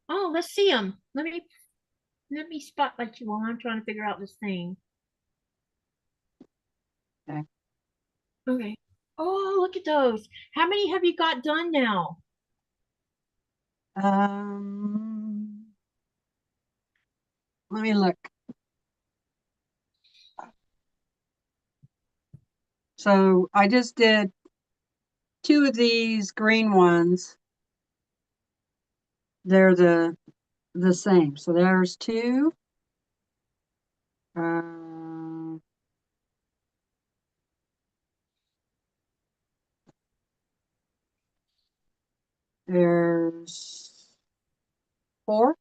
Oh, let's see them. Let me spotlight you while I'm trying to figure out this thing. Okay. Okay. Oh, look at those. How many have you got done now? Let me look. So I just did 2 of these green ones. They're the same. So there's 2. There's 4.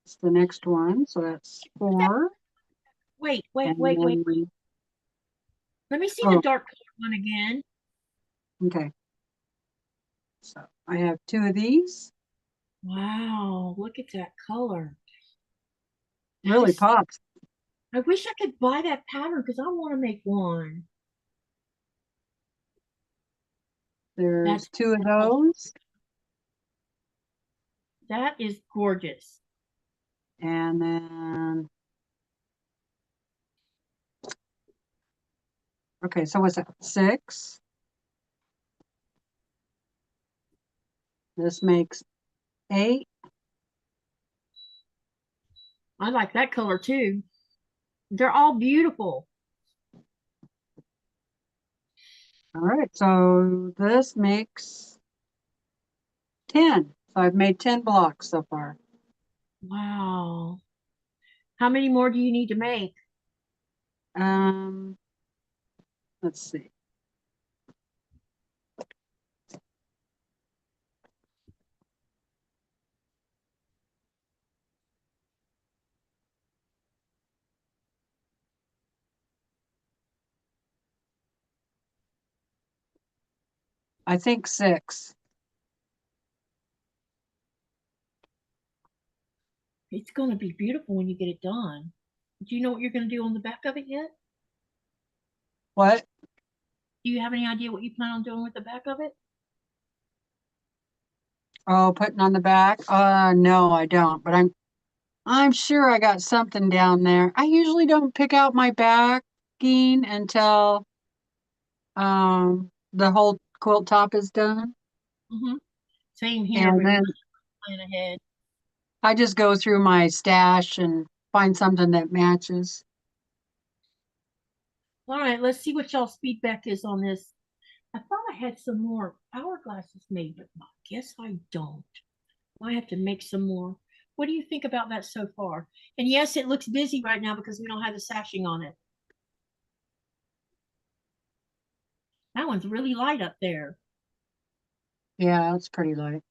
It's the next one. So that's 4. Wait. And Let then, me see the oh, dark color one again. okay. So I have 2 of these. Wow, look at that color. Really pops. I wish I could buy that pattern because I want to make one. There's That's 2 of those. That is gorgeous. And then, okay, so what's that? 6. This makes 8. I like that color too. They're all beautiful. All right, so this makes 10. So I've made 10 blocks so far. Wow. How many more do you need to make? Let's see. I think 6. It's going to be beautiful when you get it done. Do you know what you're going to do on the back of it yet? What? Do you have any idea what you plan on doing with the back of it? Oh, putting on the back? No, I don't, but I'm sure I got something down there. I usually don't pick out my backing until the whole quilt top is done. Mm-hmm. Same here, And but then plan ahead. I just go through my stash and find something that matches. All right, let's see what y'all's feedback is on this. I thought I had some more hourglasses made, but I guess I don't. I have to make some more. What do you think about that so far? And yes, it looks busy right now because we don't have the sashing on it. That one's really light up there. Yeah, it's pretty light.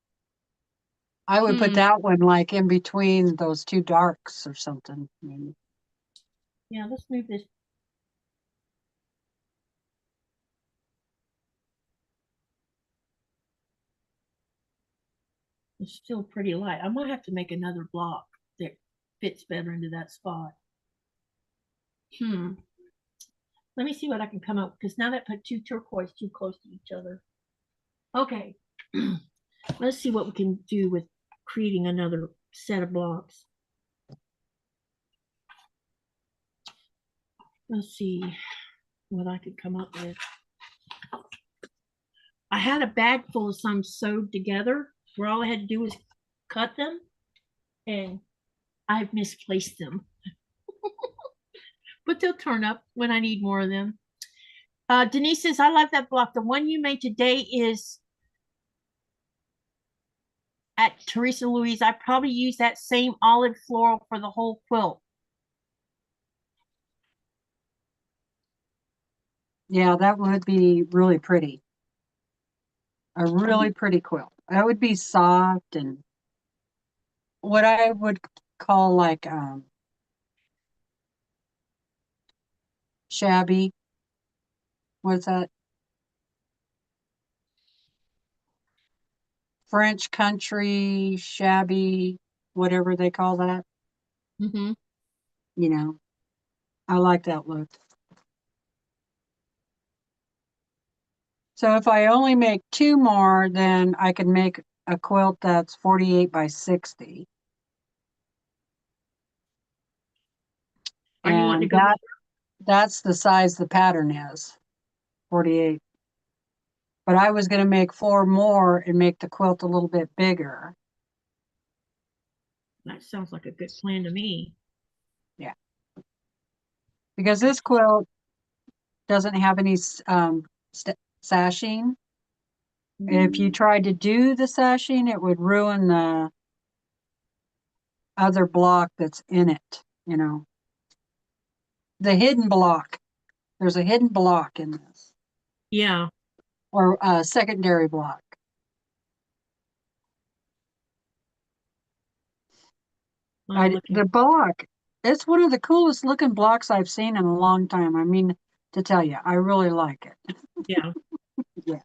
I would put Hmm. that one like in between those two darks or something. Maybe. Yeah, let's move this. It's still pretty light. I might have to make another block that fits better into that spot. Hmm. Let me see what I can come up because now that put two turquoise too close to each other. Okay. Let's see what we can do with creating another set of blocks. Let's see what I could come up with. I had a bag full of some sewed together where all I had to do was cut them, and I've misplaced them. But they'll turn up when I need more of them. Denise says, I love that block. The one you made today is at Teresa Louise. I probably use that same olive floral for the whole quilt. Yeah, that would be really pretty. A really pretty quilt. That would be soft and what I would call like shabby. What's that? French country, shabby, whatever they call that. Mm-hmm. You know, I like that look. So if I only make two more, then I can make a quilt that's 48 by 60. Are you wanting to And go? that's the size the pattern is, 48. But I was going to make four more and make the quilt a little bit bigger. That sounds like a good plan to me. Yeah. Because this quilt doesn't have any sashing. If you tried to do the sashing, it would ruin the other block that's in it, you know. The hidden block. There's a hidden block in this, Yeah. or a secondary block. I'm looking. The block, it's one of the coolest looking blocks I've seen in a long time. I mean, to tell you, I really like it. Yeah. Yeah.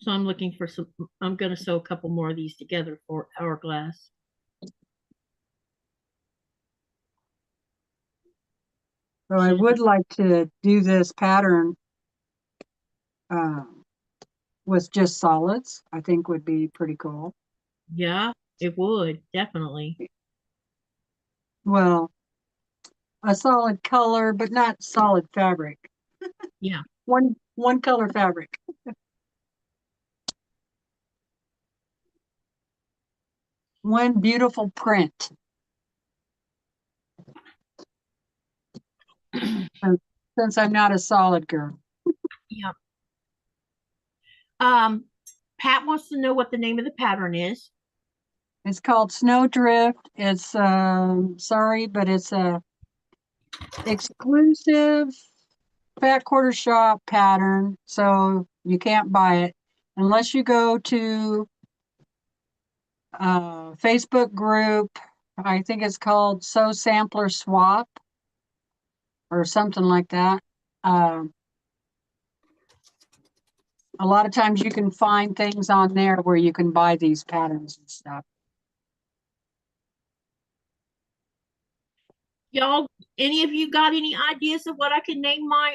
So I'm looking for some. I'm going to sew a couple more of these together for hourglass. So I would like to do this pattern um, with just solids. I think would be pretty cool. Yeah, it would definitely. Well, a solid color, but not solid fabric. Yeah. One color fabric. One beautiful print. Since I'm not a solid girl. Yeah. Um, Pat wants to know what the name of the pattern is. It's called Snowdrift. It's sorry, but it's a exclusive fat quarter shop pattern, so you can't buy it unless you go to a Facebook group. I think it's called Sew Sampler Swap or something like that. A lot of times you can find things on there where you can buy these patterns and stuff. Y'all, any of you got any ideas of what I can name my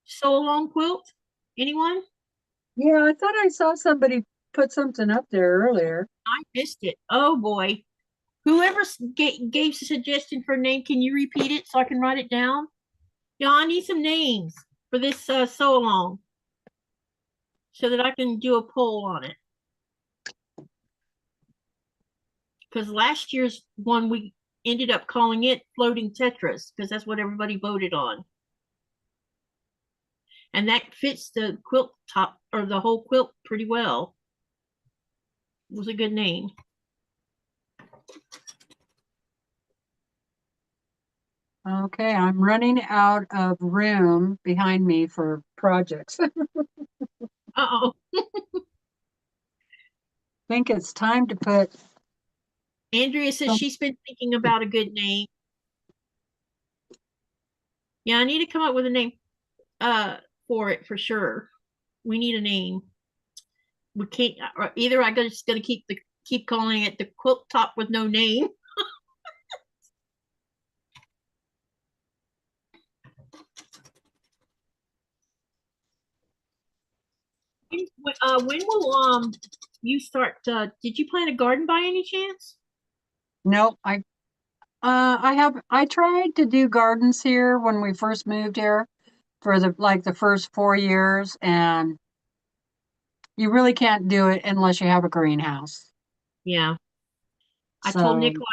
sew along quilt? Anyone? Yeah, I thought I saw somebody put something up there earlier. I missed it. Oh boy. Whoever gave a suggestion for a name, can you repeat it so I can write it down? Yeah, I need some names for this sew along so that I can do a poll on it. Because last year's one, we ended up calling it Floating Tetris because that's what everybody voted on. And that fits the quilt top or the whole quilt pretty well. It was a good name. Okay, I'm running out of room behind me for projects. I Uh-oh. think it's time to put. Andrea says she's been thinking about a good name. Yeah, I need to come up with a name for it for sure. We need a name. We can't, or either I just gonna keep calling it the quilt top with no name. When will you start? Did you plant a garden by any chance? Nope, I tried to do gardens here when we first moved here for the first 4 years, and you really can't do it unless you have a greenhouse. Yeah, I told So Nikolai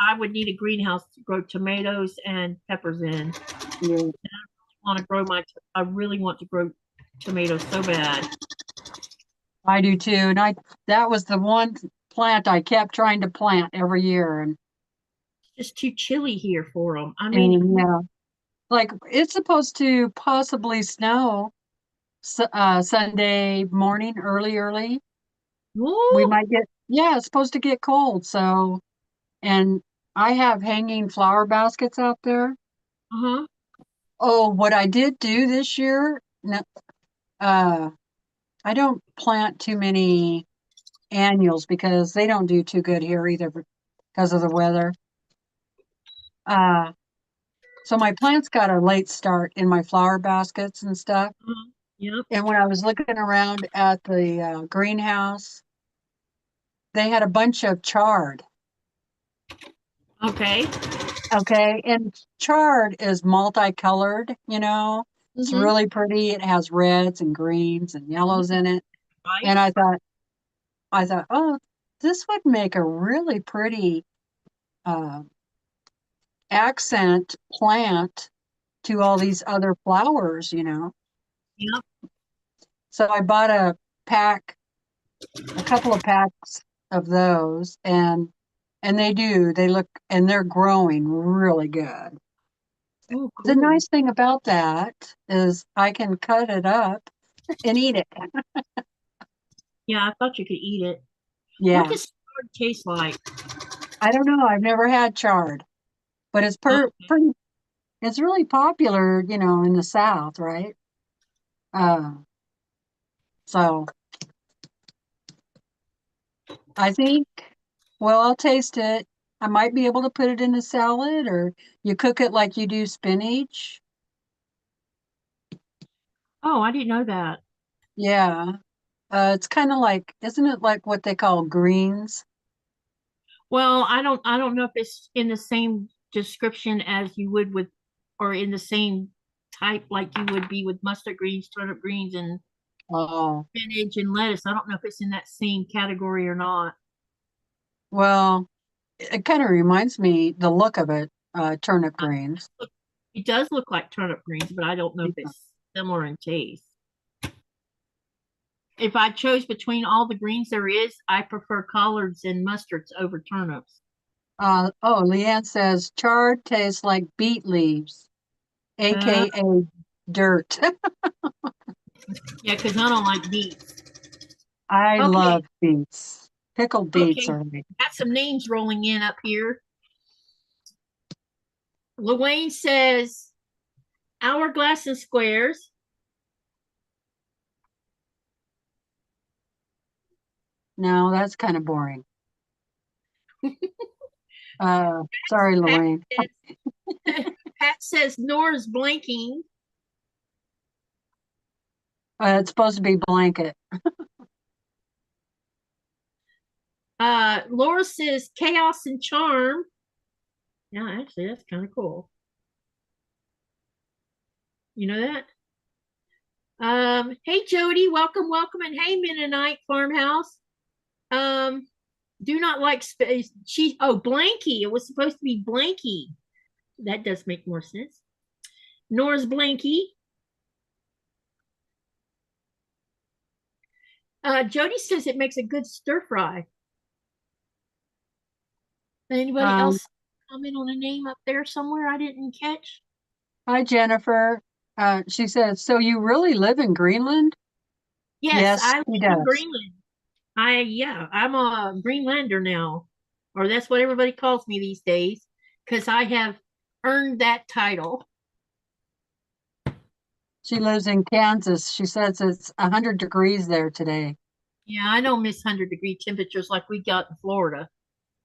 I would need a greenhouse to grow tomatoes and peppers in. yeah, I really want to grow tomatoes so bad. I do too. And that was the one plant I kept trying to plant every year. It's just too chilly here for them. I mean, And yeah, like it's supposed to possibly snow Sunday morning, early. We woo, might get, yeah, it's supposed to get cold. So, and I have hanging flower baskets out there. uh-huh. Oh, what I did do this year, no, uh, I don't plant too many annuals because they don't do too good here either because of the weather. Uh, so my plants got a late start in my flower baskets and stuff. Uh-huh. Yep. And when I was looking around at the greenhouse, they had a bunch of chard. Okay. Okay. And chard is multicolored, you know, it's Mm-hmm. really pretty. It has reds and greens and yellows in it. Right. And I thought, oh, this would make a really pretty uh, accent plant to all these other flowers, you know. Yep. So I bought a couple of packs of those, and they look, and they're growing really good. Oh, The cool. nice thing about that is I can cut it up and eat it. Yeah, I thought you could eat it. What Yeah, does chard taste like? I don't know. I've never had chard, but it's Oh, pretty. It's really popular, you know, in the South, right? Uh, so I think, well, I'll taste it. I might be able to put it in a salad, or you cook it like you do spinach. oh, I didn't know that. Yeah. It's kind of like, isn't it like what they call greens? Well, I don't know if it's in the same description as you would with, or in the same type like you would be with mustard greens, turnip greens, and Oh, spinach and lettuce. I don't know if it's in that same category or not. well, it kind of reminds me the look of it, turnip Uh, greens. It does look like turnip greens, but I don't know if Yeah. it's similar in taste. If I chose between all the greens there is, I prefer collards and mustards over turnips. Oh, Leanne says chard tastes like beet leaves, Uh, aka dirt. yeah, because I don't like beets. I Okay, love beets. Pickled beets okay. are like, Got some names rolling in up here. Luane says hourglass and squares. no, that's kind of boring. Sorry, Pat Lorraine. says, Pat says Nora's blanking. It's supposed to be blanket. Laura says chaos and charm. Yeah, actually, that's kind of cool. You know that? Hey Jody, welcome, welcome, and hey Mennonite Farmhouse. Do not like space. Blanky. It was supposed to be Blanky. That does make more sense. Nora's Blanky. Jody says it makes a good stir fry. Anybody else comment on a name up there somewhere I didn't catch? Hi, Jennifer. She says, so you really live in Greenland? Yes, I she live does. in Greenland. I'm a Greenlander now, or that's what everybody calls me these days, because I have earned that title. She lives in Kansas. She says it's 100 degrees there today. Yeah, I don't miss 100-degree temperatures like we got in Florida.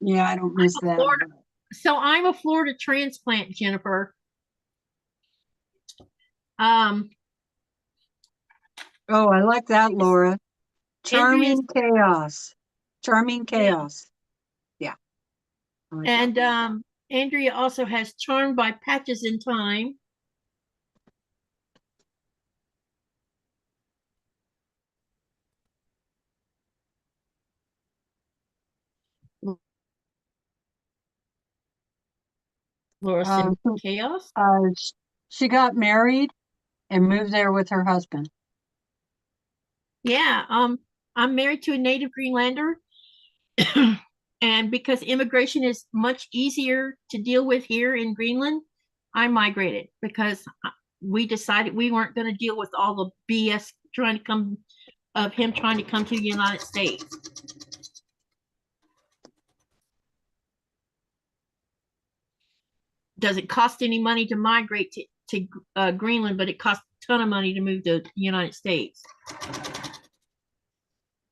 Yeah, I don't miss that. So I'm a Florida transplant, Jennifer. Oh, I like that, Laura. Charming chaos. Charming chaos. Yeah. Like and Andrea also has charmed by patches in time. Laura chaos. She got married and moved there with her husband. Yeah, I'm married to a native Greenlander. And because immigration is much easier to deal with here in Greenland, I migrated because we decided we weren't going to deal with all the BS of him trying to come to the United States. Doesn't cost any money to migrate to Greenland, but it costs a ton of money to move to the United States.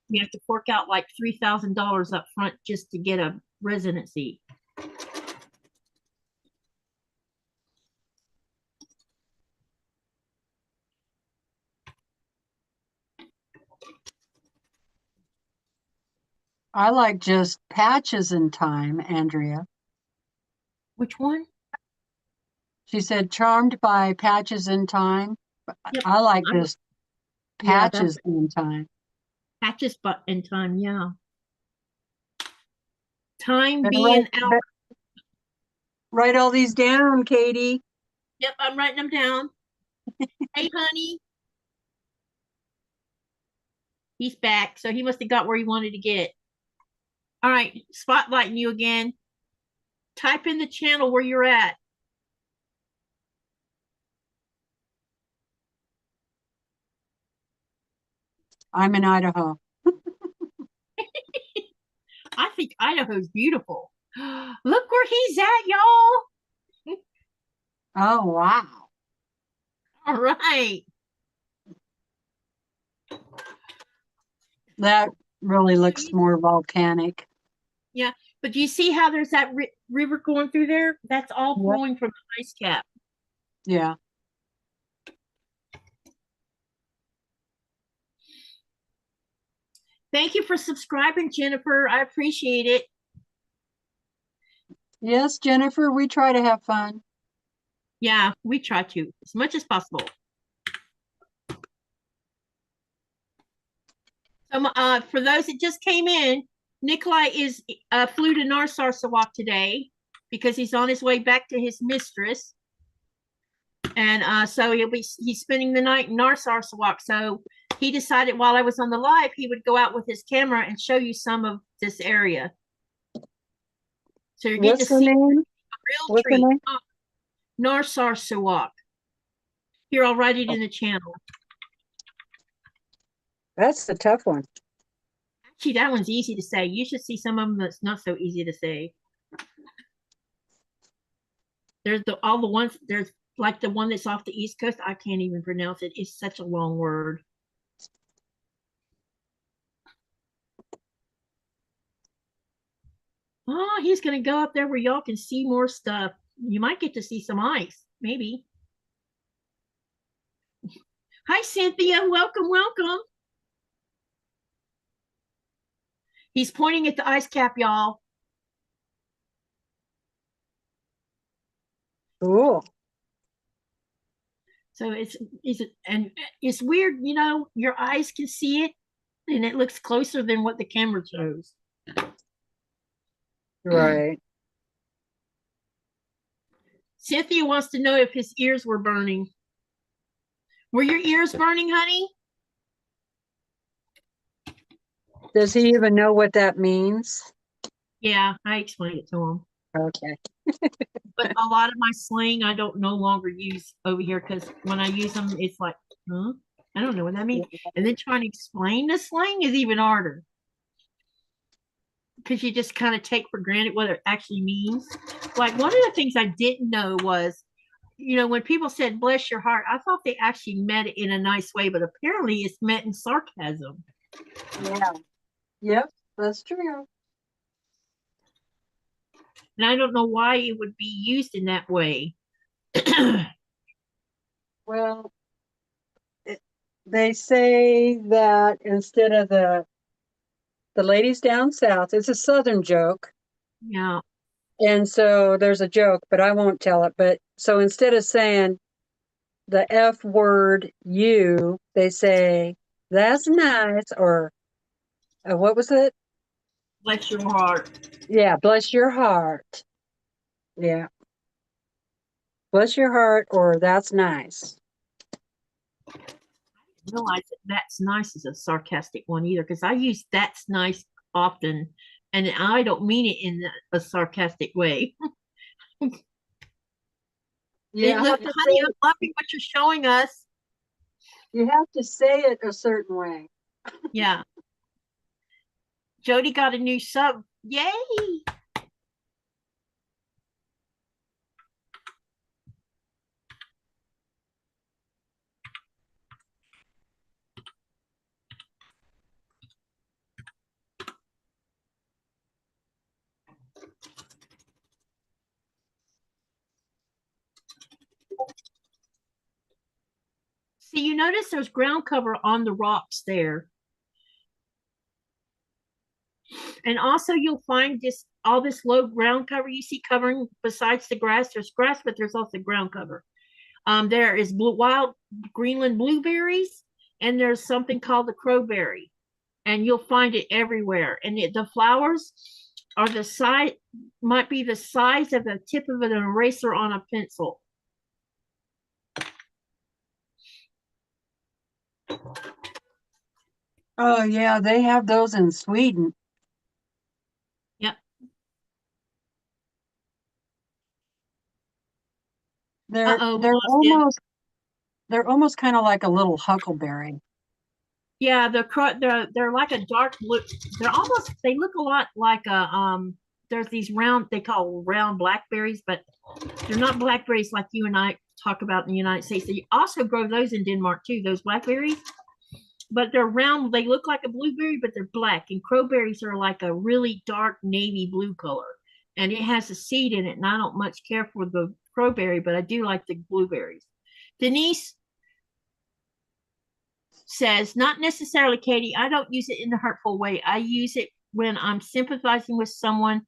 You have to fork out like $3,000 up front just to get a residency. I like just patches in time, Andrea. Which one? She said charmed by patches in time. Yep. I like just patches in time. Patches but in time, yeah. Time being out. Write all these down, Katie. Yep, I'm writing them down. Hey, honey. He's back, so he must have got where he wanted to get. All right, spotlighting you again. Type in the channel where you're at. I'm in Idaho. I think Idaho's beautiful. Look where he's at, y'all. Oh, wow. All right. That really looks more volcanic. Yeah, but do you see how there's that river going through there? That's all flowing from the ice cap. Yeah. Thank you for subscribing, Jennifer. I appreciate it. Yes, Jennifer, we try to have fun. Yeah, we try to, as much as possible. For those that just came in, Nikolai flew to Narsarsuaq today because he's on his way back to his mistress. And so he's spending the night in Narsarsuaq. So he decided while I was on the live, he would go out with his camera and show you some of this area. So you're getting to see a real treat. Narsarsuaq. Here, I'll write it in the channel. That's the tough one. Actually, that one's easy to say. You should see some of them that's not so easy to say. There's all the ones, there's like the one that's off the East Coast. I can't even pronounce it. It's such a long word. Oh, he's going to go up there where y'all can see more stuff. You might get to see some ice, maybe. Hi, Cynthia. Welcome, welcome. He's pointing at the ice cap, y'all. Cool. So it's weird, you know, your eyes can see it and it looks closer than what the camera shows. Right. Cynthia wants to know if his ears were burning. Were your ears burning, honey? Does he even know what that means? Yeah, I explained it to him. Okay. But a lot of my slang I don't no longer use over here because when I use them, it's like, huh? I don't know what that means. And then trying to explain the slang is even harder. Because you just kind of take for granted what it actually means. Like one of the things I didn't know was, you know, when people said bless your heart, I thought they actually meant it in a nice way, but apparently it's meant in sarcasm. Yeah. Yep, that's true. And I don't know why it would be used in that way. Well, they say that instead of the ladies down south, it's a southern joke. Yeah. And so there's a joke, but I won't tell it. But so instead of saying the F word you, they say, that's nice, or what was it? Bless your heart. Yeah, bless your heart. Yeah. Bless your heart, or that's nice. I didn't realize that that's nice is a sarcastic one either, because I use that's nice often, and I don't mean it in a sarcastic way. Yeah, Look, honey, I'm loving what you're showing us. you have to say it a certain way. Yeah. Jody got a new sub. Yay! See, you notice there's ground cover on the rocks there. And also you'll find all this low ground cover you see covering besides the grass. There's grass, but there's also ground cover. There is wild Greenland blueberries, and there's something called the crowberry. And you'll find it everywhere. And the flowers are the size, might be the size of the tip of an eraser on a pencil. Oh, yeah, they have those in Sweden. Yep. They're almost kind of like a little huckleberry. Yeah, they're like a dark blue. They look a lot like there's these round, they call round blackberries, but they're not blackberries like you and I talk about in the United States. They also grow those in Denmark too, those blackberries. But they're round, they look like a blueberry, but they're black. And crowberries are like a really dark navy blue color. And it has a seed in it. And I don't much care for the crowberry, but I do like the blueberries. Denise says, not necessarily, Katie. I don't use it in a hurtful way. I use it when I'm sympathizing with someone,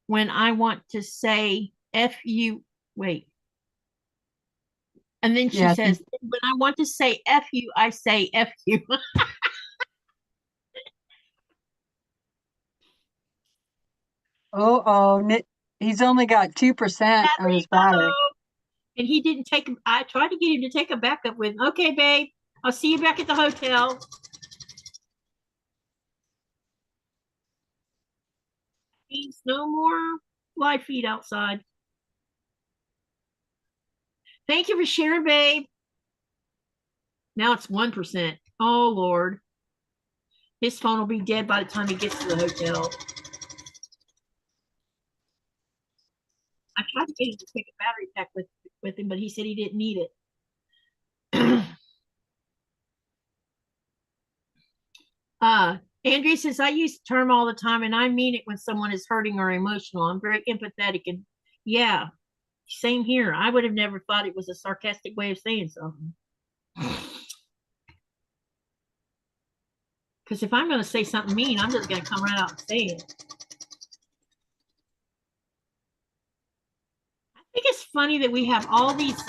when I want to say F you. Wait. And then she says, when I want to say F you, I say F you. He's only got 2% of his battery. And he didn't take him. I tried to get him to take a backup with him. Okay, babe, I'll see you back at the hotel. Means no more live feed outside. Thank you for sharing, babe. Now it's 1%. Oh, Lord. His phone will be dead by the time he gets to the hotel. I tried to get him to take a battery pack with him, but he said he didn't need it. Andrea says, I use the term all the time, and I mean it when someone is hurting or emotional. I'm very empathetic, and yeah, same here. I would have never thought it was a sarcastic way of saying something. Because if I'm going to say something mean, I'm just going to come right out and say it. I think it's funny that we have all these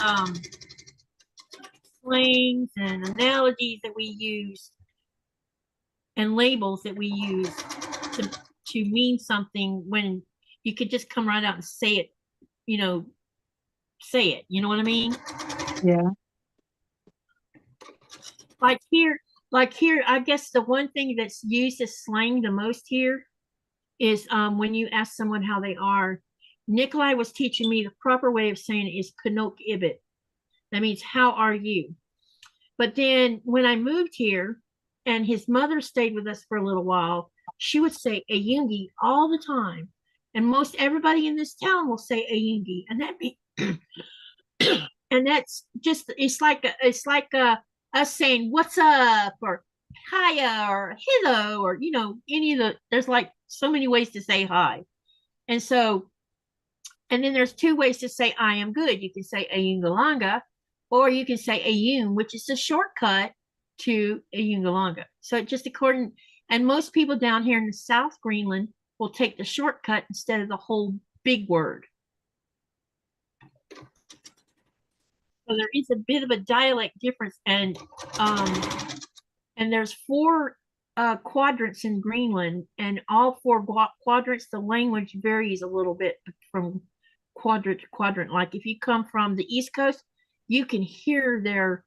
slangs and analogies that we use and labels that we use to mean something when you could just come right out and say it, you know, you know what I mean? Yeah. Like here, I guess the one thing that's used as slang the most here is when you ask someone how they are. Nikolai was teaching me the proper way of saying it is Kanok Ibit. That means, how are you? But then when I moved here and his mother stayed with us for a little while, she would say Ayungi all the time. And most everybody in this town will say Ayungi. And that means, and that's just, it's like us saying, what's up? Or hiya, or hello, or, you know, any of the, there's like so many ways to say hi. And so, and then there's two ways to say I am good. You can say Ayungalanga, or you can say Ayun, which is a shortcut to Ayungalanga. So just according, and most people down here in the South Greenland will take the shortcut instead of the whole big word. So there is a bit of a dialect difference, and there's 4 quadrants in Greenland, and all 4 quadrants, the language varies a little bit from quadrant to quadrant. Like if you come from the East Coast, you can hear the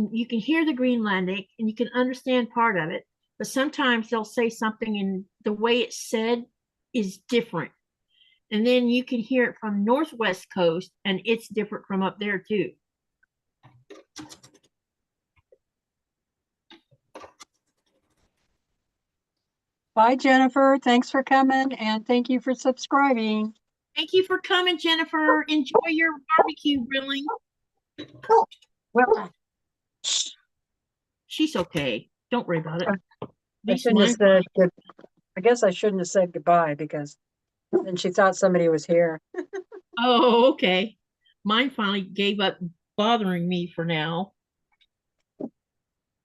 Greenlandic and you can understand part of it, but sometimes they'll say something and the way it's said is different. And then you can hear it from Northwest Coast and it's different from up there too. Bye, Jennifer. Thanks for coming, and thank you for subscribing. Thank you for coming, Jennifer. Enjoy your barbecue grilling. Well, She's okay. Don't worry about it. I shouldn't have said good. I guess I shouldn't have said goodbye because then she thought somebody was here. Oh, okay. Mine finally gave up bothering me for now.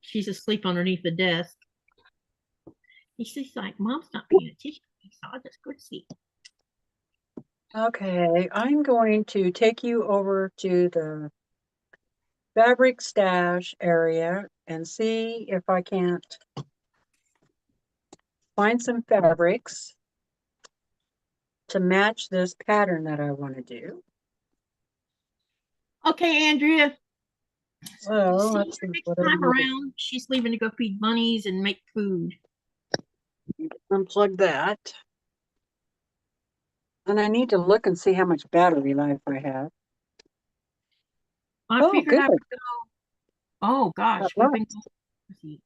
She's asleep underneath the desk. She's like, Mom's not paying attention. So I'll just go to sleep. Okay, I'm going to take you over to the fabric stash area and see if I can't find some fabrics to match this pattern that I want to do. Okay, Andrea. So See let's see you next what I time need around. She's leaving to go feed bunnies and make food. to unplug that. And I need to look and see how much battery life I have. I Oh, figured I good. would go. Oh gosh, That we've been works. let's see,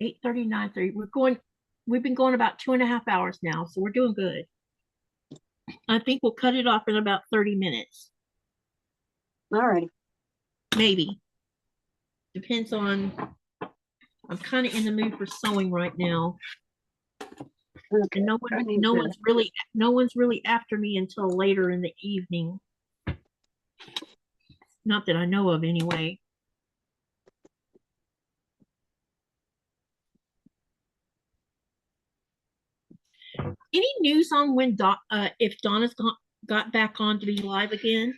8:30, 9:30. We've been going about 2.5 hours now, so we're doing good. I think we'll cut it off in about 30 minutes. All right. Maybe. Depends on, I'm kind of in the mood for sewing right now. Okay. And no one's really after me until later in the evening. Not that I know of anyway. Any news on when if Donna's got back on to be live again?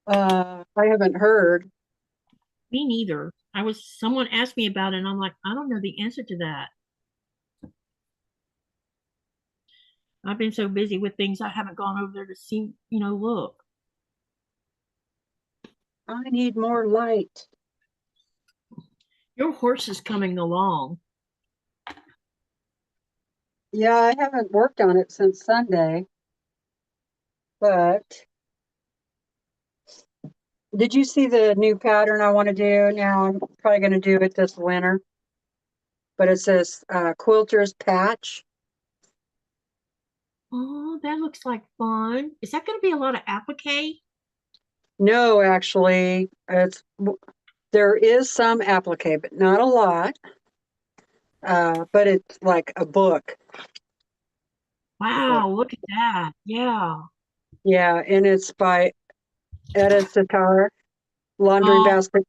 I haven't heard. Me neither. Someone asked me about it and I'm like, I don't know the answer to that. I've been so busy with things I haven't gone over there to see, look. I need more light. Your horse is coming along. Yeah, I haven't worked on it since Sunday. But did you see the new pattern I want to do? Now I'm probably going to do it this winter. But it says Quilter's Patch. Oh, that looks like fun. Is that going to be a lot of applique? No, actually, there is some applique, but not a lot. But it's like a book. Wow, look at that. Yeah. Yeah, and it's by Edith Sitar, Laundry Oh, Basket.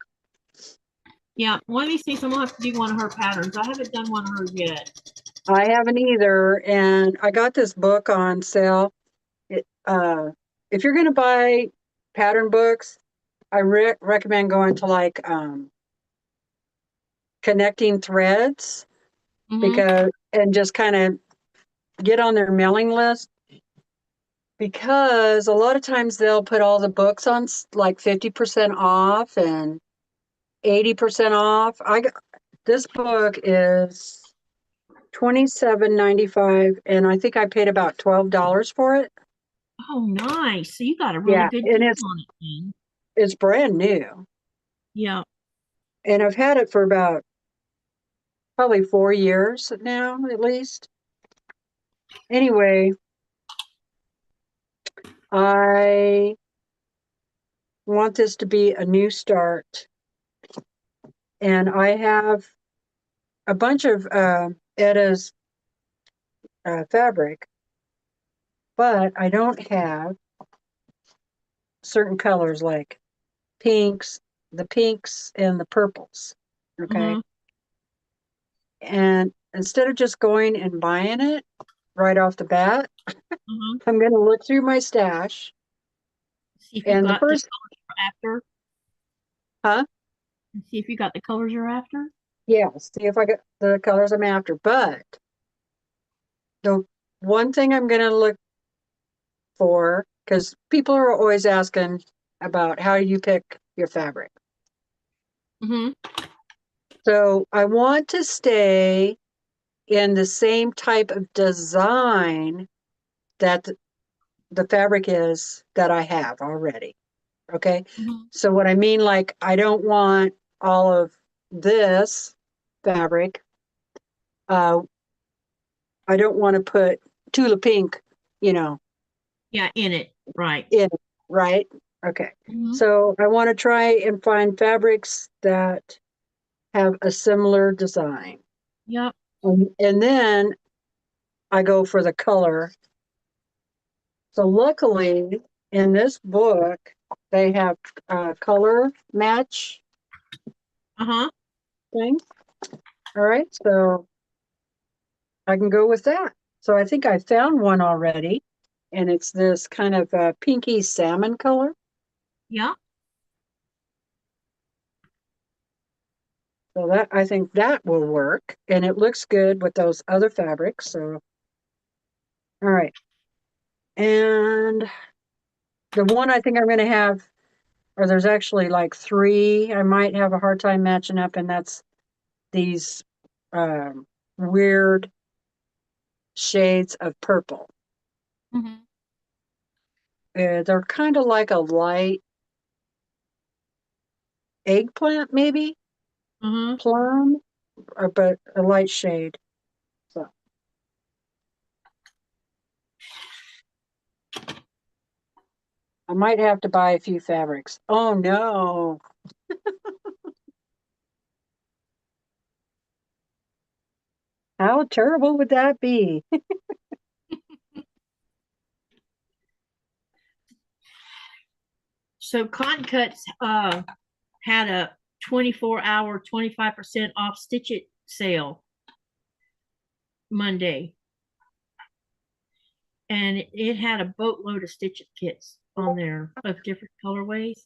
Yeah, one of these things I'm gonna have to do one of her patterns. I haven't done one of hers yet. I haven't either, and I got this book on sale. If you're going to buy pattern books, I recommend going to like Connecting Threads because and just kind of get on their mailing list, because a lot of times they'll put all the books on like 50% off and 80% off. This book is $27.95, and I think I paid about $12 for it. Oh, nice. So you got a really Yeah, good and deal on it then. it's brand new, Yeah. and I've had it for about probably 4 years now, at least. Anyway, I want this to be a new start, and I have a bunch of Edda's fabric, but I don't have certain colors like the pinks and the purples. Okay. And instead of just going and buying it right off the bat, I'm going to look through my stash. See if you And the got the first, colors you're after. huh? And see if you got the colors you're after. Yeah, see if I get the colors I'm after. But the one thing I'm going to look for, because people are always asking about how you pick your fabric. So I want to stay in the same type of design that the fabric is that I have already. Okay. So what I mean, like, I don't want all of this fabric. I don't want to put Tula Pink, Yeah, in it. Right. in it, right? Okay. So I want to try and find fabrics that have a similar design. Yep. And then I go for the color. So luckily in this book, they have color match thing. All right. So I can go with that. So I think I found one already, and it's this kind of pinky salmon color. Yeah. So that, I think that will work, and it looks good with those other fabrics. So, all right. And the one I think I'm going to have, or there's actually like 3 I might have a hard time matching up, and that's these weird shades of purple. They're kind of like a light eggplant, maybe plum, but a light shade. So I might have to buy a few fabrics. Oh no. How terrible would that be? So Cotton Cuts had a 24-hour 25% off Stitch It sale Monday, and it had a boatload of Stitch It kits on there of different colorways.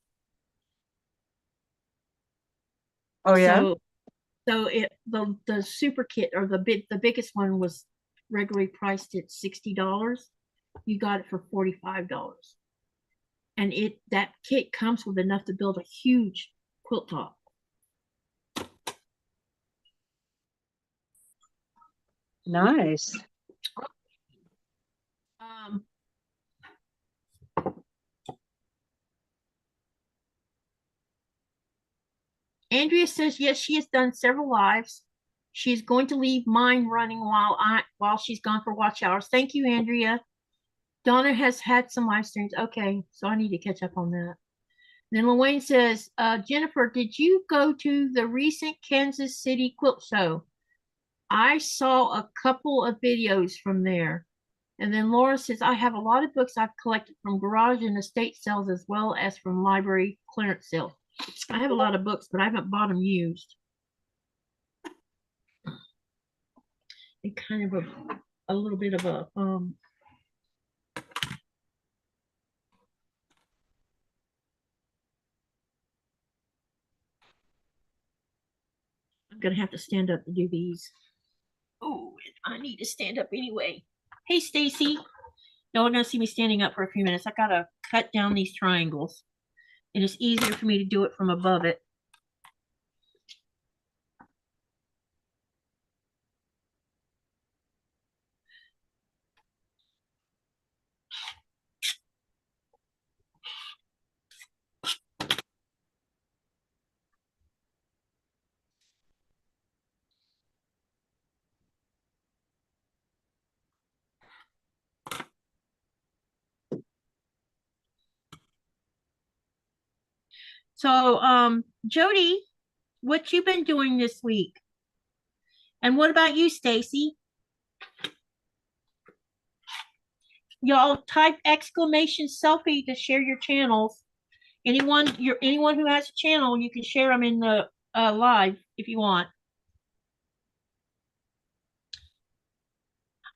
Oh yeah. So the super kit, or the biggest one, was regularly priced at $60. You got it for $45, and that kit comes with enough to build a huge quilt top. Nice. Andrea says yes, she has done several lives. She's going to leave mine running while she's gone for watch hours. Thank you, Andrea. Donna has had some live streams. Okay, so I need to catch up on that. Then Lorraine says, Jennifer, did you go to the recent Kansas City quilt show? I saw a couple of videos from there. And then Laura says, I have a lot of books I've collected from garage and estate sales as well as from library clearance sales. I have a lot of books, but I haven't bought them used. kind of a little bit of a I'm gonna have to stand up to do these. Oh, I need to stand up anyway. Hey, Stacy. Y'all are gonna see me standing up for a few minutes. I gotta cut down these triangles. It is easier for me to do it from above it. So, Jody, what you been doing this week? And what about you, Stacy? Y'all type exclamation Sophie to share your channels. Anyone who has a channel, you can share them in the live if you want.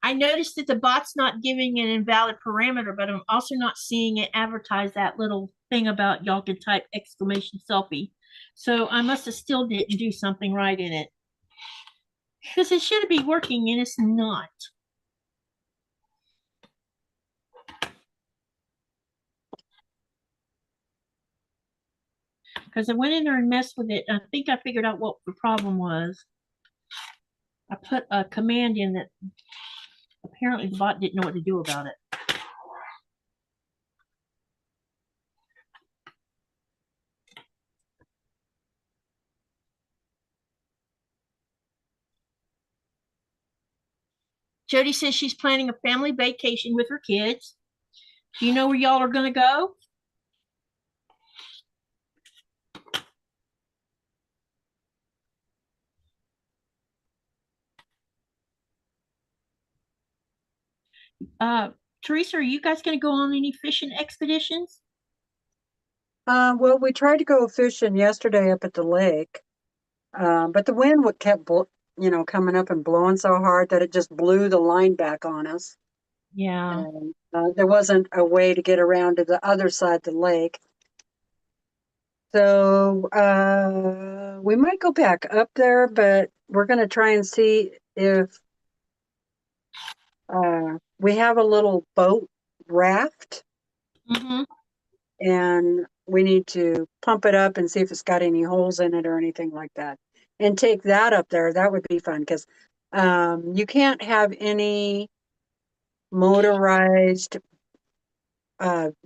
I noticed that the bot's not giving an invalid parameter, but I'm also not seeing it advertise that little thing about y'all can type exclamation Sophie. So I must have still didn't do something right in it. Because it should be working and it's not. Because I went in there and messed with it. I think I figured out what the problem was. I put a command in that apparently the bot didn't know what to do about it. Jody says she's planning a family vacation with her kids. Do you know where y'all are going to go? Teresa, are you guys going to go on any fishing expeditions? Well, we tried to go fishing yesterday up at the lake, but the wind kept, coming up and blowing so hard that it just blew the line back on us. Yeah. And there wasn't a way to get around to the other side of the lake. So we might go back up there, but we're going to try and see if we have a little boat raft. Mm-hmm. And we need to pump it up and see if it's got any holes in it or anything like that. And take that up there. That would be fun because you can't have any motorized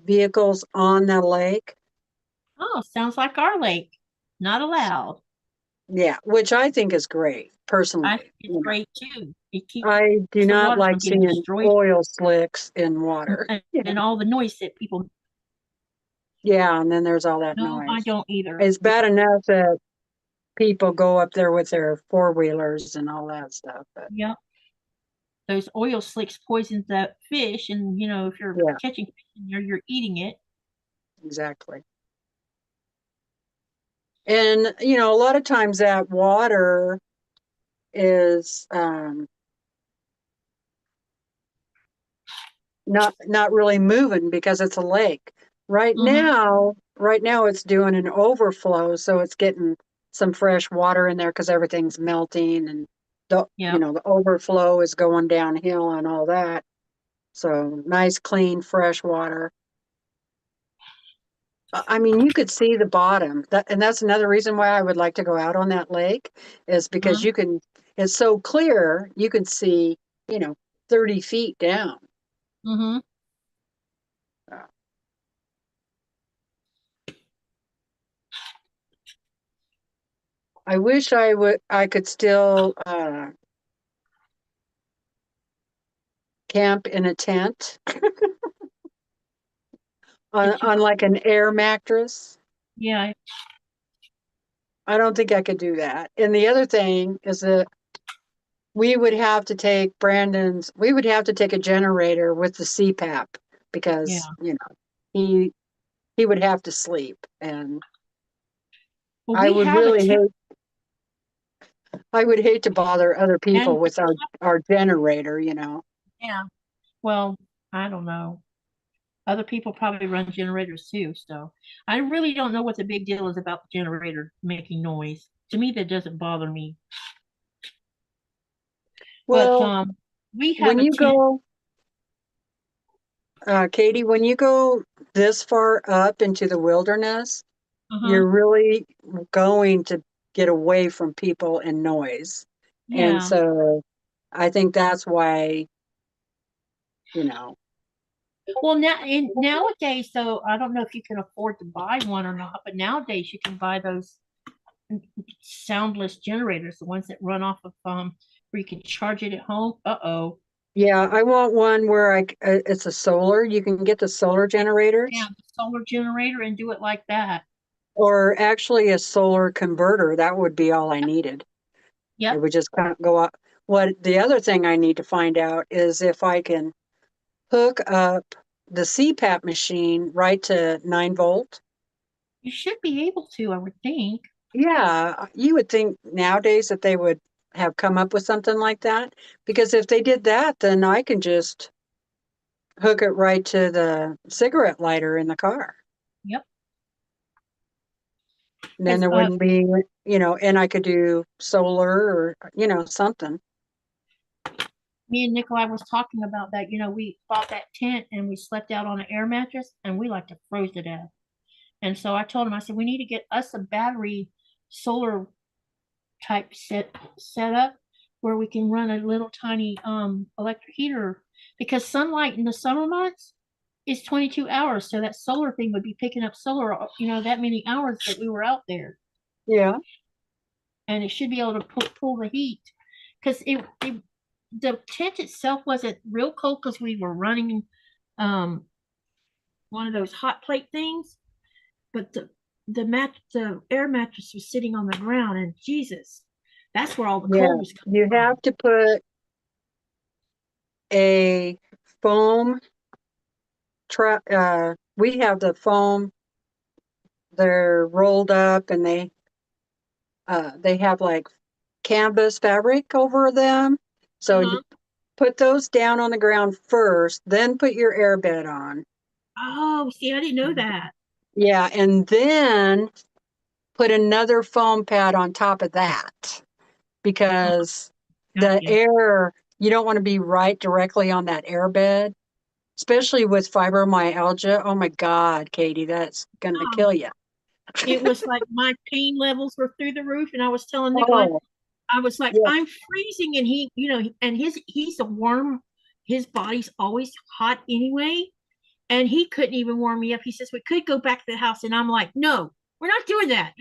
vehicles on the lake. Oh, sounds like our lake. Not allowed. Yeah, which I think is great, personally. I think it's great too. It keeps I do the not water like from getting seeing destroyed. oil slicks in water. And all the noise that people. Yeah, and then there's all that No, noise. I don't either. It's bad enough that people go up there with their four-wheelers and all that stuff. But Yep. Those oil slicks poisons that fish, and if you're catching fish in there, you're eating it. Exactly. And a lot of times that water is not really moving because it's a lake. Right now it's doing an overflow, so it's getting some fresh water in there because everything's melting, and the overflow is going downhill and all that. So nice, clean, fresh water. I mean, you could see the bottom. And that's another reason why I would like to go out on that lake, is because it's so clear, you can see, 30 feet down. Mm-hmm. I wish I could still camp in a tent on like an air mattress. Yeah. I don't think I could do that. And the other thing is that we would have to take a generator with the CPAP because, he would have to sleep. And I would really hate, I would hate to bother other people And with our generator, you know. yeah, well, I don't know. Other people probably run generators too, so I really don't know what the big deal is about the generator making noise. To me, that doesn't bother me. But Well, we have when a you tent. go, Katie, when you go this far up into the wilderness, Uh-huh. you're really going to get away from people and noise. And Yeah. so I think that's why, you know, Well, nowadays, though, I don't know if you can afford to buy one or not, but nowadays you can buy those soundless generators, the ones that run off of where you can charge it at home. Uh-oh. yeah, I want one where it's a solar. You can get the solar Yeah, generators the solar generator and do it like that. or actually a solar converter. That would be all I needed. It Yep. would just kind of go up. What the other thing I need to find out is if I can hook up the CPAP machine right to 9 volt. You should be able to, I would think. Yeah, you would think nowadays that they would have come up with something like that. Because if they did that, then I can just hook it right to the cigarette lighter in the car. Yep. And then Because there wouldn't be, you know, and I could do solar or, you know, something. me and Nikolai was talking about that. We bought that tent and we slept out on an air mattress and we like to froze to death. And so I told him, I said, we need to get us a battery solar type set up where we can run a little tiny electric heater because sunlight in the summer months is 22 hours. So that solar thing would be picking up solar, that many hours that we were out there. Yeah. And it should be able to pull the heat because the tent itself wasn't real cold because we were running um, one of those hot plate things, but the air mattress was sitting on the ground, and Jesus, that's where all the Yeah. cold was coming You from. have to put a foam we have the foam, they're rolled up and they have like canvas fabric over them. So Uh-huh. you put those down on the ground first, then put your air bed on. Oh, see, I didn't know that. Yeah, and then put another foam pad on top of that because the Gotcha. air, you don't want to be right directly on that air bed, especially with fibromyalgia. Oh my God, Katie, that's going to Oh, kill you. it was like my pain levels were through the roof, and I was telling Nikolai, Oh, I was like, yeah. I'm freezing, and and he's a warm, his body's always hot anyway, and he couldn't even warm me up. He says we could go back to the house, and I'm like, no, we're not doing that,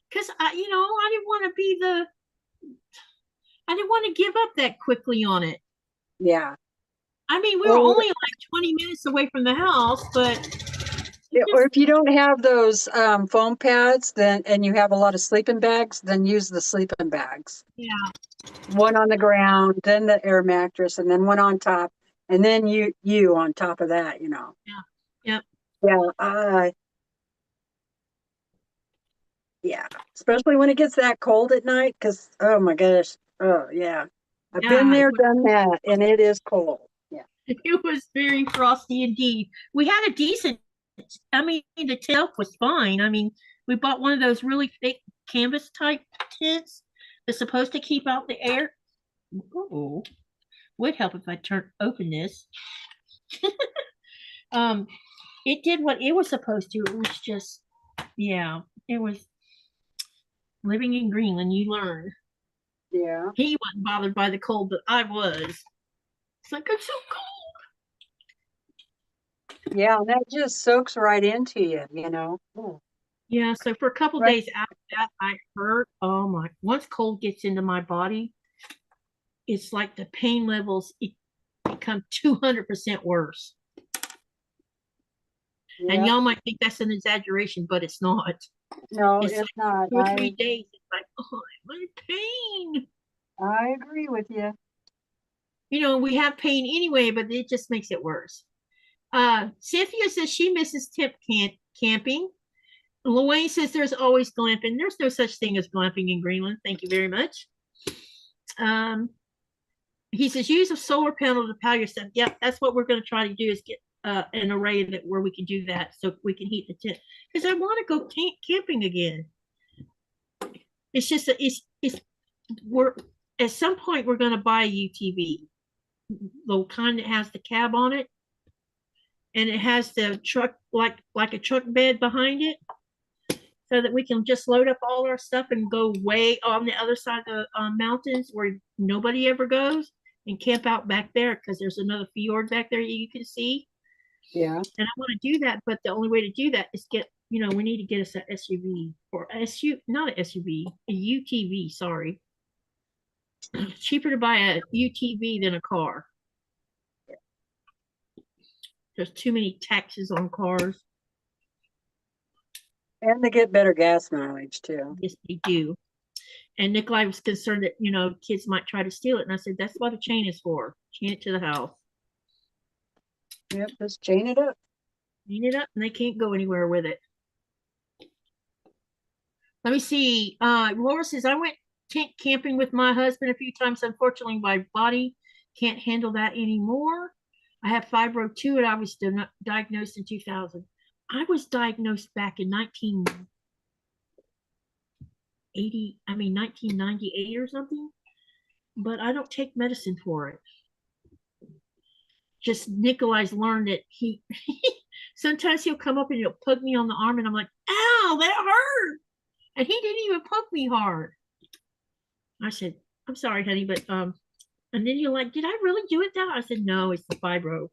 because I didn't want to I didn't want to give up that quickly on it. Yeah. I mean, we were Or, only like 20 minutes away from the house, but or just, if you don't have those foam pads, then and you have a lot of sleeping bags, then use the sleeping bags. yeah, One on the ground, then the air mattress, and then one on top, and then you on top of that, you know. yeah, yeah. Yeah, yeah. Especially when it gets that cold at night, because oh my gosh, oh yeah. I've been Yeah, there, done that, and it is cold. Yeah. it was very frosty indeed. We had a decent, I mean, the tent was fine. I mean, we bought one of those really thick canvas type tents that's supposed to keep out the air. Oh, would help if I open this. um, it did what it was supposed to. It was just, yeah, it was living in Greenland. You learn. Yeah. He wasn't bothered by the cold, but I was. It's like it's so cold. Yeah, and that just soaks right into you, you know. Oh, Yeah, so for a couple right. days after that, I hurt. Oh my! Once cold gets into my body, it's like the pain levels become 200% worse. And Yeah. y'all might think that's an exaggeration, but it's not. No, It's it's like not. 2 or 3 days. It's like, oh, I'm in pain. I agree with you. We have pain anyway, but it just makes it worse. Cynthia says she misses camping. Luane says there's always glamping. There's no such thing as glamping in Greenland. Thank you very much. He says use a solar panel to power your stuff. Yep, that's what we're going to try to do is get an array that where we can do that so we can heat the tent. Because I want to go camping again. It's just we're at some point we're going to buy a UTV, the kind that has the cab on it, and it has the truck like a truck bed behind it, so that we can just load up all our stuff and go way on the other side of the mountains where nobody ever goes and camp out back there because there's another fjord back there you can see. Yeah. And I want to do that, but the only way to do that is get, we need to get us an SUV or not an SUV, a UTV, sorry. It's cheaper to buy a UTV than a car. There's too many taxes on cars. And they get better gas mileage too. Yes, they do. And Nikolai was concerned that, kids might try to steal it. And I said, that's what a chain is for. Chain it to the house. Yep, just chain it up. Chain it up and they can't go anywhere with it. Let me see. Laura says, I went tent camping with my husband a few times. Unfortunately, my body can't handle that anymore. I have fibro too, and I was diagnosed in 2000. I was diagnosed back in 1998 or something, but I don't take medicine for it. Just Nikolai's learned that he sometimes he'll come up and he'll poke me on the arm and I'm like, ow, that hurt. And he didn't even poke me hard. I said, I'm sorry, honey, but and then you're like, did I really do it that? I said, no, it's the fibro.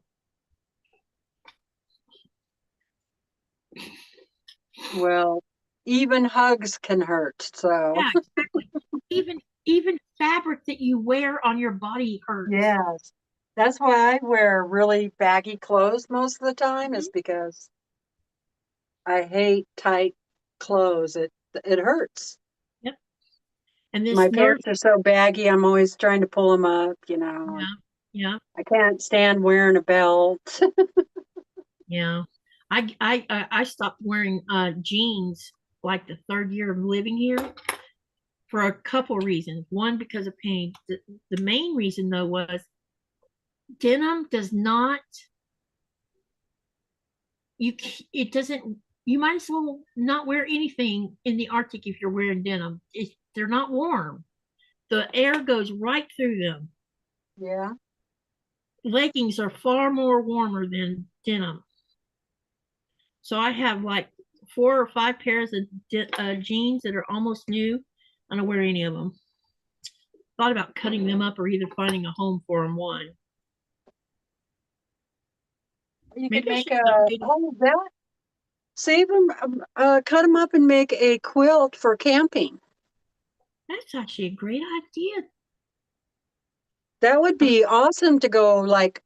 Well, even hugs can hurt. So yeah, exactly. even fabric that you wear on your body hurts. yes, that's why I wear really baggy clothes most of the time. Is because I hate tight clothes. It hurts. Yep. And this my pants are so baggy. I'm always trying to pull them up. Yeah. Yeah. I can't stand wearing a belt. Yeah. I stopped wearing jeans like the third year of living here for a couple reasons. One, because of pain. The main reason though was denim does not, you might as well not wear anything in the Arctic if you're wearing denim. They're not warm. The air goes right through them. Yeah. Leggings are far more warmer than denim. So I have like 4 or 5 pairs of jeans that are almost new. I don't wear any of them. Thought about cutting them up or either finding a home for them. One. You could make that. Save them, cut them up and make a quilt for camping. That's actually a great idea. That would be awesome to go like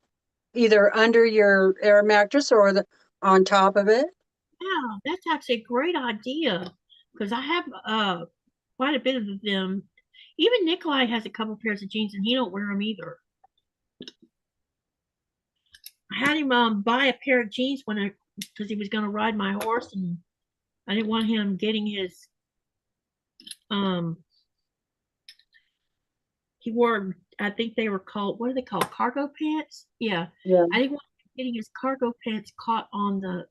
either under your air mattress or on top of it. Yeah, that's actually a great idea because I have quite a bit of them. Even Nikolai has a couple pairs of jeans and he don't wear them either. I had him buy a pair of jeans because he was going to ride my horse and I didn't want him getting his he wore, I think they were called, what are they called, cargo pants? Yeah. I didn't want him getting his cargo pants caught on the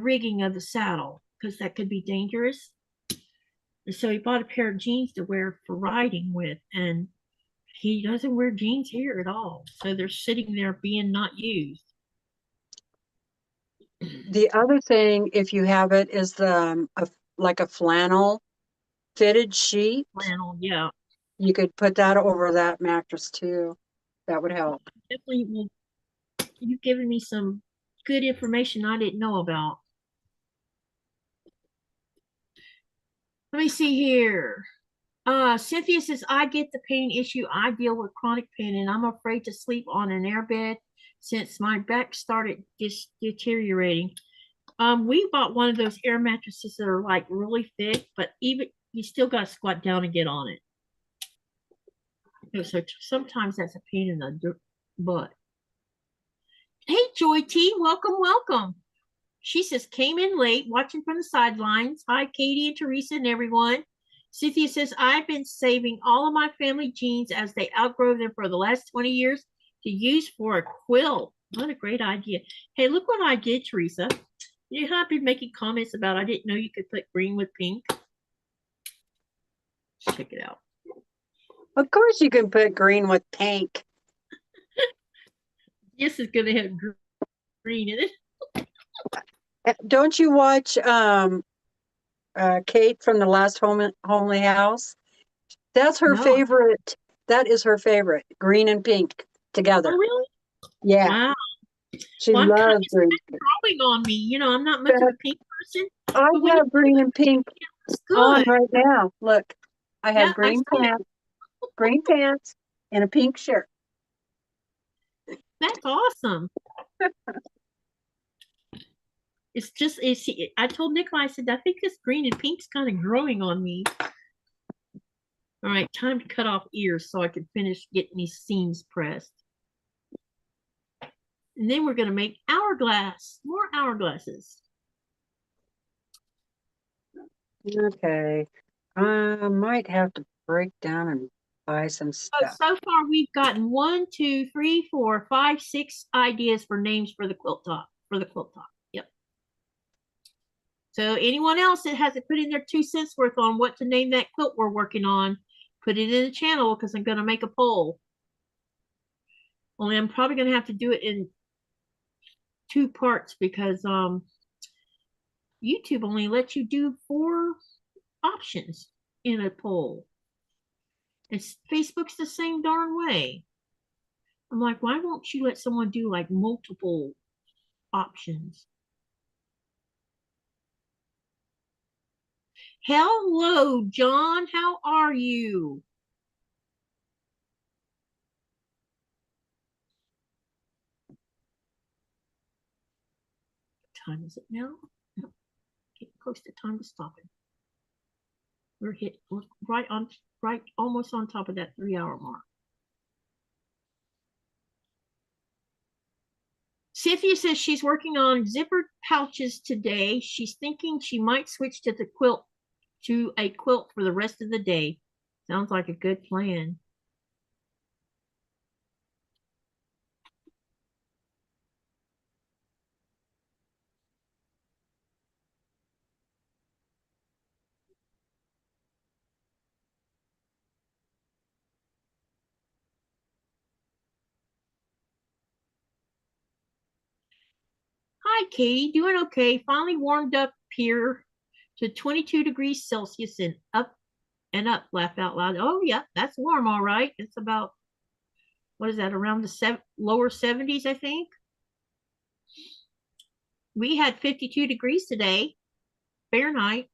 rigging of the saddle because that could be dangerous. And so he bought a pair of jeans to wear for riding with, and he doesn't wear jeans here at all. So they're sitting there being not used. The other thing, if you have it, is like a flannel fitted sheet. Flannel, yeah. You could put that over that mattress too. That would help. Definitely will. You've given me some good information I didn't know about. Let me see here. Cynthia says, I get the pain issue. I deal with chronic pain and I'm afraid to sleep on an airbed since my back started deteriorating. We bought one of those air mattresses that are like really thick, but even you still got to squat down and get on it. So sometimes that's a pain in the butt. Hey, Joy T, welcome, welcome. She says, came in late, watching from the sidelines. Hi, Katie and Teresa and everyone. Cynthia says, I've been saving all of my family jeans as they outgrow them for the last 20 years to use for a quilt. What a great idea. Hey, look what I did, Teresa. You have been making comments about I didn't know you could put green with pink. Check it out. Of course you can put green with pink. This is going to have green in it. Don't you watch Kate from the last homely house? That's her No. favorite. That is her favorite. Green and pink together. Oh, really? Yeah. Wow. She Well, I'm kind loves green. of growing on me. You know, I'm not much of a pink person. I But when have green and pink it's on good. right now. Look, I have Yeah, green I see it. green pants, and a pink shirt. That's awesome. It's just, I told Nikolai, I said, I think this green and pink's kind of growing on me. All right, time to cut off ears so I can finish getting these seams pressed. And then we're going to make hourglass, more hourglasses. Okay. I might have to break down and buy some stuff. So far we've gotten 1, 2, 3, 4, 5, 6 ideas for names for the quilt top. Yep. So anyone else that hasn't put in their 2 cents worth on what to name that quilt we're working on, put it in the channel because I'm going to make a poll. Only I'm probably going to have to do it in 2 parts because YouTube only lets you do 4 options in a poll. And Facebook's the same darn way. I'm like, why won't you let someone do like multiple options? Hello, John. How are you? What time is it now? No, getting close to time to stop it. We're right almost on top of that 3-hour mark. Cynthia says she's working on zippered pouches today. She's thinking she might switch to a quilt for the rest of the day. Sounds like a good plan. Hi, Katie. Doing okay. Finally warmed up here to 22 degrees Celsius and up. Laugh out loud. Oh, yeah, that's warm, all right. It's about, what is that, around the lower 70s, I think. We had 52 degrees today, Fahrenheit.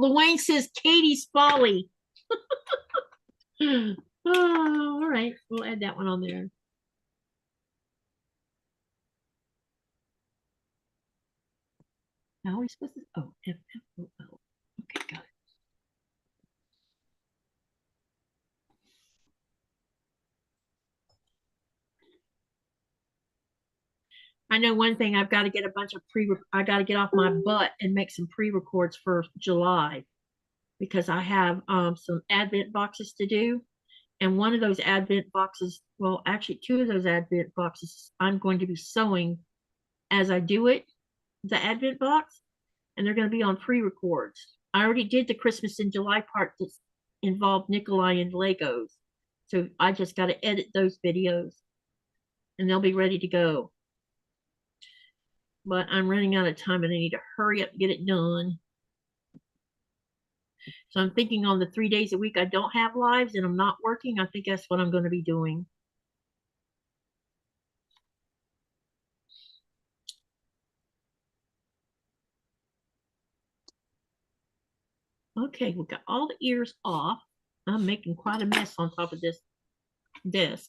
Luane says Katie's folly. Oh, all right. We'll add that one on there. How are we supposed to? Oh, F-F-O-L. Okay, got it. I know one thing. I've got to get a bunch of I got to get off my butt and make some pre-records for July because I have some Advent boxes to do. And one of those Advent boxes, well, actually 2 of those Advent boxes, I'm going to be sewing as I do it, the Advent box, and they're going to be on pre-records. I already did the Christmas in July part that involved Nikolai and Legos. So I just got to edit those videos and they'll be ready to go. But I'm running out of time and I need to hurry up and get it done. So I'm thinking on the 3 days a week I don't have lives and I'm not working. I think that's what I'm going to be doing. Okay, we got all the ears off. I'm making quite a mess on top of this desk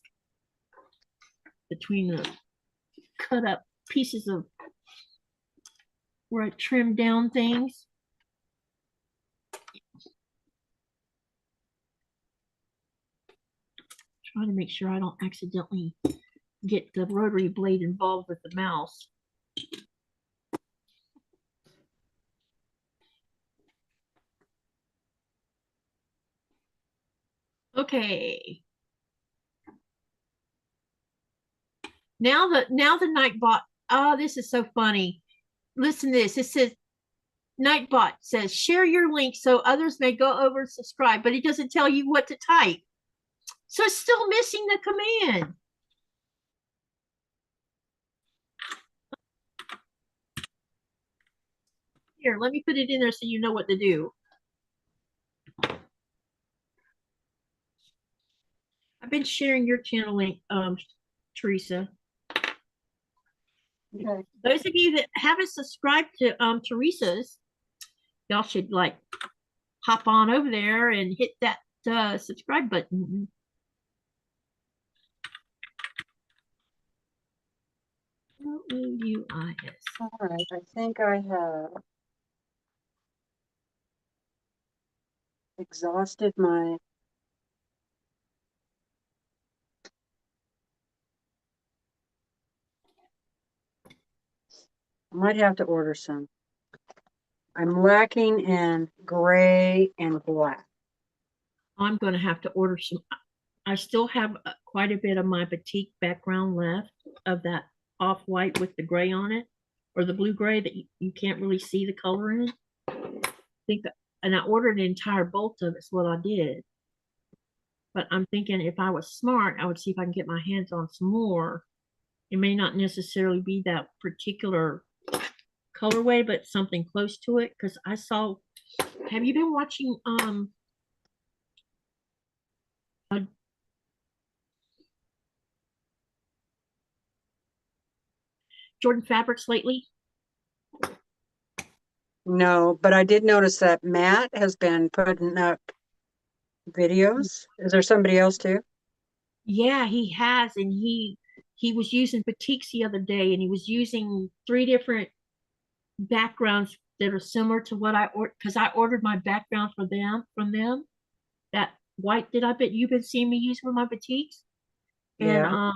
between the cut up pieces of where I trim down things. Trying to make sure I don't accidentally get the rotary blade involved with the mouse. Okay. Now the Nightbot. Oh, this is so funny. Listen to this. It says Nightbot says share your link so others may go over and subscribe, but it doesn't tell you what to type. So it's still missing the command. Here, let me put it in there so you know what to do. I've been sharing your channel link, Teresa. Okay. Those of you that haven't subscribed to Teresa's, y'all should like hop on over there and hit that subscribe button. L-O-U-I-S. All right. I think I have exhausted my I might have to order some. I'm lacking in gray and black. I'm going to have to order some. I still have quite a bit of my batik background left of that off-white with the gray on it, or the blue-gray that you can't really see the color in. And I ordered an entire bolt of it, is what I did. But I'm thinking if I was smart, I would see if I can get my hands on some more. It may not necessarily be that particular colorway, but something close to it. Because I saw, have you been watching Jordan Fabrics lately? No, but I did notice that Matt has been putting up videos. Is there somebody else too? Yeah, he has, and he was using batiks the other day, and he was using 3 different backgrounds that are similar to what I ordered, because I ordered my background for them from them. That white that I bet you've been seeing me use for my batiks. And Yeah.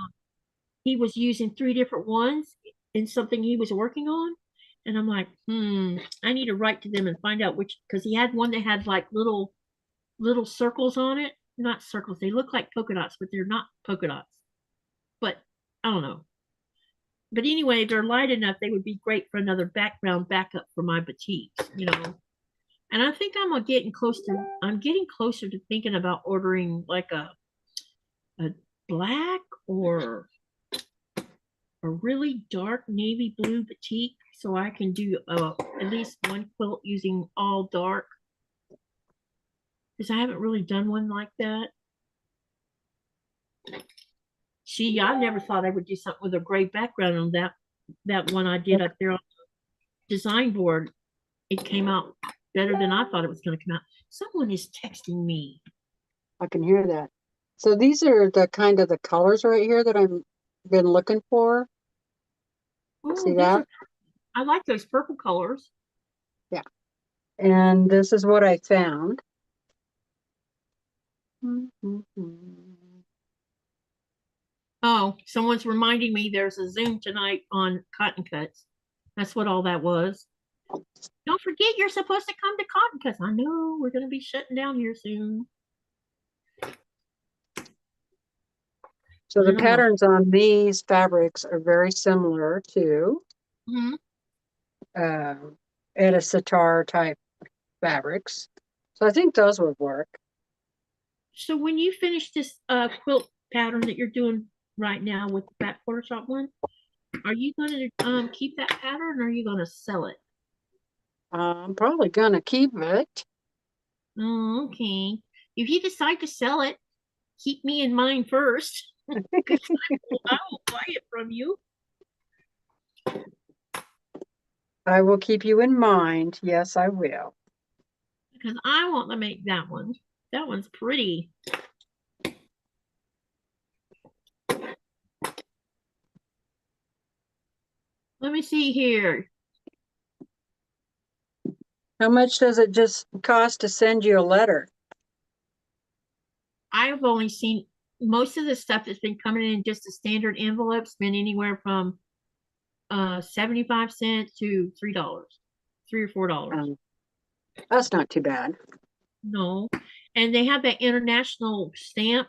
he was using 3 different ones in something he was working on. And I'm like, I need to write to them and find out which, because he had one that had like little circles on it. Not circles, they look like polka dots, but they're not polka dots. But I don't know. But anyway, they're light enough, they would be great for another background backup for my batiks, you know. And I think I'm getting closer to thinking about ordering like a black or a really dark navy blue batik, so I can do at least one quilt using all dark, because I haven't really done one like that. See, I never thought I would do something with a gray background on that one I did up there on the design board. It came out better than I thought it was going to come out. Someone is texting me. I can hear that. So these are the kind of the colors right here that I've been looking for. Oh, See that? I like those purple colors. Yeah. And this is what I found. Oh, someone's reminding me there's a Zoom tonight on cotton cuts. That's what all that was. Don't forget you're supposed to come to cotton cuts. I know we're going to be shutting down here soon. So the patterns on these fabrics are very similar to Etta Sitar type fabrics. So I think those would work. So when you finish this quilt pattern that you're doing right now with that quarter shop one, are you going to keep that pattern, or are you going to sell it? I'm probably going to keep it. Oh, okay. If you decide to sell it, keep me in mind first. I will buy it from you. I will keep you in mind. Yes, I will. Because I want to make that one. That one's pretty. Let me see here. How much does it just cost to send you a letter? I've only seen most of the stuff that's been coming in just the standard envelopes been anywhere from 75 cents to $3, $3 or $4. That's not too bad. No. And they have that international stamp.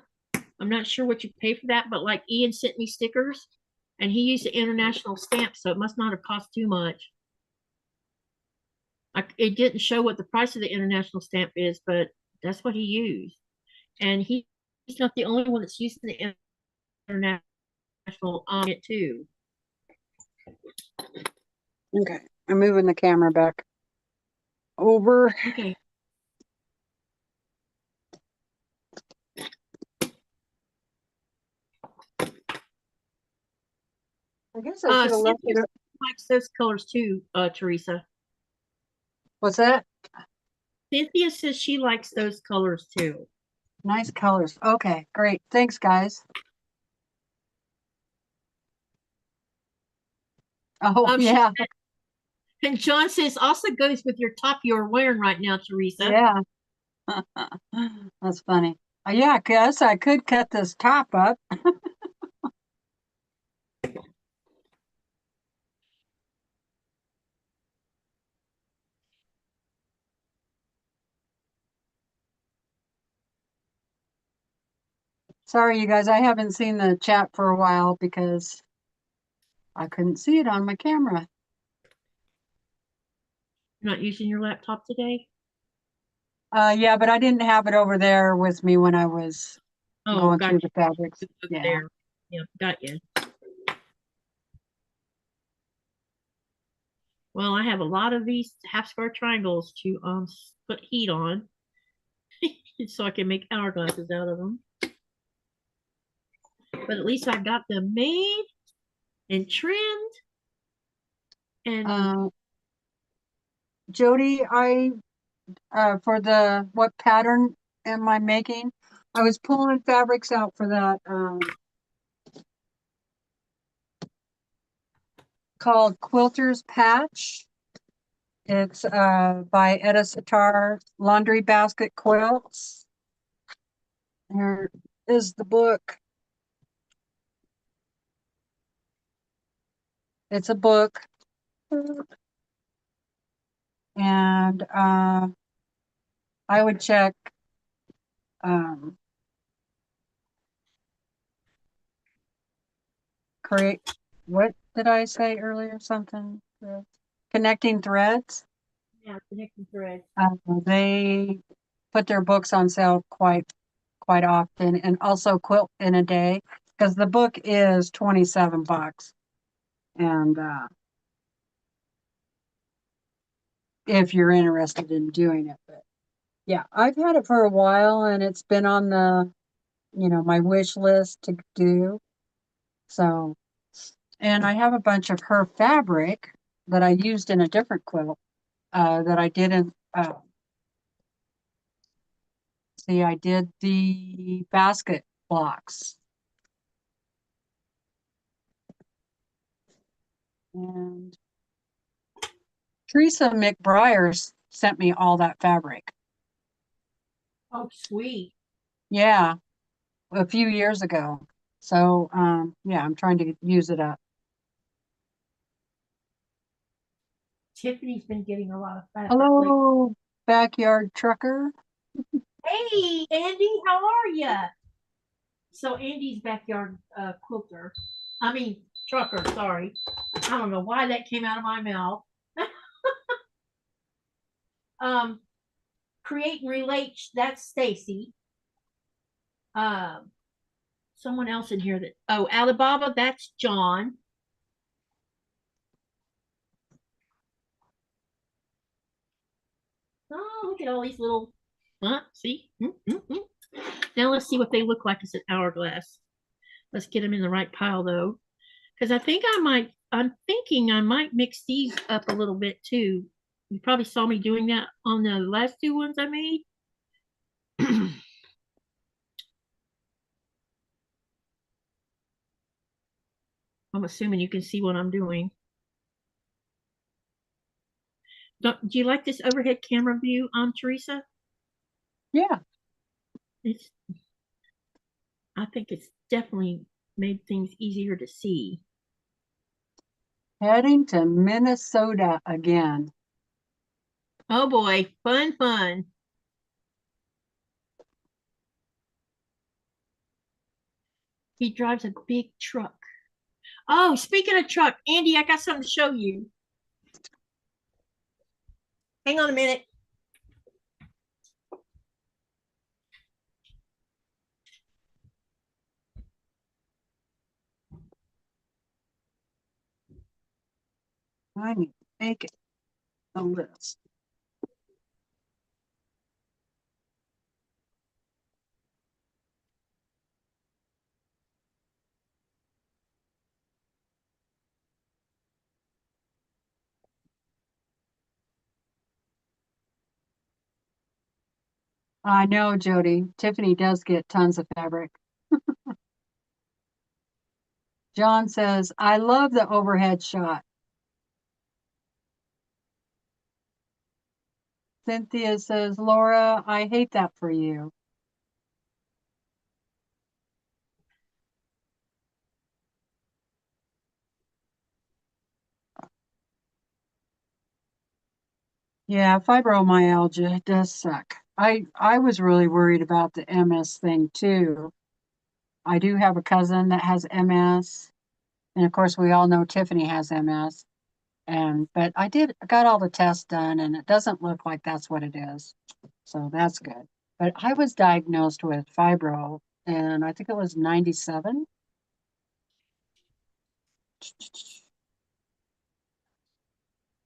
I'm not sure what you pay for that, but like Ian sent me stickers and he used the international stamp, so it must not have cost too much. It didn't show what the price of the international stamp is, but that's what he used. And he's not the only one that's using the international on it too. Okay, I'm moving the camera back over. Okay. I guess I should have left it. Likes those colors too, Teresa. What's that? Cynthia says she likes those colors too. Nice colors. Okay, great. Thanks, guys. Oh, yeah. And John says also goes with your top you're wearing right now, Teresa. Yeah. That's funny. Yeah, I guess I could cut this top up. Sorry, you guys, I haven't seen the chat for a while because I couldn't see it on my camera. You're not using your laptop today? Yeah, but I didn't have it over there with me when I was going got through you. the fabrics. Yeah. There. Yeah, got you. Well, I have a lot of these half square triangles to put heat on so I can make hourglasses out of them. But at least I got them made and trimmed. And Jody, for the what pattern am I making? I was pulling fabrics out for that called Quilter's Patch. It's by Etta Sitar Laundry Basket Quilts. Here is the book. It's a book. And I would check create, what did I say earlier? Something? Connecting Threads. yeah, connecting threads. They put their books on sale quite often, and also Quilt in a Day, because the book is $27. And if you're interested in doing it, but yeah, I've had it for a while and it's been on the, my wish list to do. So, and I have a bunch of her fabric that I used in a different quilt that I didn't see. I did the basket blocks. And Teresa McBriars sent me all that fabric. Oh, sweet. Yeah, a few years ago. So, yeah, I'm trying to use it up. Tiffany's been getting a lot of fabric. Hello, backyard trucker. Hey, Andy, how are you? So Andy's backyard quilter. I mean, trucker, sorry. I don't know why that came out of my mouth. Create and relate, that's Stacy. Someone else in here that, Alibaba, that's John. Oh, look at all these little, see? Now let's see what they look like as an hourglass. Let's get them in the right pile though. Because I'm thinking I might mix these up a little bit too. You probably saw me doing that on the last two ones I made. I'm assuming you can see what I'm doing. Do you like this overhead camera view, Teresa? Yeah. It's, I think it's definitely made things easier to see. Heading to Minnesota again. Oh boy, fun, fun. He drives a big truck. Oh, speaking of truck, Andy, I got something to show you. Hang on a minute. I need to make it a list. I know, Jody. Tiffany does get tons of fabric. John says, I love the overhead shot. Cynthia says, Laura, I hate that for you. Yeah, fibromyalgia does suck. I was really worried about the MS thing too. I do have a cousin that has MS, and of course we all know Tiffany has MS. But I got all the tests done, and it doesn't look like that's what it is. So that's good. But I was diagnosed with fibro, and I think it was 97.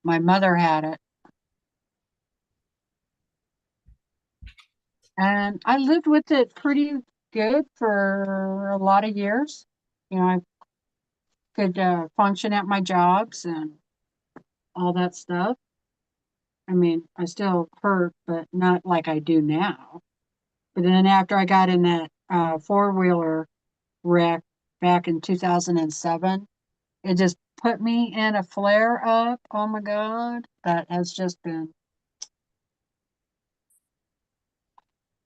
My mother had it. And I lived with it pretty good for a lot of years. You know, I could function at my jobs and all that stuff. I mean, I still hurt, but not like I do now. But then after I got in that four-wheeler wreck back in 2007, it just put me in a flare up. Oh my God. That has just been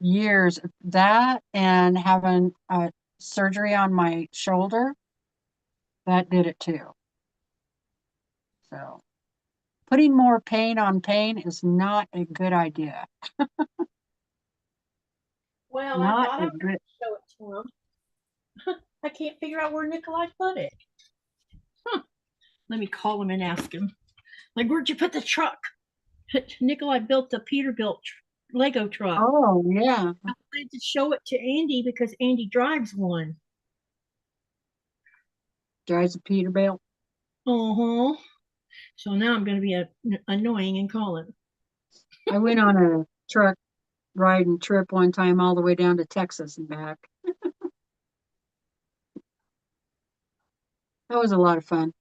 years. That and having surgery on my shoulder, that did it too. So putting more pain on pain is not a good idea. Well, I Not thought I a would good. show it to him. I can't figure out where Nikolai put it. Let me call him and ask him. Like, where'd you put the truck? Nikolai built a Peterbilt Lego truck. Oh, yeah. I wanted to show it to Andy because Andy drives one. Drives a Peterbilt. Uh-huh. So now I'm going to be annoying and call him. I went on a truck riding trip one time all the way down to Texas and back. That was a lot of fun.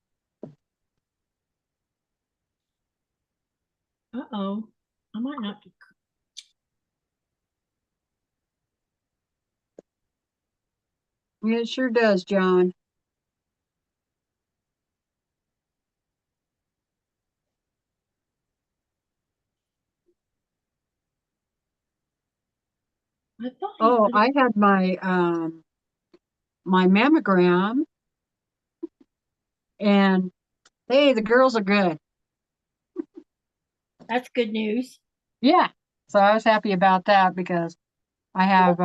Uh-oh. I might not be. Yeah, it sure does, John. I thought he Oh, put it. I had my mammogram, and hey, the girls are good. That's good news. Yeah. So I was happy about that because I have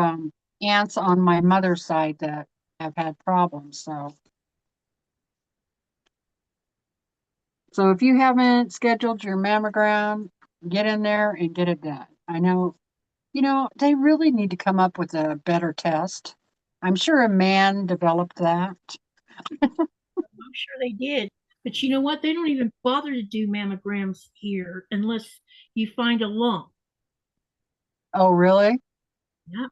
aunts on my mother's side that have had problems. So if you haven't scheduled your mammogram, get in there and get it done. I know, they really need to come up with a better test. I'm sure a man developed that. I'm sure they did. But you know what? They don't even bother to do mammograms here unless you find a lump. Oh, really? Yeah.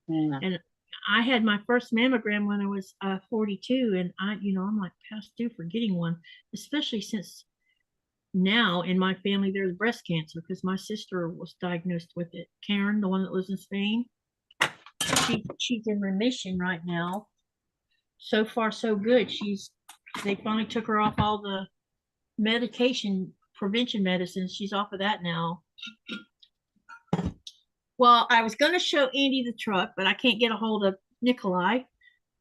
Yeah. And I had my first mammogram when I was 42, and I'm like past due for getting one, especially since now in my family there's breast cancer because my sister was diagnosed with it. Karen, the one that lives in Spain, she's in remission right now. So far, so good. They finally took her off all the medication prevention medicine. She's off of that now. Well, I was going to show Andy the truck, but I can't get a hold of Nikolai,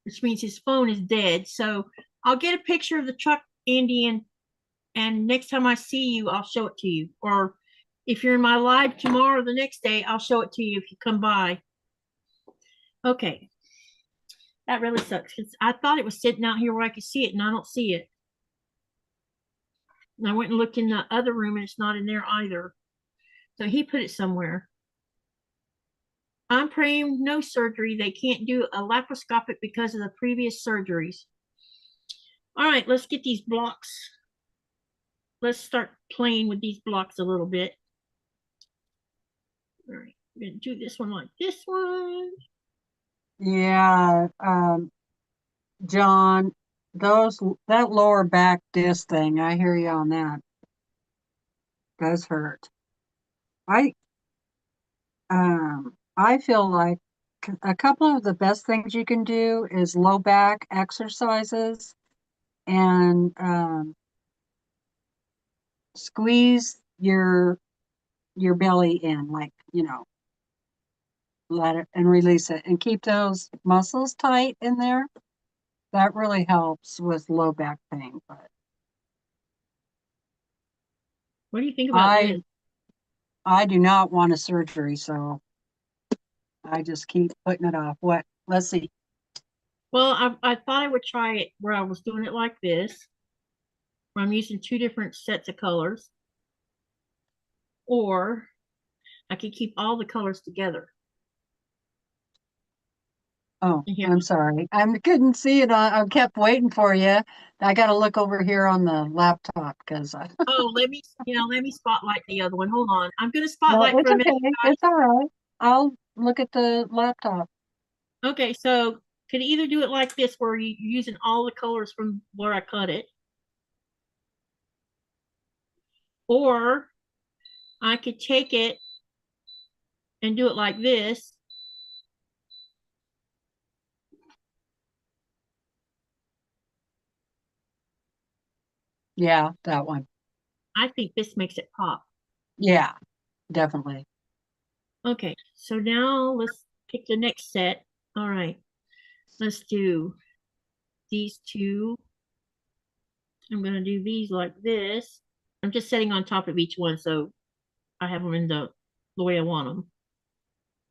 which means his phone is dead. So I'll get a picture of the truck, Andy, and next time I see you, I'll show it to you. Or if you're in my live tomorrow or the next day, I'll show it to you if you come by. Okay. That really sucks because I thought it was sitting out here where I could see it, and I don't see it. And I went and looked in the other room, and it's not in there either. So he put it somewhere. I'm praying no surgery. They can't do a laparoscopic because of the previous surgeries. All right, let's get these blocks. Let's start playing with these blocks a little bit. All right, I'm going to do this one like this one. Yeah, John, that lower back disc thing, I hear you on that. Does hurt. I feel like a couple of the best things you can do is low back exercises and squeeze your belly in, like, let it and release it and keep those muscles tight in there. That really helps with low back pain. But What do you think about this? I do not want a surgery, so I just keep putting it off. What? Let's see. Well, I thought I would try it where I was doing it like this, where I'm using two different sets of colors. Or I could keep all the colors together. Oh, Here. I'm sorry. I couldn't see it. I kept waiting for you. I got to look over here on the laptop because Oh, let me spotlight the other one. Hold on. I'm going to no, spotlight it's for a minute. okay. It's all right. I'll look at the laptop. Okay, so could either do it like this where you're using all the colors from where I cut it. Or I could take it and do it like this. Yeah, that one. I think this makes it pop. Yeah, definitely. Okay, so now let's pick the next set. All right, let's do these two. I'm going to do these like this. I'm just setting on top of each one so I have them in the way I want them.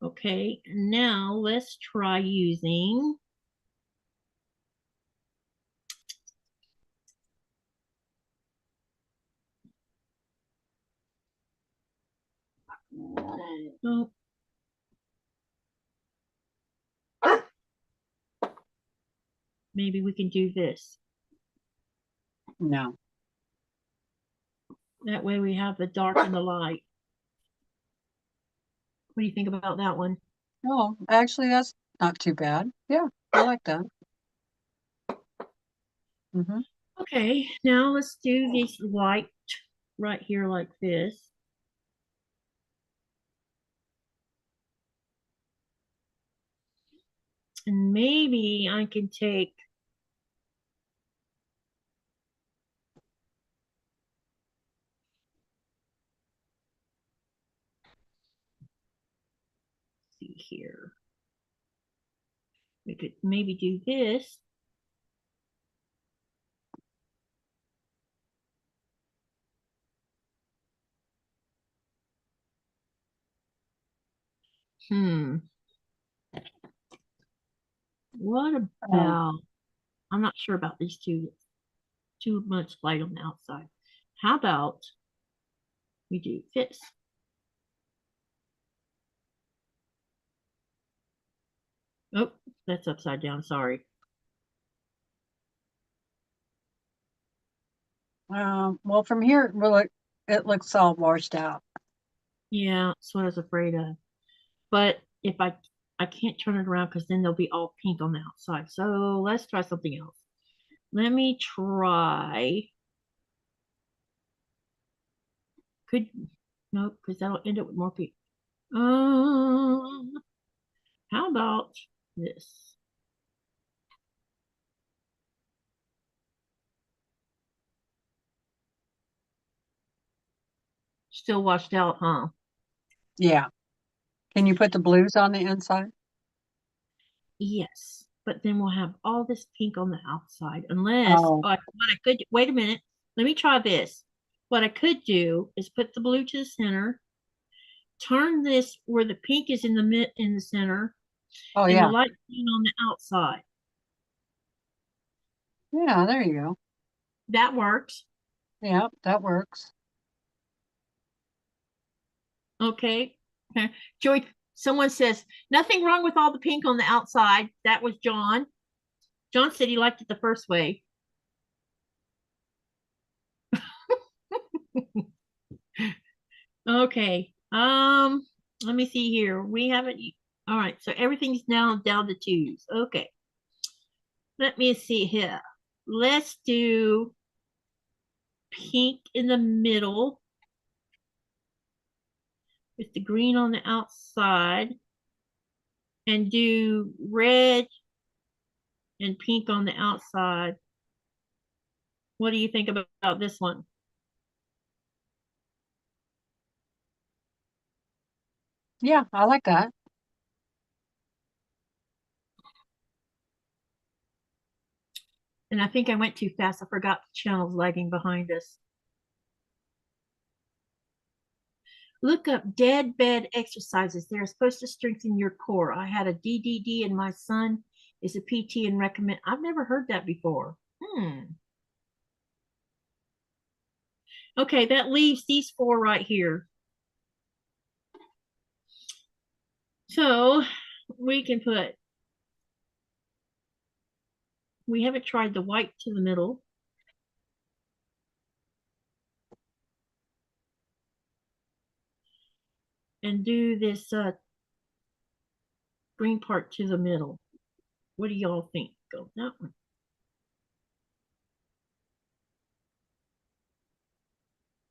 Okay, now let's try using oh. Maybe we can do this. No. That way we have the dark and the light. What do you think about that one? Oh, actually, that's not too bad. Yeah, I like that. Mm-hmm. Okay, now let's do this white right here like this. And maybe I can take see here. We could maybe do this. What about, I'm not sure about these two. Too much light on the outside. How about we do this? Oh, that's upside down. Sorry. Well, from here, it looks all washed out. Yeah, that's what I was afraid of. But if I can't turn it around because then they'll be all pink on the outside. So let's try something else. Let me try. Nope, because that'll end up with more pink. How about this? Still washed out, huh? Yeah. Can you put the blues on the inside? Yes. But then we'll have all this pink on the outside. Unless, Oh, what I could, wait a minute. Let me try this. What I could do is put the blue to the center, turn this where the pink is in the center, oh and the yeah. light green on the outside. Yeah, there you go. That works. Yeah, that works. Okay. Okay. Joy, someone says, nothing wrong with all the pink on the outside. That was John. John said he liked it the first way. Okay. Let me see here. We haven't, all right. So everything's now down to twos. Okay. Let me see here. Let's do pink in the middle with the green on the outside and do red and pink on the outside. What do you think about this one? Yeah, I like that. And I think I went too fast. I forgot the channel's lagging behind us. Look up dead bed exercises. They're supposed to strengthen your core. I had a DDD and my son is a PT and recommend. I've never heard that before. Okay, that leaves these four right here. So we can put, we haven't tried the white to the middle. And do this green part to the middle. What do y'all think? Go that one.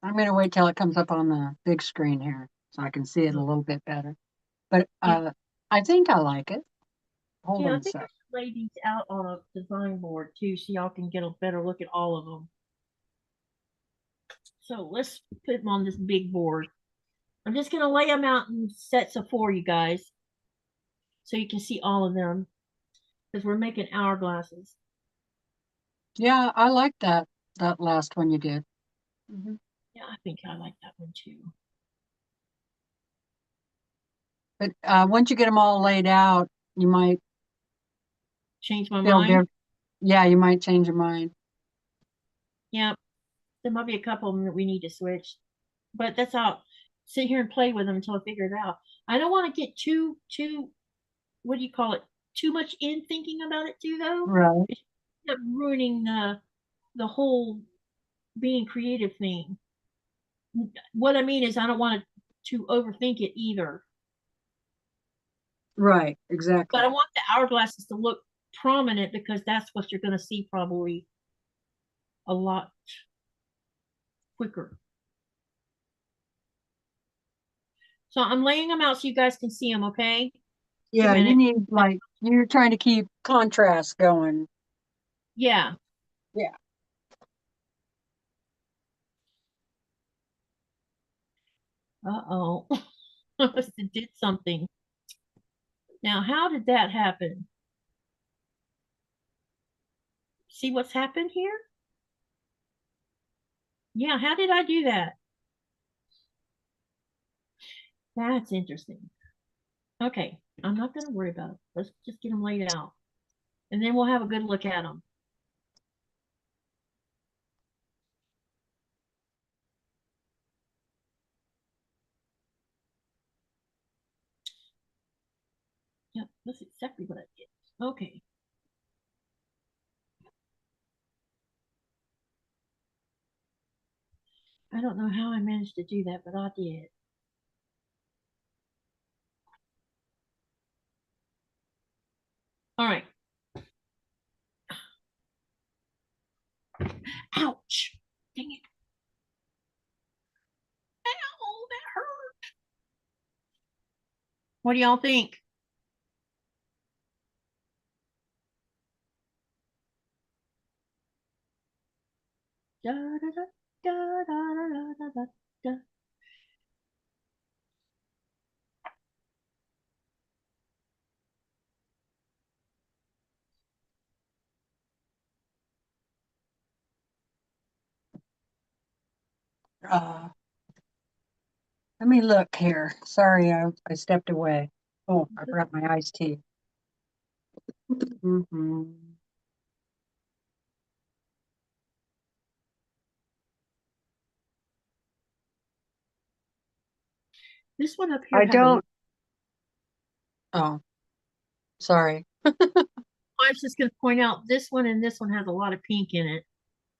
I'm gonna wait till it comes up on the big screen here so I can see it a little bit better. But Yeah. I think I like it. Hold Yeah, on I a think I sec. should lay these out on a design board too, so y'all can get a better look at all of them. So let's put them on this big board. I'm just gonna lay them out in sets of four, you guys, so you can see all of them, because we're making hourglasses. Yeah, I like that last one you did. Yeah, I think I like that one too. But once you get them all laid out, you might Change my feel mind. different. Yeah, you might change your mind. Yeah, there might be a couple of them that we need to switch, but that's all. Sit here and play with them until I figure it out. I don't want to get too what do you call it? Too much in thinking about it too, though. Right. It's ruining the whole being creative thing. What I mean is, I don't want to overthink it either. Right, But exactly. I want the hourglasses to look prominent because that's what you're going to see probably a lot quicker. So I'm laying them out so you guys can see them, okay? Yeah, you minute. need like you're trying to keep contrast going. Yeah. Yeah. Uh-oh. I must have did something. Now, how did that happen? See what's happened here? Yeah, how did I do that? That's interesting. Okay, I'm not going to worry about it. Let's just get them laid out. And then we'll have a good look at them. Yep, that's exactly what I did. Okay. I don't know how I managed to do that, but I did. All right. Ouch. Dang it. Ow, that hurt. What do y'all think? Da, da, da, da, da, da, da, da, da. Let me look here. Sorry, I stepped away. Oh, I brought my iced tea. This one up here I has don't. Oh, sorry. I was just going to point out this one and this one has a lot of pink in it.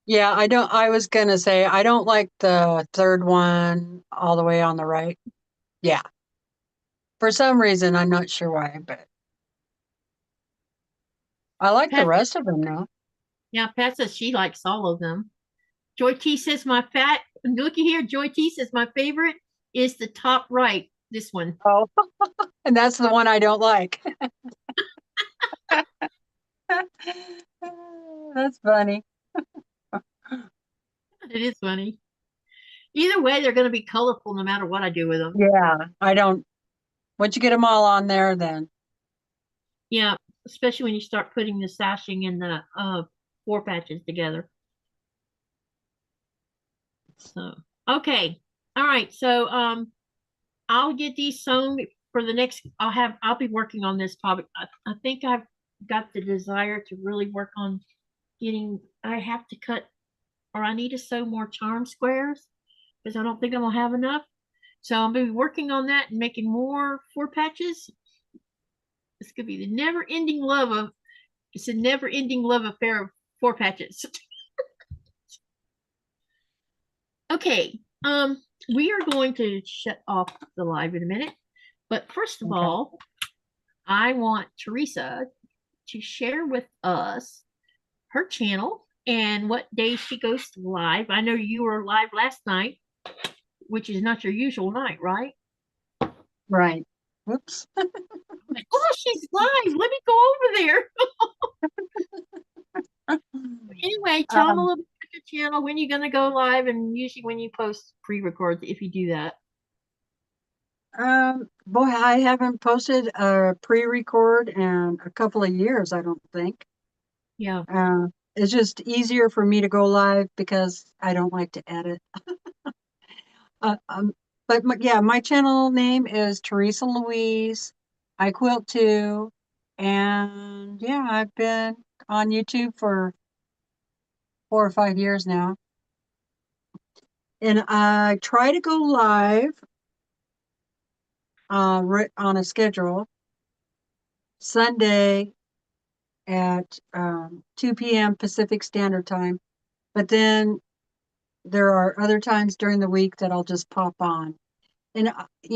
Yeah, I don't. I was gonna say I don't like the third one all the way on the right. Yeah, for some reason I'm not sure why, but I like the Pat, rest of them now. yeah, Pat says she likes all of them. Joy T says looky here, Joy T says my favorite is the top right, this one. Oh, and that's the one I don't like. That's funny. It is funny. Either way, they're going to be colorful no matter what I do with them. Yeah, I don't. Once you get them all on there, then Yeah, especially when you start putting the sashing and the four patches together. So, okay. All right. So, I'll get these sewn for the next, I'll be working on this topic. I think I've got the desire to really work on I have to cut, or I need to sew more charm squares because I don't think I'm going to have enough. So I'll be working on that and making more four patches. It's going to be it's a never ending love affair of four patches. Okay. We are going to shut off the live in a minute. But first of okay. all, I want Teresa to share with us her channel and what day she goes live. I know you were live last night, which is not your usual night, right? Right. Whoops. Like, oh, she's live. Let me go over there. Anyway, tell them a little bit about your channel, when you're going to go live, and usually when you post pre-records, if you do that. Boy, I haven't posted a pre-record in a couple of years, I don't think. Yeah. It's just easier for me to go live because I don't like to edit. But my channel name is Teresa Louise. I quilt too. And yeah, I've been on YouTube for 4 or 5 years now. And I try to go live on a schedule Sunday at 2 p.m. Pacific Standard Time. But then there are other times during the week that I'll just pop on. And,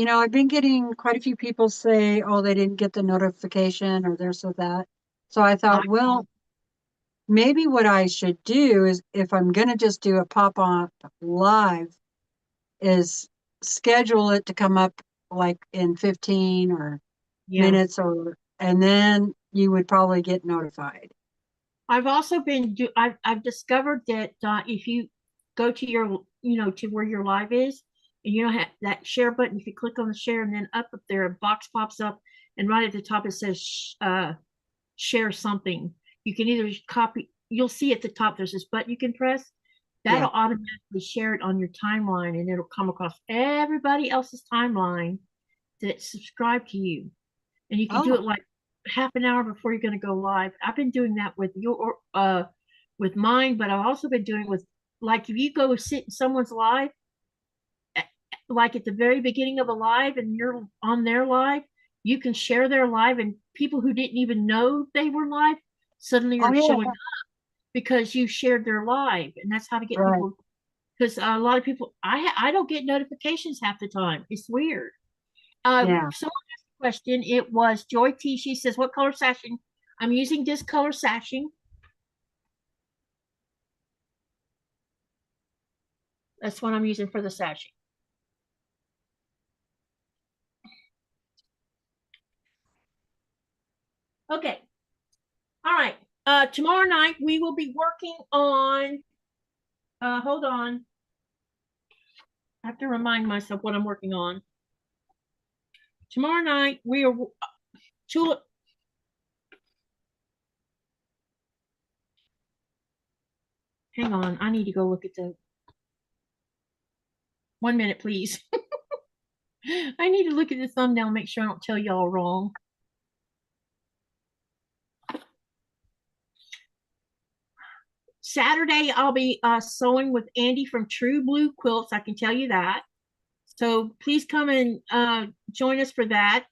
I've been getting quite a few people say, oh, they didn't get the notification or this or that. So I thought, well, maybe what I should do is if I'm going to just do a pop on live is schedule it to come up like in 15 or minutes and then you would probably get notified. I've also I've discovered that if you go to to where your live is, and you don't have that share button, if you click on the share and then up there, a box pops up, and right at the top it says share something. You can either copy, you'll see at the top there's this button you can press. That'll automatically share it on your timeline, and it'll come across everybody else's timeline that's subscribed to you. And you can do it like half an hour before you're going to go live. I've been doing that with mine, but I've also been doing with, like, if you go sit in someone's live, like at the very beginning of a live and you're on their live, you can share their live, and people who didn't even know they were live suddenly are showing up because you shared their live. And that's how to get people, because a lot of people, I don't get notifications half the time. It's weird. Someone asked a question. It was Joy T. She says, what color sashing? I'm using this color sashing. That's what I'm using for the sashing. Okay. All right. Tomorrow night we will be working on, hold on. I have to remind myself what I'm working on. Tomorrow night we are tulip. Hang on, I need to go look at the. 1 minute, please. I need to look at the thumbnail and make sure I don't tell y'all wrong. Saturday, I'll be sewing with Andy from True Blue Quilts. I can tell you that. So please come and join us for that.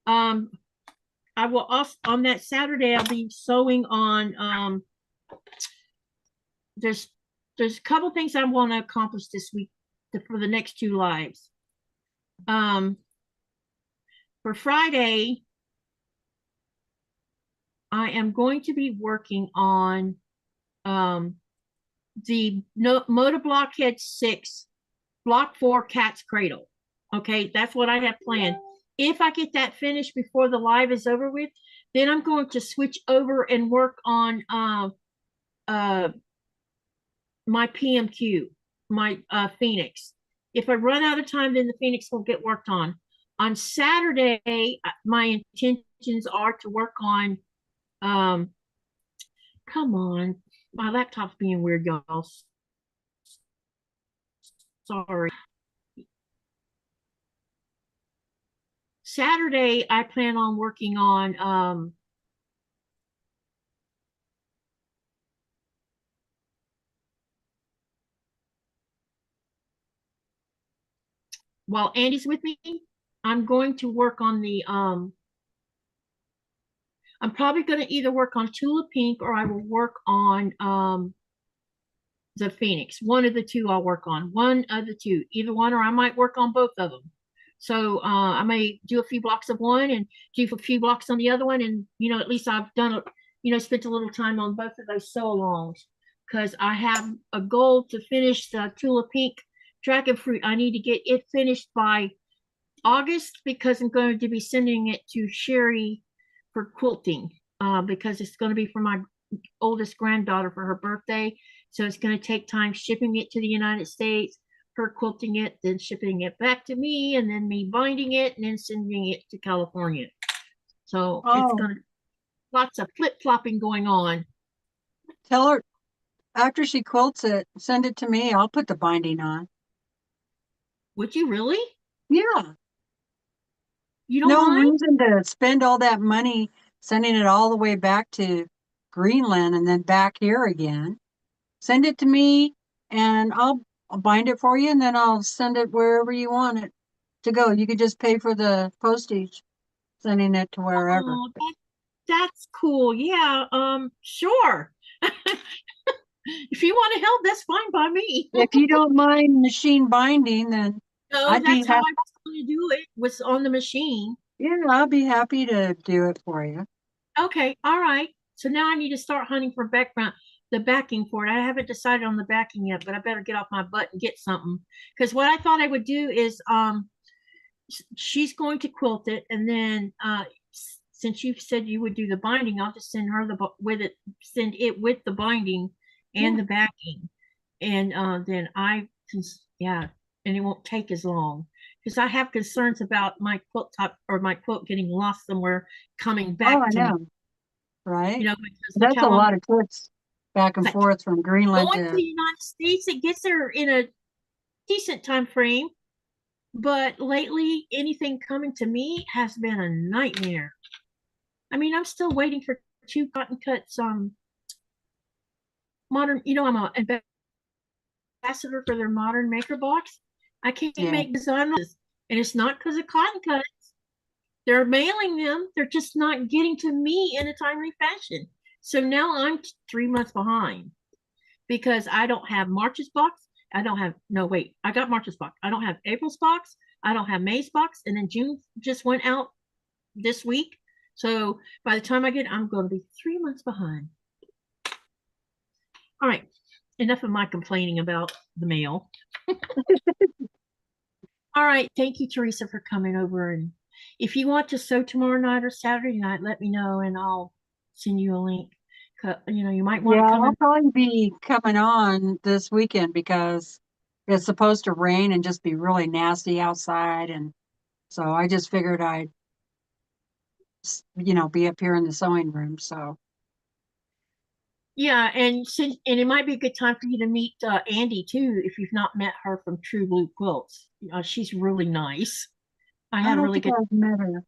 I will also, on that Saturday, I'll be sewing on, there's a couple things I want to accomplish this week for the next 2 lives. For Friday, I am going to be working on the Motor Blockhead 6 Block 4 Cat's Cradle. Okay, that's what I have planned. If I get that finished before the live is over with, then I'm going to switch over and work on my PMQ, my Phoenix. If I run out of time, then the Phoenix will get worked on. On Saturday, my intentions are to work on, come on, my laptop's being weird, y'all. Sorry. Saturday, I plan on working on while Andy's with me, I'm going to work on the I'm probably going to either work on Tulip Pink or I will work on the Phoenix. One of the two I'll work on. One of the two, either one, or I might work on both of them. So I may do a few blocks of one and do a few blocks on the other one, and at least I've done spent a little time on both of those sew-alongs, because I have a goal to finish the Tulip Pink Dragon Fruit. I need to get it finished by August, because I'm going to be sending it to Sherry for quilting, because it's going to be for my oldest granddaughter for her birthday. So it's going to take time shipping it to the United States, her quilting it, then shipping it back to me, and then me binding it, and then sending it to California. So it's going to lots of flip-flopping going on. Tell her after she quilts it, send it to me. I'll put the binding on. Would you really? Yeah. You don't No mind? reason to spend all that money sending it all the way back to Greenland and then back here again. Send it to me and I'll bind it for you, and then I'll send it wherever you want it to go. You could just pay for the postage, sending it to wherever. Oh, that's cool. Yeah, sure. If you want to help, that's fine by me. If you don't mind machine binding, then No, I'd be that's how happy. I was going to do it, was on the machine. Yeah, I'll be happy to do it for you. Okay, all right. So now I need to start hunting for the backing for it. I haven't decided on the backing yet, but I better get off my butt and get something. Because what I thought I would do is, she's going to quilt it, and then since you said you would do the binding, I'll just send her send it with the binding and the backing, and then I can, and it won't take as long, because I have concerns about my quilt top or my quilt getting lost somewhere coming back I to know. me. Right? Because That's a lot of trips back and like forth from Greenland going to the United States. It gets there in a decent time frame, but lately anything coming to me has been a nightmare. I mean, I'm still waiting for 2 cotton cuts modern, I'm an ambassador for their modern maker box. I can't make designs, and it's not because of cotton cuts. They're mailing them, they're just not getting to me in a timely fashion. So now I'm 3 months behind, because I don't have March's box. I got March's box. I don't have April's box. I don't have May's box. And then June just went out this week. So by the time I get, I'm going to be 3 months behind. All right. Enough of my complaining about the mail. All right. Thank you, Teresa, for coming over. And if you want to sew tomorrow night or Saturday night, let me know and I'll send you a link. You might want to come I'll in. probably be coming on this weekend because it's supposed to rain and just be really nasty outside. And so I just figured I'd, be up here in the sewing room. So Yeah, and it might be a good time for you to meet Andy too if you've not met her from True Blue Quilts. She's really nice. I I had a don't really think good. I've met her.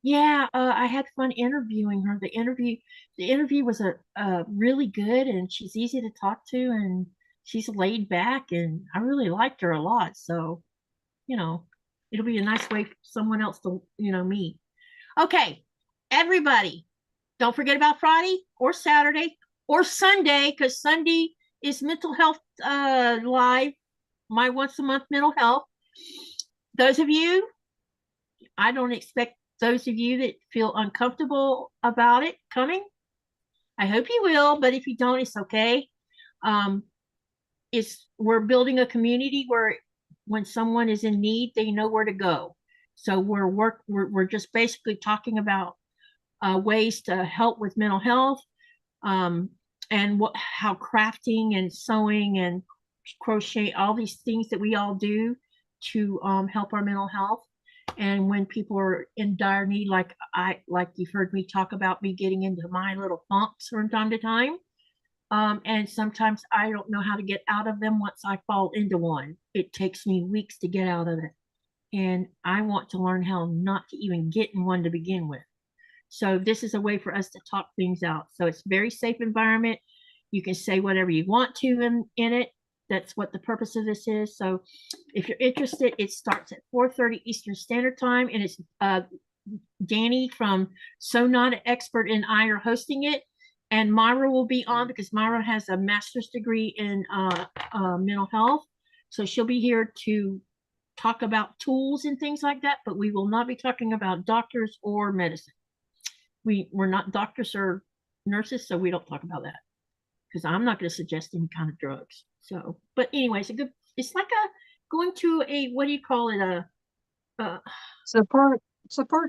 Yeah, I had fun interviewing her. The interview was a really good, and she's easy to talk to, and she's laid back, and I really liked her a lot. So, you know, it'll be a nice way for someone else to, meet. Okay, everybody, don't forget about Friday or Saturday or Sunday, because Sunday is mental health live, my once a month mental health. Those of you, I don't expect those of you that feel uncomfortable about it coming. I hope you will, but if you don't, it's okay. Um, we're building a community where when someone is in need, they know where to go. So we're just basically talking about ways to help with mental health, um, and how crafting and sewing and crochet, all these things that we all do to help our mental health. And when people are in dire need, like you've heard me talk about me getting into my little funks from time to time. And sometimes I don't know how to get out of them once I fall into one. It takes me weeks to get out of it. And I want to learn how not to even get in one to begin with. So this is a way for us to talk things out. So it's a very safe environment. You can say whatever you want to in it. That's what the purpose of this is. So if you're interested, it starts at 4:30 Eastern Standard Time, and it's Danny from So Not an Expert and I are hosting it. And Myra will be on because Myra has a master's degree in mental health. So she'll be here to talk about tools and things like that, but we will not be talking about doctors or medicine. We're not doctors or nurses, so we don't talk about that because I'm not going to suggest any kind of drugs. So, but anyway, it's like going to a, what do you call it? A Support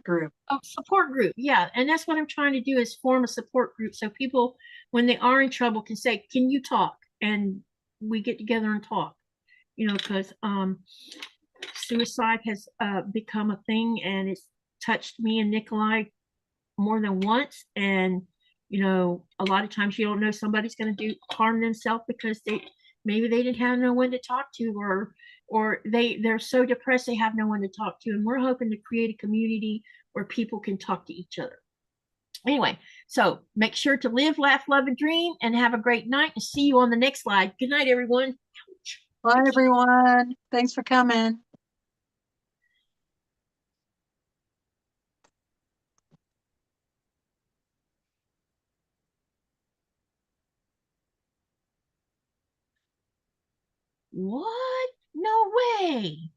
group. support group. Yeah. And that's what I'm trying to do is form a support group. So people, when they are in trouble, can say, can you talk? And we get together and talk, because suicide has become a thing, and it's touched me and Nikolai more than once. And a lot of times you don't know somebody's going to do harm themselves because maybe they didn't have no one to talk to, or they're so depressed they have no one to talk to. And we're hoping to create a community where people can talk to each other. Anyway, so make sure to live, laugh, love, and dream, and have a great night, and see you on the next slide. Good night, everyone. Bye, everyone. Thanks for coming. What? No way.